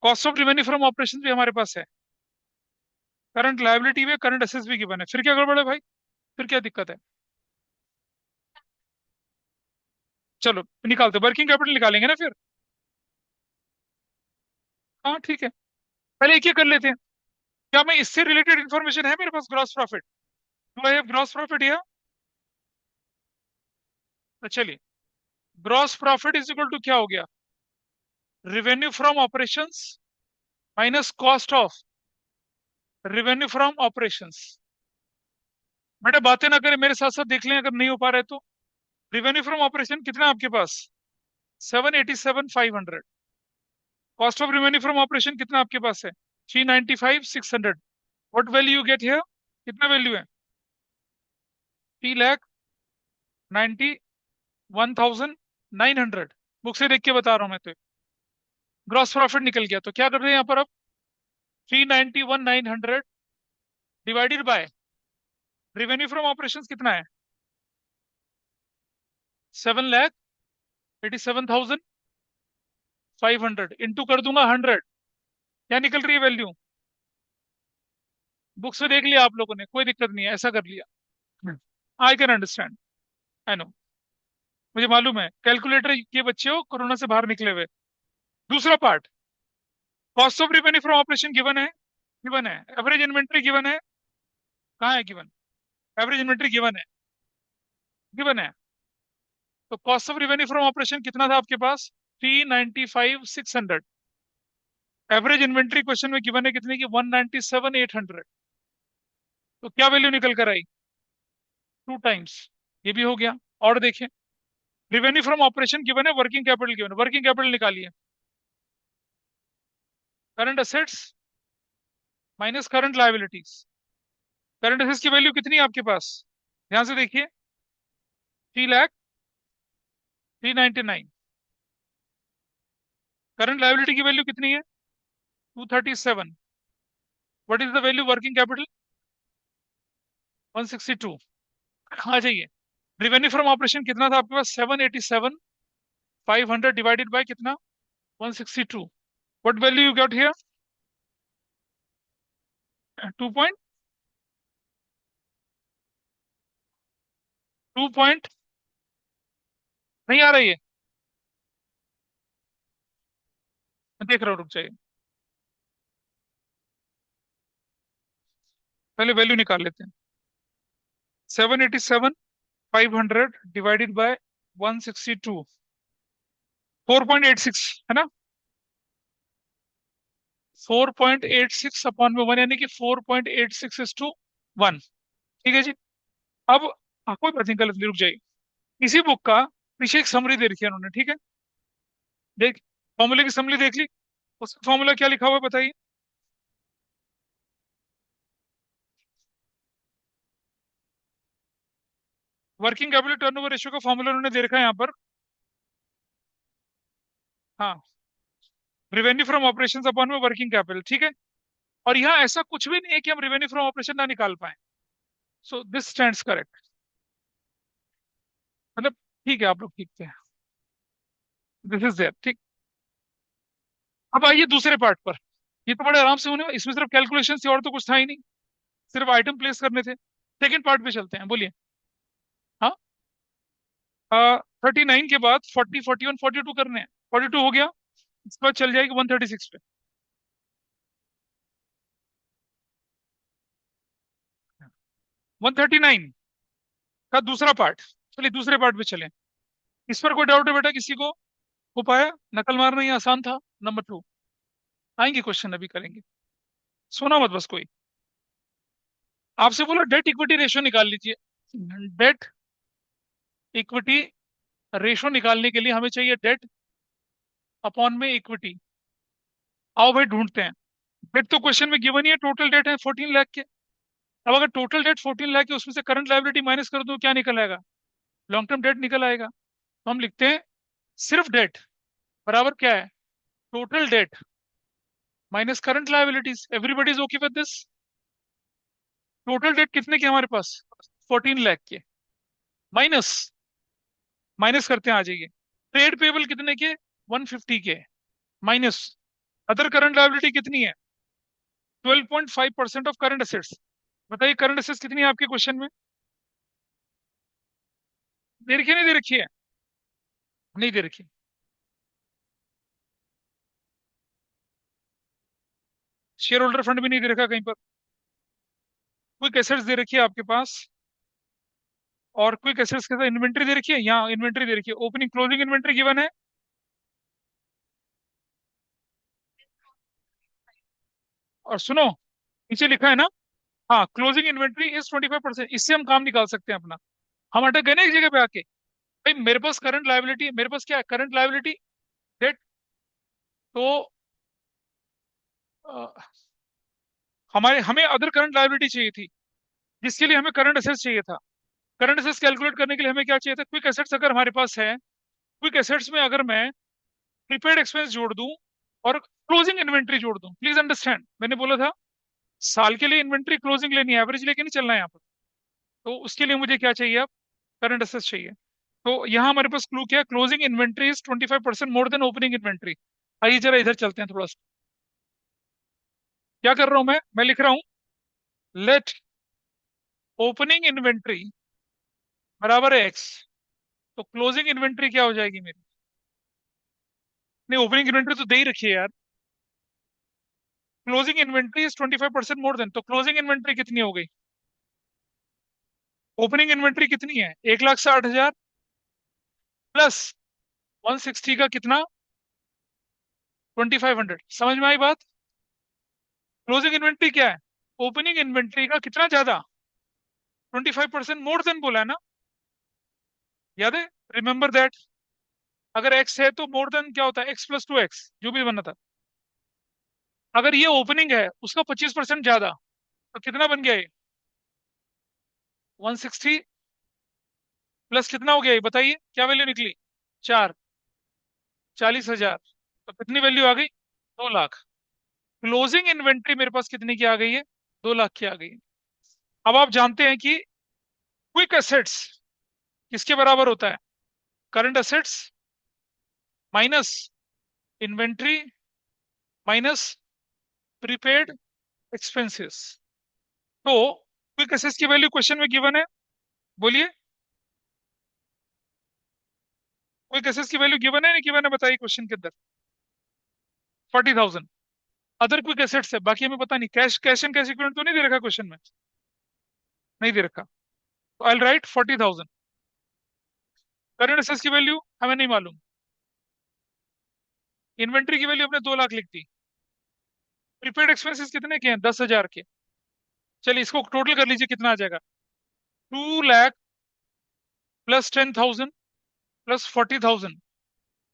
Cost of revenue from operation भी हमारे पास है। करंट लायबिलिटी में करंट एसेट्स भी गिवन है। फिर क्या गड़बड़ है भाई? फिर क्या दिक्कत है? चलो निकालते, वर्किंग कैपिटल निकालेंगे ना फिर। हाँ ठीक है, पहले एक ही कर लेते हैं। क्या मैं इससे रिलेटेड इन्फॉर्मेशन है मेरे पास? ग्रॉस प्रॉफिट, तो ये ग्रॉस प्रॉफिट है। तो चलिए, gross profit is equal to क्या हो गया? Revenue from operations minus cost of revenue from operations. बेटा बातें ना करें, मेरे साथ साथ देख लें, अगर नहीं हो पा रहा है तो। रिवेन्यू फ्रॉम ऑपरेशन कितना है आपके पास? 787,500। Cost of revenue from operation कितना आपके पास है? 395,600। What value you get here? कितना वैल्यू है? 3,91,900। बुक से देख के बता रहा हूं मैं तो। ग्रॉस प्रॉफिट निकल गया, तो क्या कर रहे हैं यहाँ पर अब? 391,900 divided by revenue from operation कितना है? 7,87,500 इंटू कर दूंगा 100। क्या निकल रही है वैल्यू? बुक से देख लिया आप लोगों ने, कोई दिक्कत नहीं है, ऐसा कर लिया। I can understand, I know, मुझे मालूम है कैलकुलेटर के बच्चे हो, कोरोना से बाहर निकले हुए। दूसरा part, cost of revenue from operation given है, गिवन है। एवरेज इन्वेंट्री गिवन है, कहाँ है गिवन? एवरेज इन्वेंट्री गिवन है, गिवन है। तो cost of revenue from operation कितना था आपके पास? 395,600। एवरेज इन्वेंट्री क्वेश्चन में गिवन है कितने की? 197,800। तो क्या वैल्यू निकल कर आई? 2 टाइम्स। ये भी हो गया। और देखिए, रिवेन्यू फ्रॉम ऑपरेशन गिवन है, वर्किंग कैपिटल गिवन है। वर्किंग कैपिटल निकालिए। Current assets minus current liabilities. Current assets की वैल्यू कितनी है आपके पास? ध्यान से देखिए, 3,03,99। करंट लायबिलिटी की वैल्यू कितनी है? 237। What is the value working capital? 162। आ जाइए। रिवेन्यू फ्रॉम ऑपरेशन कितना था आपके पास? 787,500 डिवाइडेड बाय कितना? 162। What value you got here? 2 point नहीं आ रही है, मैं देख रहा हूँ, रुक जाइए, पहले वैल्यू निकाल लेते हैं। 787,500 डिवाइडेड बाय 162, 4.86 है ना? 4.86 अपॉन में 1, यानी कि 4.86:1। ठीक है जी। अब कोई बात नहीं, गलत नहीं, रुक जाइए। इसी बुक का पीछे एक समरी दे रखी है उन्होंने, ठीक है? देख, फॉर्मूले की समरी देख ली, उसका फॉर्मूला क्या लिखा हुआ है बताइए? वर्किंग कैपिटल टर्नओवर रेशियो का फॉर्मूला उन्होंने दे रखा है यहाँ पर। हाँ, रिवेन्यू फ्रॉम ऑपरेशंस अपॉन में वर्किंग कैपिटल, ठीक है। और यहाँ ऐसा कुछ भी नहीं है कि हम रिवेन्यू फ्रॉम ऑपरेशन ना निकाल पाए। So this stands correct. मतलब ठीक है, आप लोग ठीक थे, दिस इज देयर, ठीक। अब आइए दूसरे पार्ट पर। ये तो बड़े आराम से होने, इसमें सिर्फ कैलकुलेशन थी और तो कुछ था ही नहीं, सिर्फ आइटम प्लेस करने थे। सेकंड पार्ट पे चलते हैं, बोलिए। हाँ, 39 के बाद 40, 41, 42 करने हैं। 42 हो गया, इसके बाद चल जाएगी 136 पे। 139। का दूसरा पार्ट। चलिए दूसरे पार्ट पे चलें। इस पर कोई डाउट है बेटा किसी को? हो पाया? नकल मारना ही आसान था। नंबर 2, आएंगे क्वेश्चन, अभी करेंगे। सोना मत बस कोई। आपसे बोला डेट इक्विटी रेशो निकाल लीजिए। डेट इक्विटी रेशो निकालने के लिए हमें चाहिए डेट अपॉन में इक्विटी। आओ भाई ढूंढते हैं। डेट तो क्वेश्चन में गिवन ही है, टोटल डेट है 14 लाख के। अब अगर टोटल डेट 14 लाख है, उसमें से करंट लायबिलिटी माइनस कर दो, क्या निकल आएगा? लॉन्ग टर्म डेट निकल आएगा। तो हम लिखते हैं सिर्फ डेट बराबर क्या है? Total date minus current liabilities. Everybody is okay with this? Total date कितने के हमारे पास? 14 लाख के। माइनस, माइनस करते हैं, आ जाइए। ट्रेड पेबल कितने के? 150 के। माइनस अदर करंट लायबिलिटी कितनी है? 12.5% ऑफ करंट असेट्स। बताइए करंट असेट्स कितनी है आपके क्वेश्चन में? दे रखी है नहीं दे रखी है? नहीं दे रखी। शेयर होल्डर फंड भी नहीं दे रखा कहीं पर। क्विक एसेट्स दे रखी है आपके पास। और क्विक एसेट्स के साथ इन्वेंट्री दे रखी है, यहाँ इन्वेंट्री दे रखी है, ओपनिंग क्लोजिंग इन्वेंट्री गिवन है। और सुनो, नीचे लिखा है ना, हाँ क्लोजिंग इन्वेंट्री इज 25%। इससे हम काम निकाल सकते हैं अपना। हम अटक गए ना एक जगह पे आके। भाई मेरे पास करंट लायबिलिटी, मेरे पास क्या है? Current liability, debt. तो अ, हमारे हमें अदर करंट लायबिलिटी चाहिए थी, जिसके लिए हमें करंट एसेट्स चाहिए था। करंट एसेट्स कैलकुलेट करने के लिए हमें क्या चाहिए था? क्विक एसेट्स अगर हमारे पास है, क्विक एसेट्स में अगर मैं प्रीपेड एक्सपेंस जोड़ दूं और क्लोजिंग इन्वेंट्री जोड़ दूं, प्लीज अंडरस्टैंड, मैंने बोला था साल के लिए इन्वेंट्री क्लोजिंग लेनी है, एवरेज लेके नहीं चलना है यहाँ पर। तो उसके लिए मुझे क्या चाहिए? अब करंट एसेट्स चाहिए। तो यहाँ हमारे पास क्लू क्या है? Closing inventory is 25% more than opening inventory. आइए जरा इधर चलते हैं थोड़ा सा। क्या कर रहा हूं मैं लिख रहा हूं लेट ओपनिंग इन्वेंट्री बराबर है एक्स। तो क्लोजिंग इन्वेंट्री क्या हो जाएगी मेरी? नहीं, ओपनिंग इन्वेंट्री तो दे ही रखी है यार। Closing inventory is 25% more than, तो क्लोजिंग इन्वेंट्री कितनी हो गई? ओपनिंग इन्वेंट्री कितनी है? 1,60,000 प्लस 160 का कितना? 2,500। समझ में आई बात? क्लोजिंग इन्वेंट्री क्या है? ओपनिंग इन्वेंट्री का कितना ज्यादा? 25% मोर देन बोला है ना? याद है? Remember that. अगर एक्स है तो मोर देन क्या होता है? x+2x, जो भी बनना था। अगर ये ओपनिंग है, उसका 25% ज्यादा, तो कितना बन गया ये? 160 प्लस कितना हो गया ये? बताइए क्या वैल्यू निकली? 4, 40,000। तो कितनी वैल्यू आ गई? 2 लाख। क्लोजिंग इन्वेंट्री मेरे पास कितने की आ गई है? 2 लाख की आ गई है। अब आप जानते हैं कि क्विक एसेट्स किसके बराबर होता है? Current assets minus inventory minus prepaid expenses. तो क्विक एसेट्स की वैल्यू क्वेश्चन में गिवन है। बोलिए, क्विक एसेट्स की वैल्यू गिवन है नहीं गिवन है? बताइए क्वेश्चन के अंदर। 40,000। अदर क्विक एसेट्स है, बाकी हमें पता नहीं। Cash, cash and cash equivalent तो नहीं दे रखा क्वेश्चन में? नहीं दे रखा। तो आई राइट 40,000। करंट एसेट्स की वैल्यू हमें नहीं मालूम। इन्वेंट्री की वैल्यू अपने 2 लाख लिख दी। प्रीपेड एक्सपेंसेस कितने के हैं? 10,000 के। चलिए इसको टोटल कर लीजिए, कितना आ जाएगा? 2 लाख प्लस 10,000 प्लस 40,000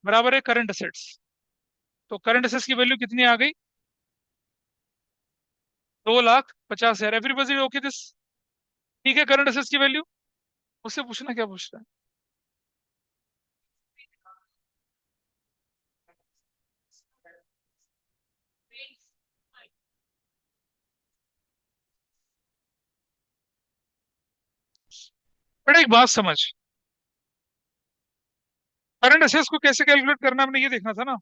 बराबर है करंट एसेट्स। तो करंट एसेट्स की वैल्यू कितनी आ गई? 2,50,000। Everybody okay this? ठीक है करंट एसेट्स की वैल्यू। उससे पूछना क्या पूछ रहा है? बेटा एक बात समझ, करंट एसेट्स को कैसे कैलकुलेट करना हमने ये देखना था ना।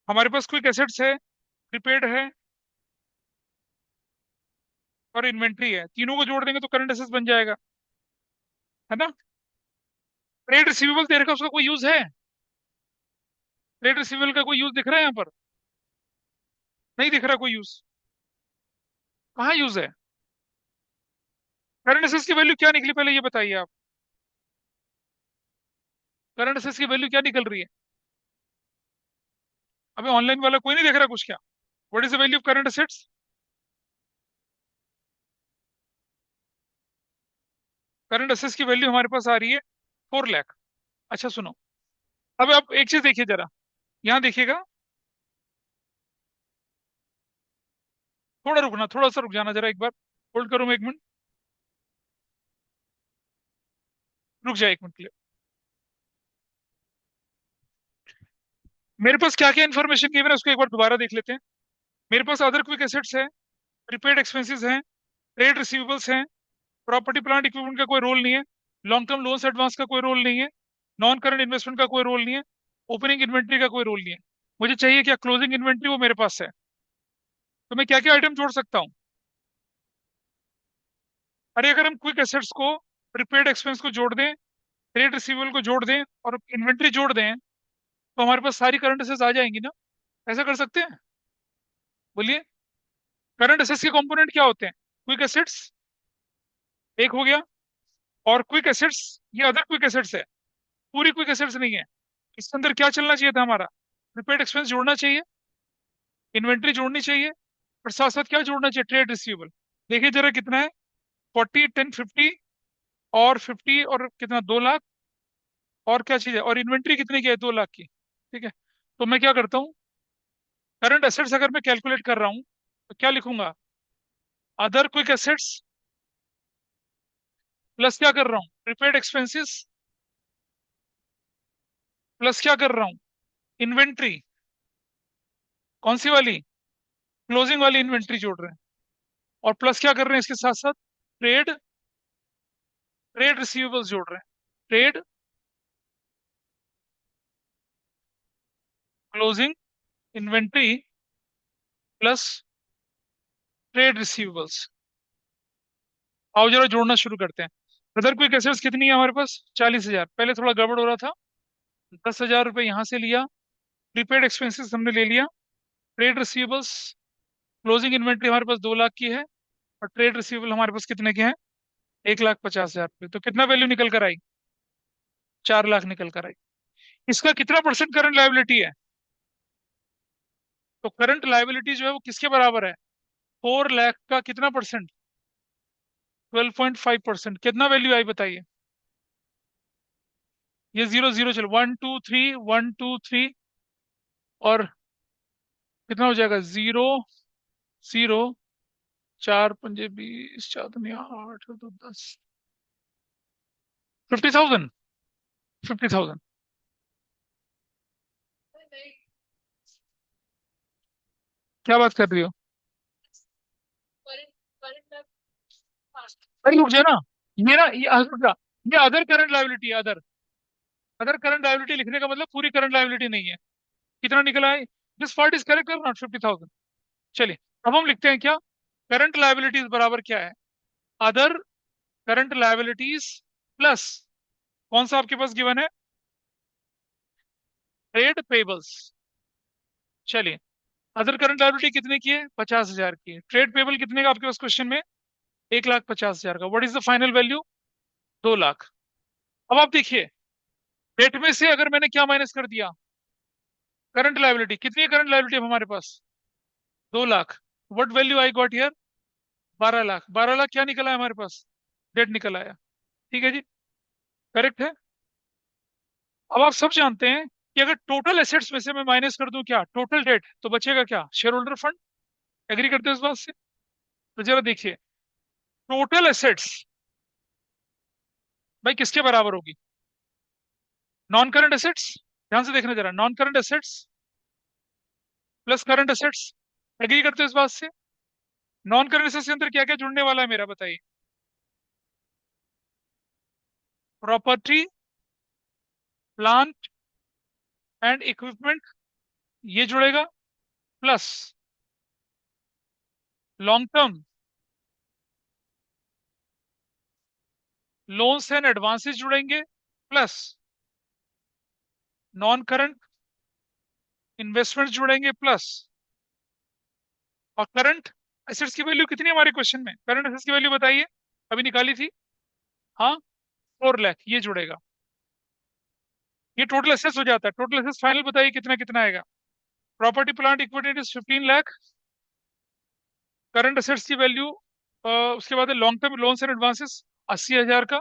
हमारे पास क्विक एसेट्स है, प्रीपेड है और इन्वेंट्री है। तीनों को जोड़ देंगे तो करंट एसेट्स बन जाएगा, है ना? ट्रेड रिसीवेबल दे रखा, उसका कोई यूज है? ट्रेड रिसीवेबल का कोई यूज दिख रहा है यहाँ पर? नहीं दिख रहा कोई यूज। कहाँ यूज है? करंट एसेट्स की वैल्यू क्या निकली पहले ये बताइए आप। करंट एसेट्स की वैल्यू क्या निकल रही है? अभी ऑनलाइन वाला कोई नहीं देख रहा कुछ क्या? What is the value of current assets? Current assets की वैल्यू हमारे पास आ रही है 4 लाख। अच्छा सुनो, अब आप एक चीज देखिए जरा, यहाँ देखिएगा। थोड़ा रुकना, थोड़ा सा रुक जाना जरा, एक बार होल्ड करो मैं 1 मिनट। रुक जाए 1 मिनट के लिए। मेरे पास क्या क्या इन्फॉर्मेशन गिवन है उसको एक बार दोबारा देख लेते हैं। मेरे पास अदर क्विक एसेट्स है, प्रीपेड एक्सपेंसेस हैं, ट्रेड रिसीवेबल्स हैं, प्रॉपर्टी प्लांट इक्विपमेंट का कोई रोल नहीं है, लॉन्ग टर्म लोन्स एडवांस का कोई रोल नहीं है, नॉन करंट इन्वेस्टमेंट का कोई रोल नहीं है, ओपनिंग इन्वेंट्री का कोई रोल नहीं है। मुझे चाहिए क्या? क्लोजिंग इन्वेंट्री, वो मेरे पास है। तो मैं क्या क्या आइटम जोड़ सकता हूँ? अरे अगर हम क्विक एसेट्स को, प्रीपेड एक्सपेंस को जोड़ दें, ट्रेड रिसीवेबल को जोड़ दें और इन्वेंट्री जोड़ दें, तो हमारे पास सारी करंट एसेट्स आ जाएंगी ना? ऐसा कर सकते हैं? बोलिए। करंट एसेट्स के कंपोनेंट क्या होते हैं? क्विक एसेट्स एक हो गया, और क्विक एसेट्स ये अदर क्विक एसेट्स है, पूरी क्विक एसेट्स नहीं है। इसके अंदर क्या चलना चाहिए था हमारा? प्रीपेड एक्सपेंस जोड़ना चाहिए, इन्वेंट्री जोड़नी चाहिए, और साथ साथ क्या जोड़ना चाहिए? Trade receivable. देखिए जरा कितना है, 40, 10, 50, और 50 और कितना, 2 लाख। और क्या चीज है? और इन्वेंट्री कितने की है? 2 लाख की। ठीक है, तो मैं क्या करता हूँ, करंट एसेट्स अगर मैं कैलकुलेट कर रहा हूँ तो क्या लिखूंगा? अदर क्विक एसेट्स प्लस क्या कर रहा हूँ? प्रीपेड एक्सपेंसेस प्लस क्या कर रहा हूँ? इन्वेंट्री। कौन सी वाली? क्लोजिंग वाली इन्वेंट्री जोड़ रहे हैं। और प्लस क्या कर रहे हैं इसके साथ साथ? ट्रेड ट्रेड रिसीवेबल्स जोड़ रहे हैं। Trade closing inventory plus trade receivables. आओ जरा जोड़ना शुरू करते हैं। अदर क्विक एसेट्स कितनी है हमारे पास? 40,000। पहले थोड़ा गड़बड़ हो रहा था। 10,000 रुपये यहाँ से लिया, प्रीपेड एक्सपेंसेस हमने ले लिया, ट्रेड रिसीवेबल्स, क्लोजिंग इन्वेंट्री हमारे पास 2 लाख की है, और ट्रेड रिसीवेबल हमारे पास कितने के हैं? 1,50,000 रुपये। तो कितना वैल्यू निकल कर आई? 4 लाख निकल कर आई। इसका कितना परसेंट करंट लायबिलिटी है? तो करंट लायबिलिटी जो है वो किसके बराबर है? 4 लाख का कितना परसेंट? 12.5%। कितना वैल्यू आई बताइए? ये जीरो जीरो चलो, 1 2 3, 1 2 3, और कितना हो जाएगा? 0 0, 4 5 20, 4 दूनी 8 2 10, 50,000। 50,000। क्या बात कर रही हो? अरे रुक जाए ना, ये ना, रुक जा। ये अदर करंट लायबिलिटी है, अदर। अदर करंट लायबिलिटी लिखने का मतलब पूरी करंट लायबिलिटी नहीं है। कितना निकला है? दिस पार्ट इज करेक्ट और नॉट 50,000। चलिए, अब हम लिखते हैं क्या? करंट लायबिलिटीज बराबर क्या है? अदर करंट लायबिलिटीज प्लस, कौन सा आपके पास गिवन है? Trade payables. चलिए, अदर करंट लायबिलिटी कितने की है? 50,000 की है। ट्रेड पेबल कितने का आपके पास क्वेश्चन में? 1,50,000 का। What is the final value? 2 lakh. अब आप देखिए, डेट में से अगर मैंने क्या माइनस कर दिया? Current liability. कितनी है करंट लायबिलिटी हमारे पास? 2 lakh. What value I got here? 12 lakh. 12 lakh क्या निकला है हमारे पास? डेट निकल आया। ठीक है जी, करेक्ट है। अब आप सब जानते हैं कि अगर टोटल एसेट्स में से मैं माइनस कर दूं क्या? टोटल डेट, तो बचेगा क्या? Share holder fund. एग्री करते हो इस बात से? तो जरा देखिए, टोटल एसेट्स भाई किसके बराबर होगी? Non current assets. ध्यान से देखना जरा, non current assets plus current assets. Agree करते हो इस बात से? नॉन करंट एसेट्स के अंदर क्या क्या जुड़ने वाला है मेरा, बताइए? प्रॉपर्टी प्लांट एंड इक्विपमेंट, ये जुड़ेगा, plus long term loans and advances जुड़ेंगे, प्लस नॉन करंट इन्वेस्टमेंट जुड़ेंगे, प्लस और करंट एसेट्स की वैल्यू कितनी है हमारे क्वेश्चन में? करंट एसेट्स की वैल्यू बताइए, अभी निकाली थी। हाँ, 4 लाख, ये जुड़ेगा। ये टोटल एसेट्स हो जाता है। टोटल एसेट्स फाइनल बताइए कितना कितना आएगा? Property plant equipment is 15 lakh. Current assets की वैल्यू, उसके बाद long term loans and advances 80,000 का।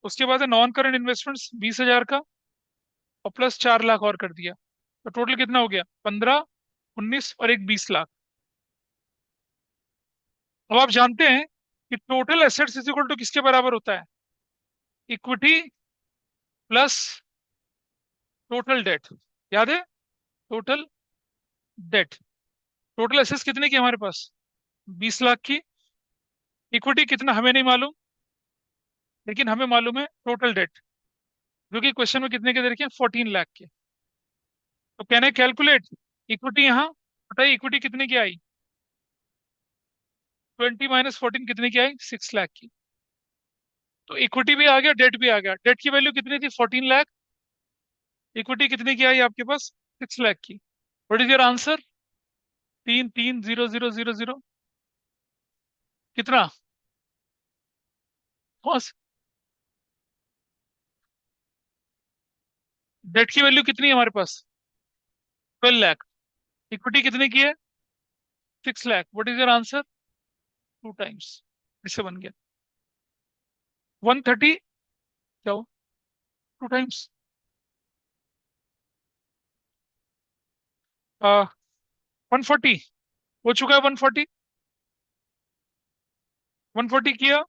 उसके बाद नॉन करंट इन्वेस्टमेंट्स 20,000 का, और प्लस 4 लाख और कर दिया। तो टोटल कितना हो गया? 15, 19 और एक 20 लाख। अब आप जानते हैं कि total assets is equal to किसके बराबर होता है? Equity plus total debt. याद है? Total date. टोटल एसेट्स कितने की है हमारे पास? 20 लाख की। इक्विटी कितना हमें नहीं मालूम, लेकिन हमें मालूम है टोटल डेट, जो कि क्वेश्चन में कितने के दे रखे हैं? 14 लाख के। तो कैन आई कैलकुलेट इक्विटी? यहाँ बताइए, इक्विटी कितने की आई? 20 - 14 कितने की आई? 6 लाख की। तो इक्विटी भी आ गया, डेट भी आ गया। डेट की वैल्यू कितनी थी? 14 लाख। इक्विटी कितने की आई आपके पास? 6 लाख की। What is your answer? 3300000। कितना? बस। डेट की वैल्यू कितनी है हमारे पास? 12 लाख। इक्विटी कितने की है? 6 lakh. What is your answer? 2 times. इससे बन गया 130। क्या हो? 2 टाइम्स। 140 हो चुका है। 140, 140 किया।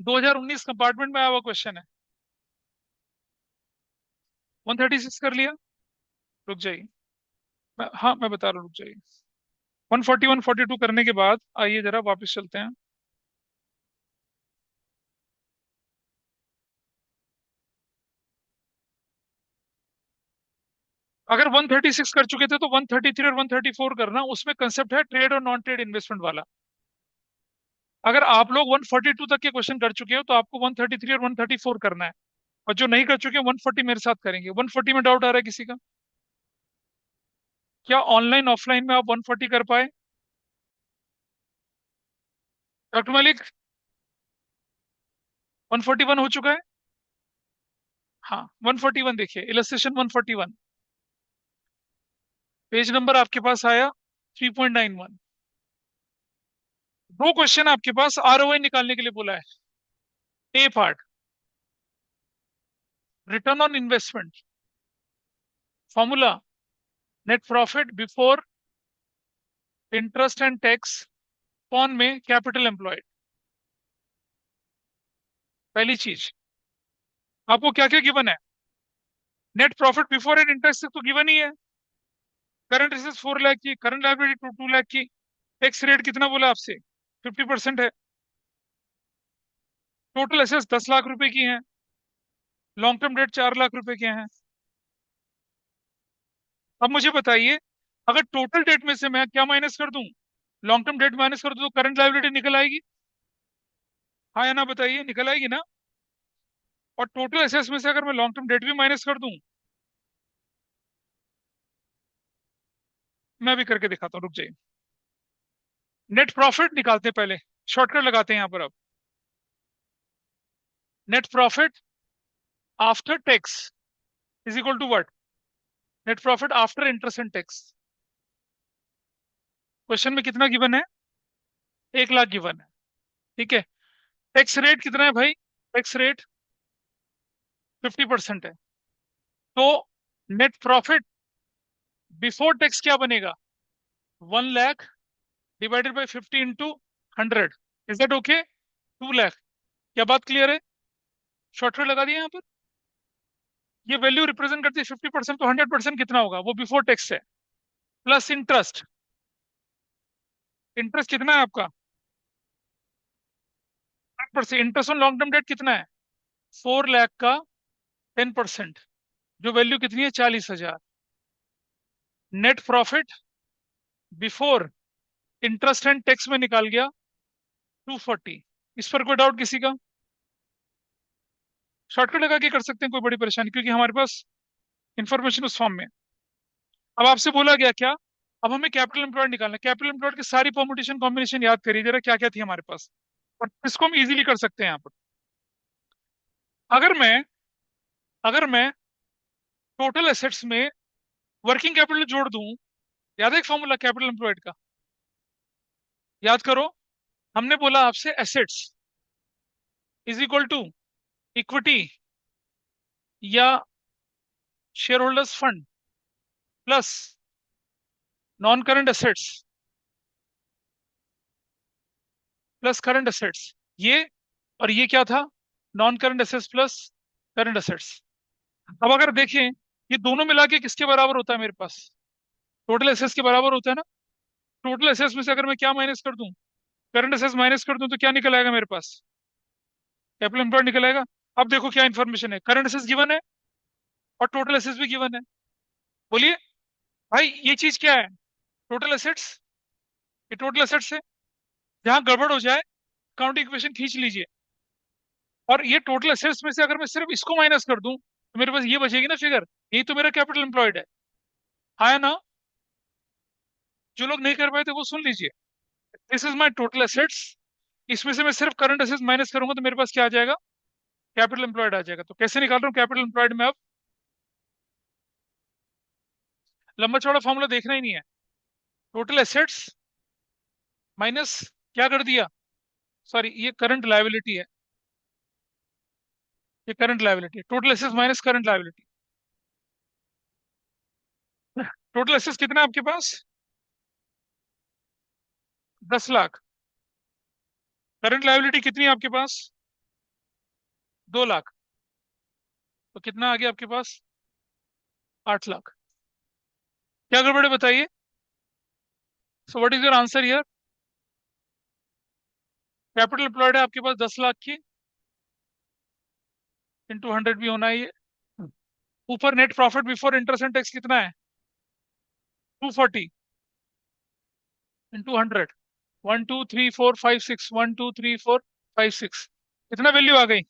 2019 कंपार्टमेंट में आया हुआ क्वेश्चन है। 136 कर लिया। रुक जाइए, हाँ मैं बता रहा हूँ, रुक जाइए। 140 142 करने के बाद आइए जरा वापस चलते हैं। अगर 136 कर चुके थे तो 133 और 134 करना। उसमें कंसेप्ट है ट्रेड और नॉन ट्रेड इन्वेस्टमेंट वाला। अगर आप लोग 142 तक के क्वेश्चन कर चुके हो तो आपको 133 और 134 करना है। और जो नहीं कर चुके 140 मेरे साथ करेंगे। 140 में डाउट आ रहा है किसी का? क्या ऑनलाइन ऑफलाइन में आप 140 कर पाए? डॉक्टर मलिक, 141 हो चुका है। हाँ, 141 देखिए, इलस्ट्रेशन 141। पेज नंबर आपके पास आया 3.91। दो क्वेश्चन आपके पास आरओआई निकालने के लिए बोला है। A part, return on investment, formula net profit before interest and tax कौन में कैपिटल एम्प्लॉयड। पहली चीज, आपको क्या क्या गिवन है? Net profit before and interest तो गिवन ही है। करंट एसेट्स 4 लाख की, करंट लायबिलिटी 2 लाख की। टैक्स रेट कितना बोला आपसे? 50% है। टोटल एसेट्स 10 लाख रुपए की हैं। लॉन्ग टर्म डेट 4 लाख रुपए के हैं। अब मुझे बताइए, अगर टोटल डेट में से मैं क्या माइनस कर दूं? लॉन्ग टर्म डेट माइनस कर दूं तो करंट लायबिलिटी निकल आएगी। हाँ या ना बताइए, निकल आएगी ना? और टोटल एसेट्स में से अगर मैं लॉन्ग टर्म डेट भी माइनस कर दूं, मैं भी करके दिखाता हूँ, रुक जाइए। नेट प्रॉफिट निकालते हैं पहले, शॉर्टकट लगाते हैं यहां पर। अब net profit after tax is equal to what? Net profit after interest and tax. Question में कितना गिवन है? 1 लाख गिवन है। ठीक है। टैक्स रेट कितना है भाई? टैक्स रेट 50% है। तो नेट प्रॉफिट बिफोर टैक्स क्या बनेगा? 1 lakh divided by 50 × 100। Is that okay? 2 lakh. क्या बात क्लियर है? शॉर्टकट लगा दिया यहाँ पर। ये वैल्यू रिप्रेजेंट करती है 50%, तो 100% कितना होगा? वो बिफोर टैक्स है। Plus interest. इंटरेस्ट कितना है आपका? 10%। Interest on long term debt कितना है? 4 लाख का 10%, जो वैल्यू कितनी है? 40,000। Net profit before interest and tax में निकाल गया 240। इस पर कोई डाउट किसी का? शॉर्टकट लगा के कर सकते हैं, कोई बड़ी परेशानी, क्योंकि हमारे पास इंफॉर्मेशन उस फॉर्म में। अब आपसे बोला गया क्या? अब हमें कैपिटल एम्प्लॉयड निकालना है। कैपिटल एम्प्लॉयड की सारी परमुटेशन कॉम्बिनेशन याद करिए जरा, क्या क्या थी हमारे पास, और इसको हम इजीली कर सकते हैं यहाँ पर। अगर मैं अगर मैं टोटल एसेट्स में वर्किंग कैपिटल जोड़ दूं, याद है एक फॉर्मूला कैपिटल एम्प्लॉयड का, याद करो। हमने बोला आपसे assets is equal to equity या share holders fund plus non current assets plus current assets, ये और ये क्या था, non current assets plus current assets. अब अगर देखें, ये दोनों मिला के किसके बराबर होता है मेरे पास, टोटल एसेट्स के बराबर होता है ना। टोटल एसेट्स में से अगर मैं क्या माइनस कर दूं, करंट एसेट्स माइनस कर दूं, तो क्या निकल आएगा मेरे पास, कैपिटल एम्प्लॉयड निकल आएगा। अब देखो क्या इन्फॉर्मेशन है, करंट एसेट्स गिवन है और टोटल एसेट्स भी गिवन है। बोलिए भाई ये चीज क्या है, टोटल एसेट्स, ये टोटल एसेट्स है। जहां गड़बड़ हो जाए अकाउंटिंग इक्वेशन खींच लीजिए। और ये टोटल एसेट्स में से अगर मैं सिर्फ इसको माइनस कर दूं, तो मेरे पास ये बचेगी ना फिगर, यही तो मेरा कैपिटल एम्प्लॉयड है। आया ना, जो लोग नहीं कर पाए थे वो सुन लीजिए। This is my total assets, इसमें से मैं सिर्फ करंट एसेट्स माइनस करूंगा तो मेरे पास क्या आ जाएगा, कैपिटल एम्प्लॉयड आ जाएगा। तो कैसे निकाल रहा हूँ कैपिटल एम्प्लॉयड में अब, लंबा चौड़ा फॉर्मूला देखना ही नहीं है। टोटल एसेट्स माइनस, क्या कर दिया, सॉरी ये करंट लायबिलिटी है, ये करंट लायबिलिटी है, total assets minus current liability. Total assets कितना है आपके पास, 10 लाख। करंट लायबिलिटी कितनी है आपके पास, 2 लाख। तो कितना आ गया आपके पास, 8 लाख। क्या गड़बड़ है बताइए। So what is your answer here, capital employed है आपके पास 10 लाख की, इंटू 100 भी होना है ये। ऊपर net profit before interest and tax कितना है, 240 इंटू 100, 1 2 3 4 5 6, 1 2 3 4 5 6, कितना वैल्यू आ गई।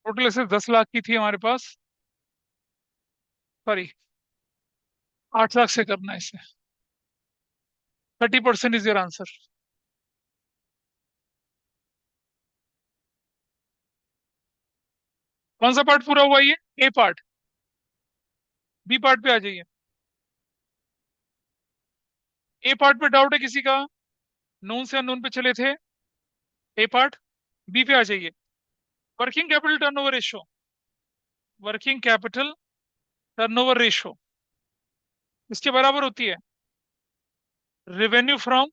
टोटल ऐसे 10 लाख की थी हमारे पास, सॉरी 8 लाख से करना है इसे, 30% इज योर आंसर। कौन सा पार्ट पूरा हुआ ये, ए पार्ट। बी पार्ट पे आ जाइए। ए पार्ट पे डाउट है किसी का, नोन से अननोन पे चले थे, ए पार्ट। बी पे आ जाइए, working capital turnover ratio, working capital turnover ratio इसके बराबर होती है रेवेन्यू फ्रॉम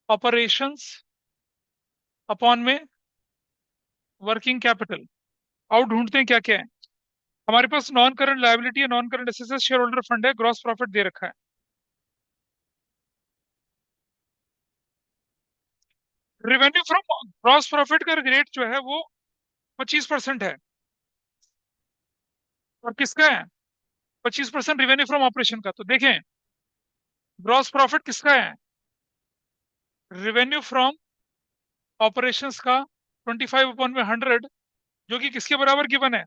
ऑपरेशंस अपॉन में वर्किंग कैपिटल। आउट ढूंढते हैं क्या क्या है। हमारे पास नॉन करंट लायबिलिटी है, non current assets, share holder fund है, ग्रॉस प्रॉफिट दे रखा है। रेवेन्यू फ्रॉम ग्रॉस प्रॉफिट का रेट जो है वो 25% है, और किसका है, 25% रेवेन्यू फ्रॉम ऑपरेशन का। तो देखें ग्रॉस प्रॉफिट किसका है, रेवेन्यू फ्रॉम ऑपरेशंस का 25/100, जो कि किसके बराबर गिवन है,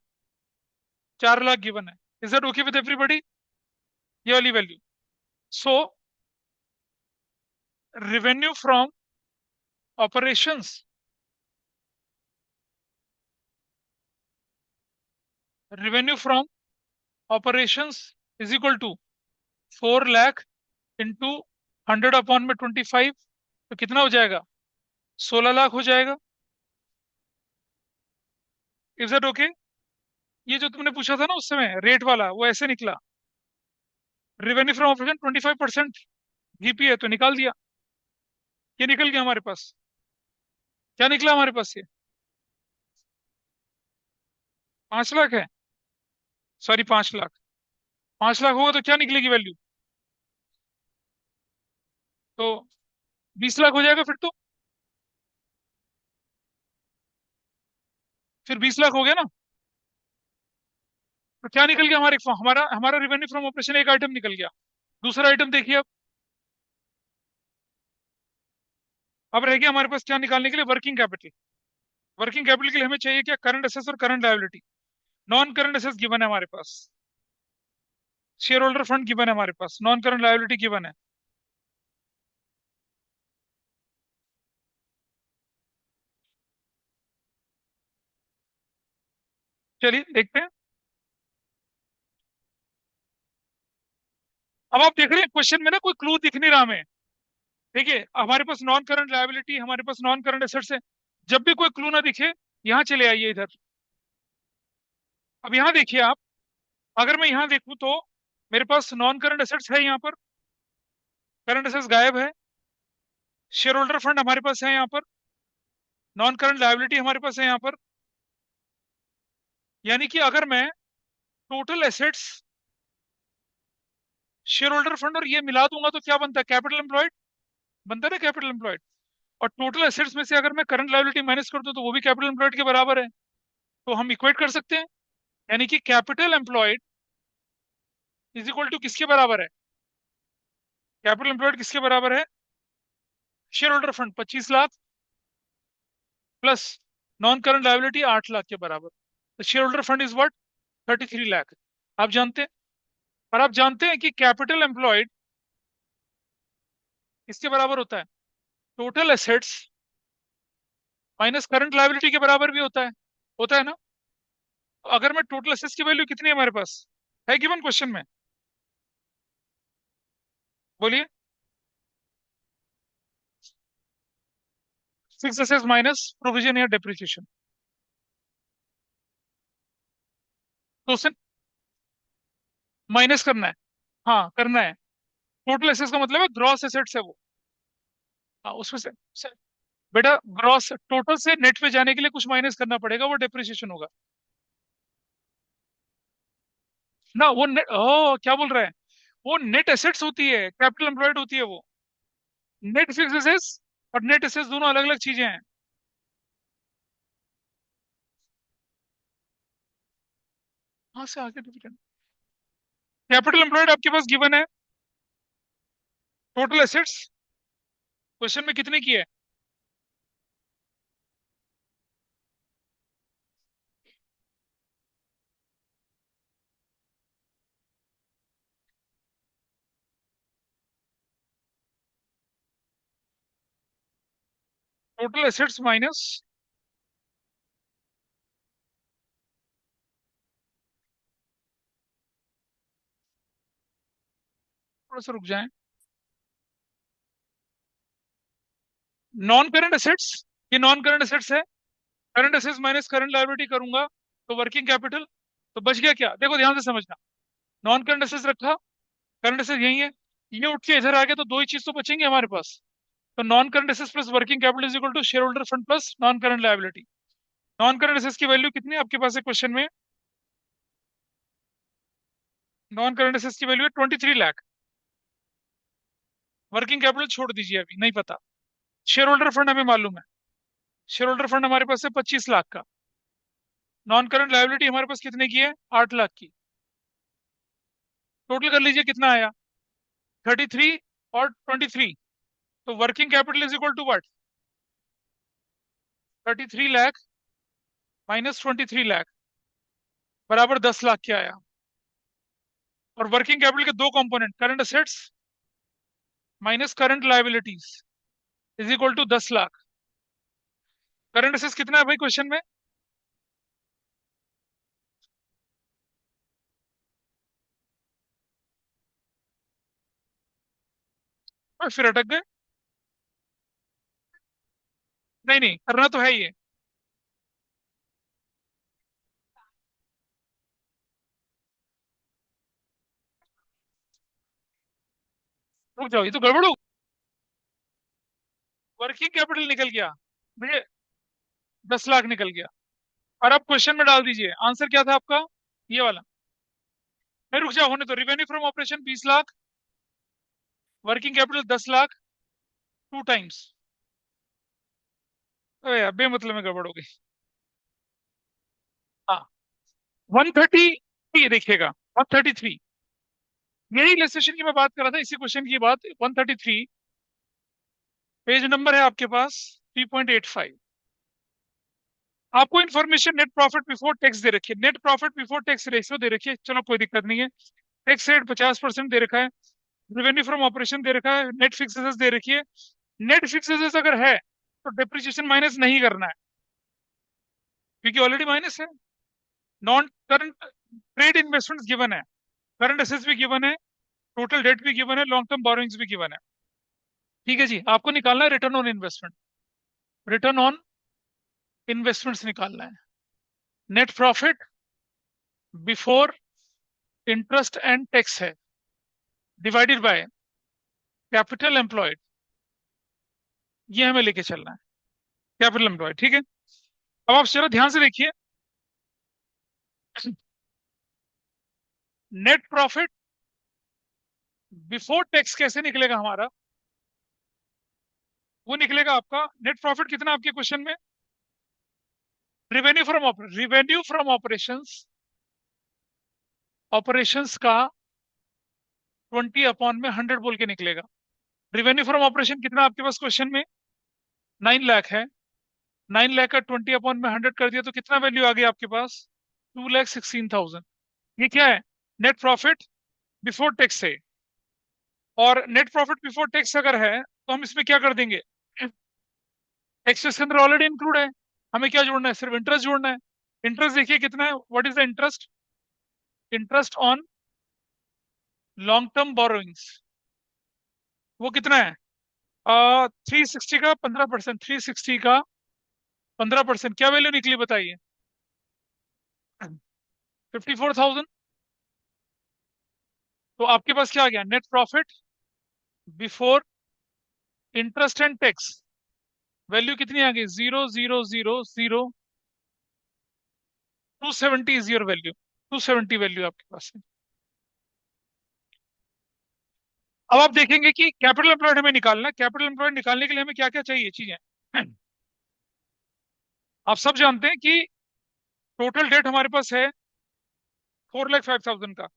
4 लाख गिवन है। Is that okay with everybody, ये वाली value. So revenue from operations, revenue from operations is equal to 4 lakh into 100/25, तो कितना हो जाएगा, 16 लाख हो जाएगा। Is that okay. ये जो तुमने पूछा था ना उस समय रेट वाला, वो ऐसे निकला, रेवेन्यू फ्रॉम ऑपरेशन 25% जीपी है तो निकाल दिया, ये निकल गया हमारे पास। क्या निकला हमारे पास ये, 5 लाख है, सॉरी 5 लाख। 5 लाख होगा तो क्या निकलेगी वैल्यू, तो 20 लाख हो जाएगा फिर 20 लाख हो गया ना। तो क्या निकल गया हमारे, हमारा हमारा रेवेन्यू फ्रॉम ऑपरेशन एक आइटम निकल गया। दूसरा आइटम देखिए अब, अब रह गया हमारे पास क्या निकालने के लिए, वर्किंग कैपिटल। वर्किंग कैपिटल के लिए हमें चाहिए क्या, करंट एसेट्स और current liability. Non current assets given है हमारे पास, शेयर होल्डर फंड गिवन है हमारे पास, नॉन करंट लायबिलिटी गिवन है। चलिए देखते हैं। अब आप देख रहे हैं क्वेश्चन में ना कोई क्लू दिख नहीं रहा हमें। देखिए हमारे पास नॉन करंट लायबिलिटी, हमारे पास नॉन करंट एसेट्स है। जब भी कोई क्लू ना दिखे, यहाँ चले आइए इधर। अब यहाँ देखिए आप, अगर मैं यहाँ देखूँ तो मेरे पास नॉन करंट एसेट्स है यहाँ पर, करंट एसेट्स गायब है। शेयर होल्डर फंड हमारे पास है यहाँ पर, नॉन करंट लायबिलिटी हमारे पास है यहाँ पर। यानी कि अगर मैं total assets, share holder fund और ये मिला दूंगा तो क्या बनता है, कैपिटल एम्प्लॉयड बनता है ना, कैपिटल एम्प्लॉयड। और टोटल एसेट्स में से अगर मैं करंट लायबिलिटी माइनस कर दूं तो वो भी कैपिटल एम्प्लॉयड के बराबर है। तो हम इक्वेट कर सकते हैं। यानी कि capital employed is equal to किसके बराबर है, कैपिटल एम्प्लॉयड किसके बराबर है, share holder fund 25 lakh plus non current liability 8 lakh के बराबर। तो share holder fund is what, 33 lakh. आप जानते हैं, और आप जानते हैं कि कैपिटल एम्प्लॉयड इसके बराबर होता है, total assets minus current liability के बराबर भी होता है ना। तो अगर मैं टोटल एसेट्स की वैल्यू कितनी है हमारे पास, है गिवन क्वेश्चन में, बोलिए। फिक्स एसेट्स माइनस प्रोविजन या डेप्रिसिएशन, तो उसे माइनस करना है। हाँ करना है। टोटल एसेट्स का मतलब है ग्रॉस एसेट्स है वो। हाँ उसमें से बेटा ग्रॉस टोटल से नेट पे जाने के लिए कुछ माइनस करना पड़ेगा, वो डेप्रिसिएशन होगा ना। वो नेट, ओ क्या बोल रहे हैं, वो नेट एसेट्स होती है, कैपिटल एम्प्लॉयड होती है वो। नेट फिक्स एसेट्स और नेट एसेट्स दोनों अलग अलग चीजें हैं। हाँ से आगे डिविडेंड, कैपिटल एम्प्लॉयड आपके पास गिवन है, टोटल एसेट्स क्वेश्चन में कितने की है, टोटल एसेट्स माइनस, थोड़ा सा रुक जाएं, नॉन करंट एसेट्स, ये नॉन करंट एसेट्स है। Current assets minus current liability करूंगा तो वर्किंग कैपिटल, तो बच गया क्या, देखो ध्यान से समझना। नॉन करंट एसेट्स रखा, करंट एसेट्स यही है, ये उठ के इधर आ गया तो दो ही चीज तो बचेंगे हमारे पास। तो non current assets plus working capital is equal to share holder fund plus non current liability. Non current assets की वैल्यू कितनी है आपके पास है क्वेश्चन में, नॉन करंट एसेट्स की वैल्यू है 23 लाख। वर्किंग कैपिटल छोड़ दीजिए अभी नहीं पता। शेयर होल्डर फंड हमें मालूम है, शेयर होल्डर फंड हमारे पास है 25 लाख का। नॉन करंट लायबिलिटी हमारे पास कितने की है, 8 लाख की। टोटल कर लीजिए कितना आया, 33 और 23। तो working capital is equal to what, 33 lakh minus 23 lakh बराबर 10 लाख के आया। और वर्किंग कैपिटल के दो component, current assets minus current liabilities is equal to 10 lakh. Current assets कितना है भाई क्वेश्चन में, और फिर अटक गए। नहीं नहीं करना तो है ही है। रुक जाओ, ये तो गड़बड़ हो। वर्किंग कैपिटल निकल गया भैया, 10 लाख निकल गया। और आप क्वेश्चन में डाल दीजिए आंसर क्या था आपका, ये वाला। नहीं रुक जाओ, होने तो revenue from operation 20 lakh, working capital 10 lakh, 2 times. अरे यार बेमतलब में गड़बड़ हो गई। हाँ 133 देखिएगा, 133, यही इलस्ट्रेशन की मैं बात कर रहा था, इसी क्वेश्चन की बात 133। पेज नंबर है आपके पास 3.85। आपको information net profit before tax दे रखी है, net profit before tax ratio दे रखी है, चलो कोई दिक्कत नहीं है। टैक्स रेट 50% दे रखा है। रेवेन्यू फ्रॉम ऑपरेशन दे रखा है। नेट फिक्स एसेट्स दे रखी है। नेट फिक्स एसेट्स अगर है तो डेप्रिसिएशन माइनस नहीं करना है, क्योंकि ऑलरेडी माइनस है। Non current trade investments given है, करंट एसेट्स भी गिवन है, टोटल डेट भी गिवन है, लॉन्ग टर्म बोरोइंग्स भी गिवन है। ठीक है जी, आपको निकालना है return on investment. Return on investments निकालना है। Net profit before interest and tax है, डिवाइडेड बाय कैपिटल एम्प्लॉयड, ये हमें लेके चलना है। कैपिटल एम्प्लॉयड, ठीक है। अब आप जरा ध्यान से देखिए, नेट प्रॉफिट बिफोर टैक्स कैसे निकलेगा हमारा? वो निकलेगा आपका नेट प्रॉफिट कितना आपके क्वेश्चन में? रिवेन्यू फ्रॉम ऑपरेशंस, ऑपरेशंस का 20/100 बोल के निकलेगा। रिवेन्यू फ्रॉम ऑपरेशन कितना आपके पास क्वेश्चन में? 9 लाख है। 9 लाख का 20/100 कर दिया तो कितना वैल्यू आ गया आपके पास? 2,16,000। ये क्या है? नेट प्रॉफिट बिफोर टैक्स है। और नेट प्रॉफिट बिफोर टैक्स अगर है तो हम इसमें क्या कर देंगे? टैक्सेस के अंदर ऑलरेडी इंक्लूड है, हमें क्या जोड़ना है? सिर्फ इंटरेस्ट जोड़ना है। इंटरेस्ट देखिए कितना है, what is the interest? Interest on long term borrowings, वो कितना है? 360 का 15%, 360 का 15%, क्या वैल्यू निकली बताइए? 54,000। तो आपके पास क्या आ गया? Net profit before interest and tax, value कितनी आ गई? 0,000, 270 इज योर वैल्यू। 270 वैल्यू आपके पास है। अब आप देखेंगे कि कैपिटल एम्प्लॉयड हमें निकालना है। कैपिटल एम्प्लॉयड निकालने के लिए हमें क्या क्या चाहिए चीजें? आप सब जानते हैं कि टोटल डेट हमारे पास है 4,05,000 का।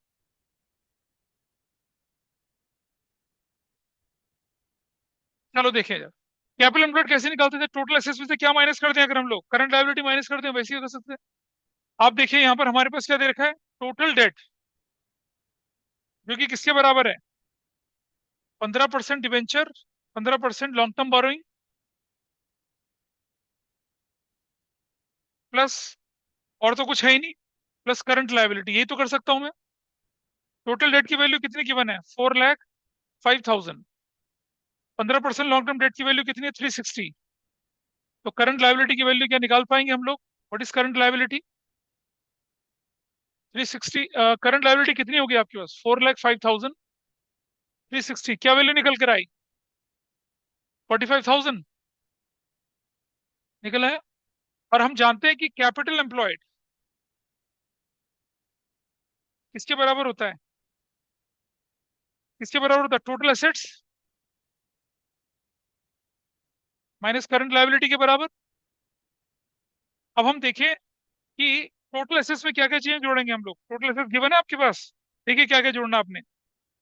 चलो देखें जरा, कैपिटल एम्प्लॉयड कैसे निकालते थे? टोटल एसेट्स में से क्या माइनस करते हैं? अगर हम लोग करंट लायबिलिटी माइनस करते हैं वैसे ही कर सकते हैं। आप देखिए यहाँ पर हमारे पास क्या दे रखा है? टोटल डेट, जो कि किसके बराबर है? 15% debenture, 15% long term borrowing, plus और तो कुछ है ही नहीं, प्लस करंट लायबिलिटी, यही तो कर सकता हूं मैं। टोटल डेट की वैल्यू कितनी गिवन है? 4,05,000। 15% लॉन्ग टर्म डेट की वैल्यू कितनी है? 360। तो करंट लायबिलिटी की वैल्यू क्या निकाल पाएंगे हम लोग? What is current liability? 360। Current liability कितनी होगी आपके पास? 4,05,000, 360, क्या वैल्यू निकल कर आई? 45,000 निकला है। और हम जानते हैं कि कैपिटल एम्प्लॉयड किसके बराबर होता है? किसके बराबर होता है? Total assets minus current liability के बराबर। अब हम देखें कि टोटल एसेट्स में क्या क्या चीजें जोड़ेंगे हम लोग। टोटल एसेट्स गिवन है आपके पास, देखिए क्या क्या जोड़ना आपने।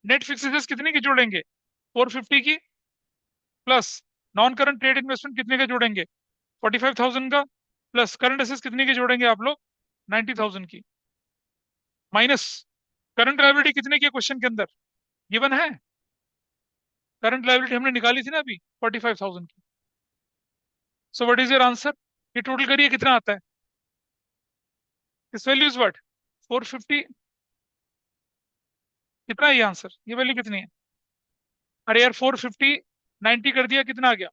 नेट फिक्स एसेट्स कितने की जोड़ेंगे? 450 की, plus non current trade investment कितने का जोड़ेंगे? 45,000 का, प्लस करंट एसेट्स कितने की जोड़ेंगे आप लोग? 90,000 की, माइनस करंट लायबिलिटी कितने की क्वेश्चन के अंदर गिवन है? करंट लायबिलिटी हमने निकाली थी ना अभी, 45,000 की। So what is your answer? ये टोटल करिए कितना आता है? This value is what? 450। कितना है ये आंसर? ये वैल्यू कितनी है? अरे यार 450, 90 कर दिया, कितना आ गया?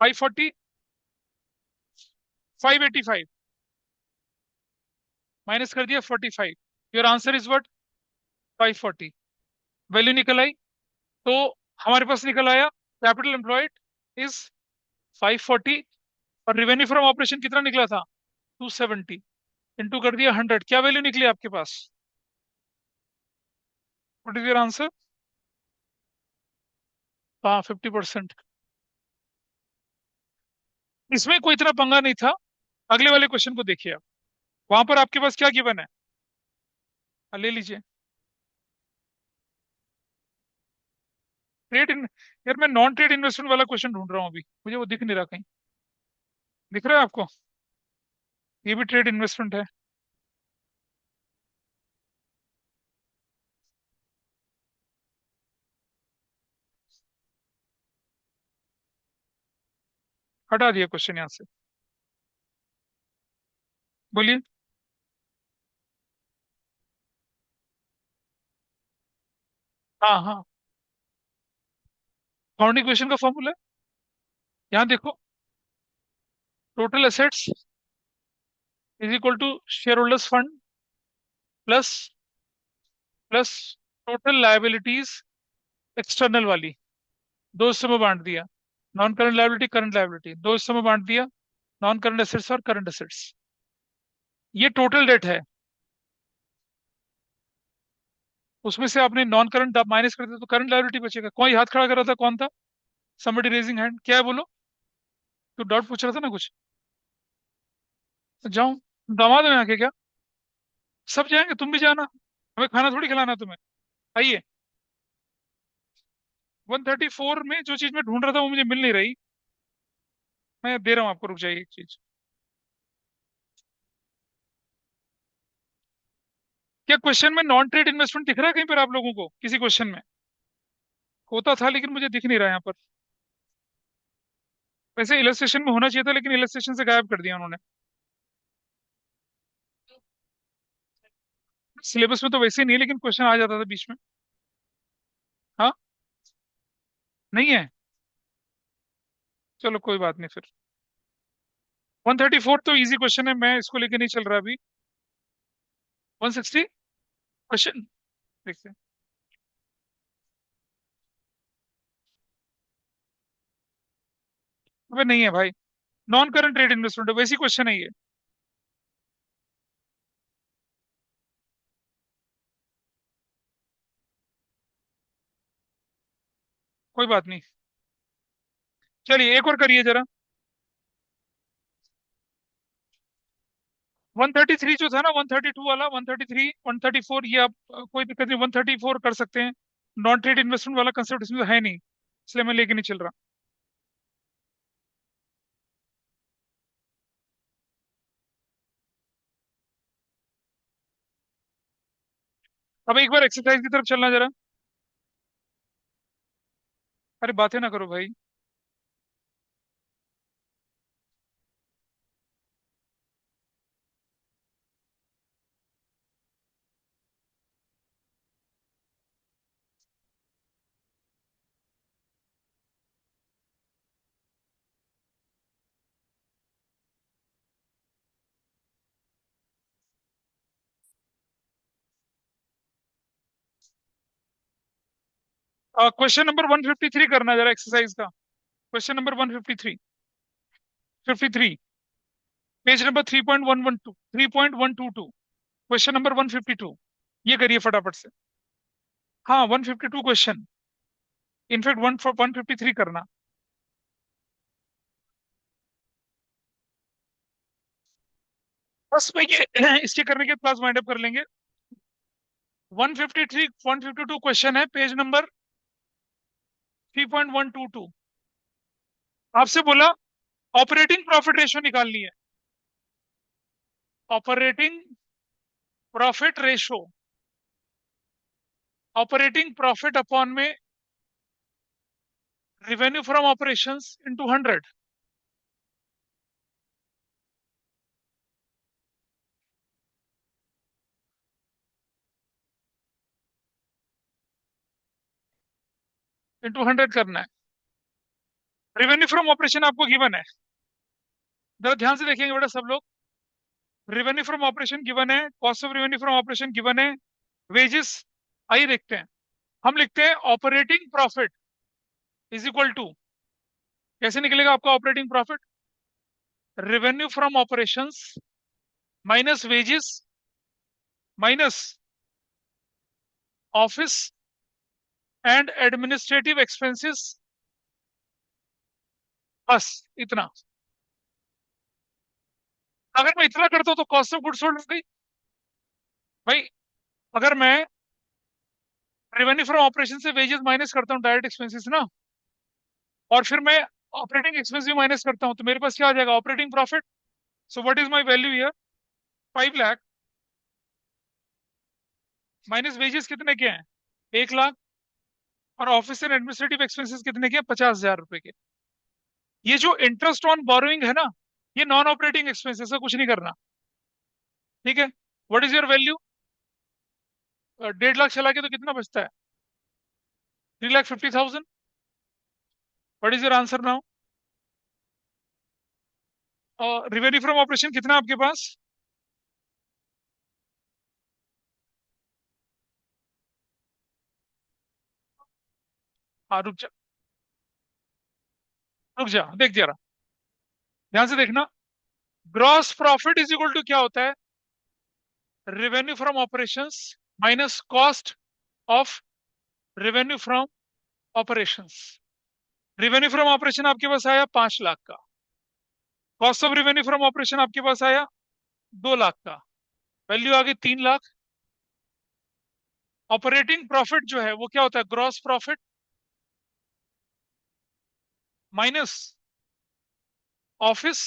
540, 585, माइनस कर दिया 45। Your answer is what? 540। Value निकल आई। तो हमारे पास निकल आया कैपिटल एम्प्लॉयड इज 540, और रेवेन्यू फ्रॉम ऑपरेशन कितना निकला था? 270, इंटू कर दिया 100, क्या वैल्यू निकली आपके पास? What is your answer? हाँ, 50%। इसमें कोई इतना पंगा नहीं था। अगले वाले क्वेश्चन को देखिए आप, वहां पर आपके पास क्या गिवन है? ले लीजिए। ट्रेड इन यार मैं नॉन ट्रेड इन्वेस्टमेंट वाला क्वेश्चन ढूंढ रहा हूँ अभी, मुझे वो दिख नहीं रहा कहीं। दिख रहा है आपको? ये भी ट्रेड इन्वेस्टमेंट है। हटा दिया क्वेश्चन यहाँ से। बोलिए। हाँ हाँ। फाउंडिंग क्वेश्चन का फॉर्मूला यहाँ देखो। Total assets is equal to share holders fund plus plus total liabilities external वाली, दो हिस्सों में बांट दिया। Non current liability, current liability, दो हिस्सों में बांट दिया। नॉन करंट एसेट्स और करंट एसेट्स। ये टोटल डेट है। उसमें से आपने नॉन करंट माइनस कर दिया तो करंट लायबिलिटी बचेगा। कोई हाथ खड़ा कर रहा था, कौन था? समबडी रेजिंग हैंड, क्या है बोलो? तो डाउट पूछ रहा था ना कुछ। जाऊं? दामाद में आके क्या? सब जाएंगे, तुम भी जाना। हमें खाना थोड़ी खिलाना तुम्हें। आइए। 134 में जो चीज मैं ढूंढ रहा था वो मुझे मिल नहीं रही। मैं दे रहा हूँ आपको, रुक जाइए एक चीज। क्या क्वेश्चन में नॉन ट्रेड इन्वेस्टमेंट दिख रहा है कहीं पर आप लोगों को, किसी क्वेश्चन में? होता था लेकिन मुझे दिख नहीं रहा है यहाँ पर। वैसे इलस्ट्रेशन में होना चाहिए था लेकिन इलस्ट्रेशन से गायब कर दिया उन्होंने। सिलेबस में तो वैसे ही नहीं है, लेकिन क्वेश्चन आ जाता था बीच में। हाँ। नहीं है। चलो कोई बात नहीं फिर। 134 तो इजी क्वेश्चन है, मैं इसको लेके नहीं चल रहा अभी। 160 क्वेश्चन देखते हैं। अबे नहीं है भाई। नॉन करंट ट्रेड इन्वेस्टमेंट है, वैसी क्वेश्चन है ये। कोई बात नहीं। चलिए एक और करिए जरा। 133 जो था ना, 132 वाला, 133, 134, ये आप कोई दिक्कत नहीं, 134 कर सकते हैं। नॉन ट्रेड इन्वेस्टमेंट वाला कंसेप्ट इसमें तो है नहीं, इसलिए मैं लेके नहीं चल रहा। अब एक बार एक्सरसाइज की तरफ चलना जरा। अरे बातें ना करो भाई। क्वेश्चन नंबर 153 करना जरा एक्सरसाइज का। Question number 153, 53, page number 3.112, 3.122, question number 152। ये करिए फटाफट से। हाँ 152 क्वेश्चन। इनफैक्ट 153 करना। बस मैं ये इसके करने के बाद क्लास वाइंड अप कर लेंगे। 153, 152 क्वेश्चन है, पेज नंबर 3.122। आपसे बोला ऑपरेटिंग प्रॉफिट रेशियो निकालनी है। Operating profit ratio, operating profit upon में revenue from operations into 100। Into 100 करना है। रेवेन्यू फ्रॉम ऑपरेशन आपको गिवन है, जरा ध्यान से देखेंगे बेटा सब लोग। रेवेन्यू फ्रॉम ऑपरेशन गिवन है, cost of revenue from operation given है, वेजेस। आइए देखते हैं। हम लिखते हैं operating profit is equal to, कैसे निकलेगा आपका operating profit? Revenue from operations minus wages minus office and administrative expenses, बस इतना। अगर मैं इतना करता हूं तो कॉस्ट ऑफ गुड्स सोल्ड हो गई भाई। अगर मैं रेवेन्यू फ्रॉम ऑपरेशन से वेजेस माइनस करता हूँ, डायरेक्ट एक्सपेंसेस ना, और फिर मैं ऑपरेटिंग एक्सपेंस भी माइनस करता हूँ, तो मेरे पास क्या आ जाएगा, operating profit. So what is my value here, 5 lakh, minus wages कितने के हैं, 1 लाख, और ऑफिस एंड एडमिनिस्ट्रेटिव एक्सपेंसेस कितने के हैं, 50,000 रुपए के। ये जो इंटरेस्ट ऑन बोरोइंग है ना, ये नॉन ऑपरेटिंग एक्सपेंसेस है, कुछ नहीं करना। ठीक है, what is your value, 1.5 lakh चला के तो कितना बचता है, 3,50,000। What is your answer now, और रिवेन्यू फ्रॉम ऑपरेशन कितना है आपके पास, हाँ रुक जा, देख जरा, ध्यान से देखना। Gross profit is equal to क्या होता है, revenue from operations minus cost of revenue from operations. Revenue from operation आपके पास आया 5 लाख का, cost of revenue from operation आपके पास आया 2 लाख का, वैल्यू आ गई 3 लाख। ऑपरेटिंग प्रॉफिट जो है वो क्या होता है, gross profit minus office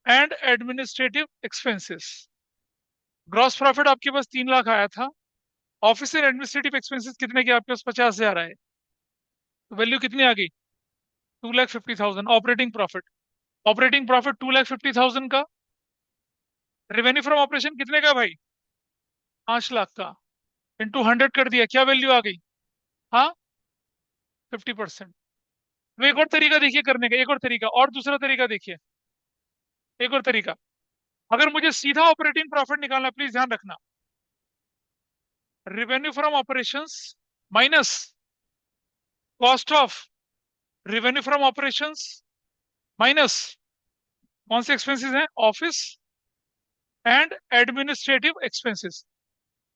and administrative expenses. Gross profit आपके पास 3 लाख आया था, ऑफिस एंड एडमिनिस्ट्रेटिव एक्सपेंसेस कितने के आपके पास, 50,000 आए, तो वैल्यू कितनी आ गई, 2,50,000 ऑपरेटिंग प्रॉफिट। ऑपरेटिंग प्रॉफिट 2,50,000 का, रेवेन्यू फ्रॉम ऑपरेशन कितने का भाई, 5 लाख का, इंटू 100 कर दिया, क्या वैल्यू आ गई, हाँ 50%। तो एक और तरीका देखिए करने का, एक और तरीका, और दूसरा तरीका देखिए, एक और तरीका। अगर मुझे सीधा ऑपरेटिंग प्रॉफिट निकालना, प्लीज ध्यान रखना, revenue from operations minus cost of revenue from operations minus कौन से एक्सपेंसेस हैं, ऑफिस एंड एडमिनिस्ट्रेटिव एक्सपेंसेस।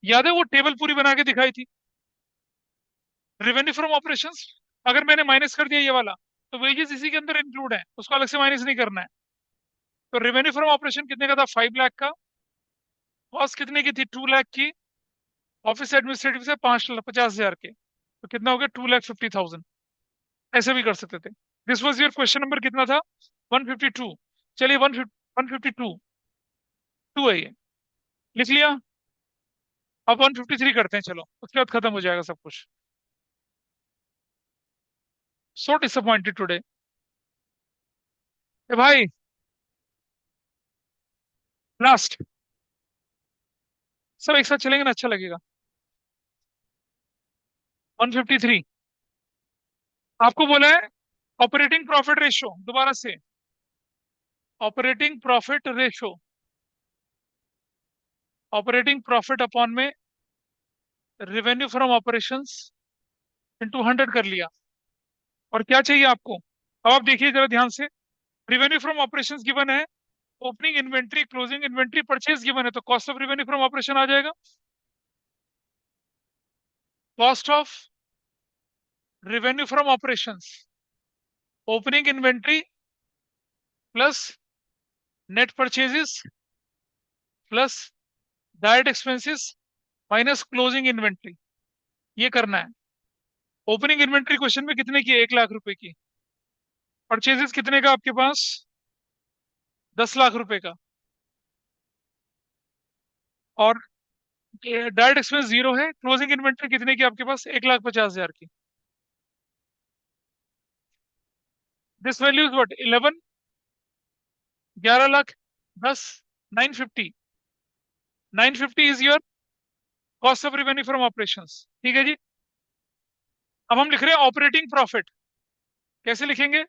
याद है वो टेबल पूरी बना के दिखाई थी, रेवेन्यू फ्रॉम ऑपरेशंस अगर मैंने माइनस कर दिया ये वाला, तो वेजेस इसी के अंदर इंक्लूड है, उसको अलग से माइनस नहीं करना है। तो रेवेन्यू फ्रॉम ऑपरेशन कितने का था, 5 लाख का, कॉस्ट कितने की थी, 2 लाख की, ऑफिस एडमिनिस्ट्रेटिव से 5,50,000 के, तो कितना हो गया, 2,50,000। ऐसे भी कर सकते थे। This was your question number कितना था, 152। चलिए 152 टू है ये, लिख लिया। अब 153 करते हैं, चलो उसके बाद खत्म हो जाएगा सब कुछ। सो डिसअपॉइंटेड टुडे ए भाई, लास्ट, सब एक साथ चलेंगे ना, अच्छा लगेगा। 153 आपको बोला है, ऑपरेटिंग प्रॉफिट रेशो, दोबारा से, operating profit ratio, operating profit upon में रेवेन्यू फ्रॉम ऑपरेशंस इंटू 100 कर लिया। और क्या चाहिए आपको, अब आप देखिए जरा ध्यान से, रेवेन्यू फ्रॉम ऑपरेशंस गिवन है, opening inventory, closing inventory, purchase given है, तो cost of revenue from operation आ जाएगा, cost of revenue from operations, opening inventory plus net purchases plus direct expenses minus closing inventory, ये करना है। Opening inventory question में कितने की है, 1 लाख रुपए की, परचेजेस कितने का आपके पास, 10 लाख रुपए का, और डायरेक्ट एक्सपेंस 0 है, क्लोजिंग इन्वेंट्री कितने की आपके पास, 1,50,000 की। This value is what, 11, 11 lakh, 10, 950, 950 is your cost of revenue from operations. ठीक है जी, अब हम लिख रहे हैं ऑपरेटिंग प्रॉफिट, कैसे लिखेंगे,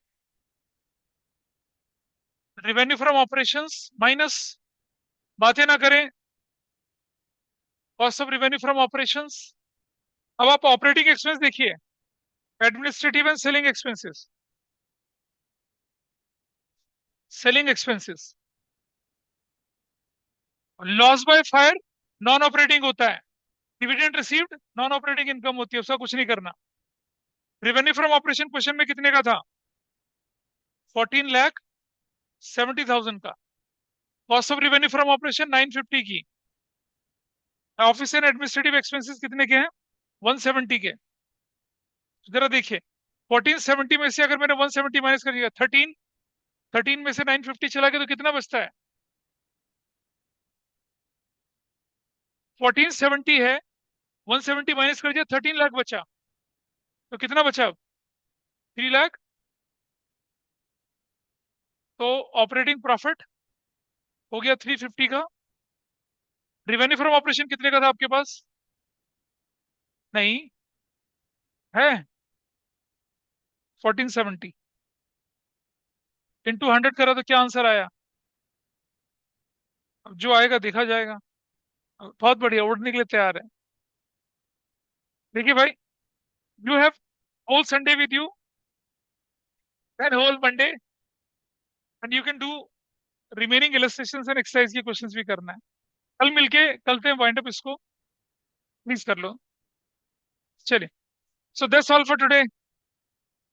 रेवेन्यू फ्रॉम ऑपरेशंस माइनस, बातें ना करें, cost of revenue from operations. अब आप ऑपरेटिंग एक्सपेंस देखिए, administrative and selling expenses, selling expenses, loss by fire non operating होता है, dividend received non operating income होती है, उसका कुछ नहीं करना। रेवेन्यू फ्रॉम ऑपरेशन क्वेश्चन में कितने का था, 14,70,000 का, cost of revenue from operation 950 की, ऑफिस एंड एडमिनिस्ट्रेटिव एक्सपेंसेस कितने के हैं, 170 के। जरा देखिए, 1470 में से अगर मैंने 170 माइनस कर दिया 13, 13 में से 950 चला गया तो कितना बचता है? 1470 है, 170 माइनस कर दिया, 13 लाख बचा। तो कितना बचा अब? 3 लाख। तो ऑपरेटिंग प्रॉफिट हो गया 350 का। रिवेन्यू फ्रॉम ऑपरेशन कितने का था आपके पास? नहीं है। 1470 इंटू 100 करा तो क्या आंसर आया? अब जो आएगा देखा जाएगा। बहुत बढ़िया, उड़ने के लिए तैयार है। देखिए भाई, you have whole Sunday with you and whole Monday, and you can do remaining illustration and exercise के क्वेश्चंस भी करना है। कल मिलके करते हैं वाइंड अप इसको। प्लीज कर लो। चलिए, so that's all for today.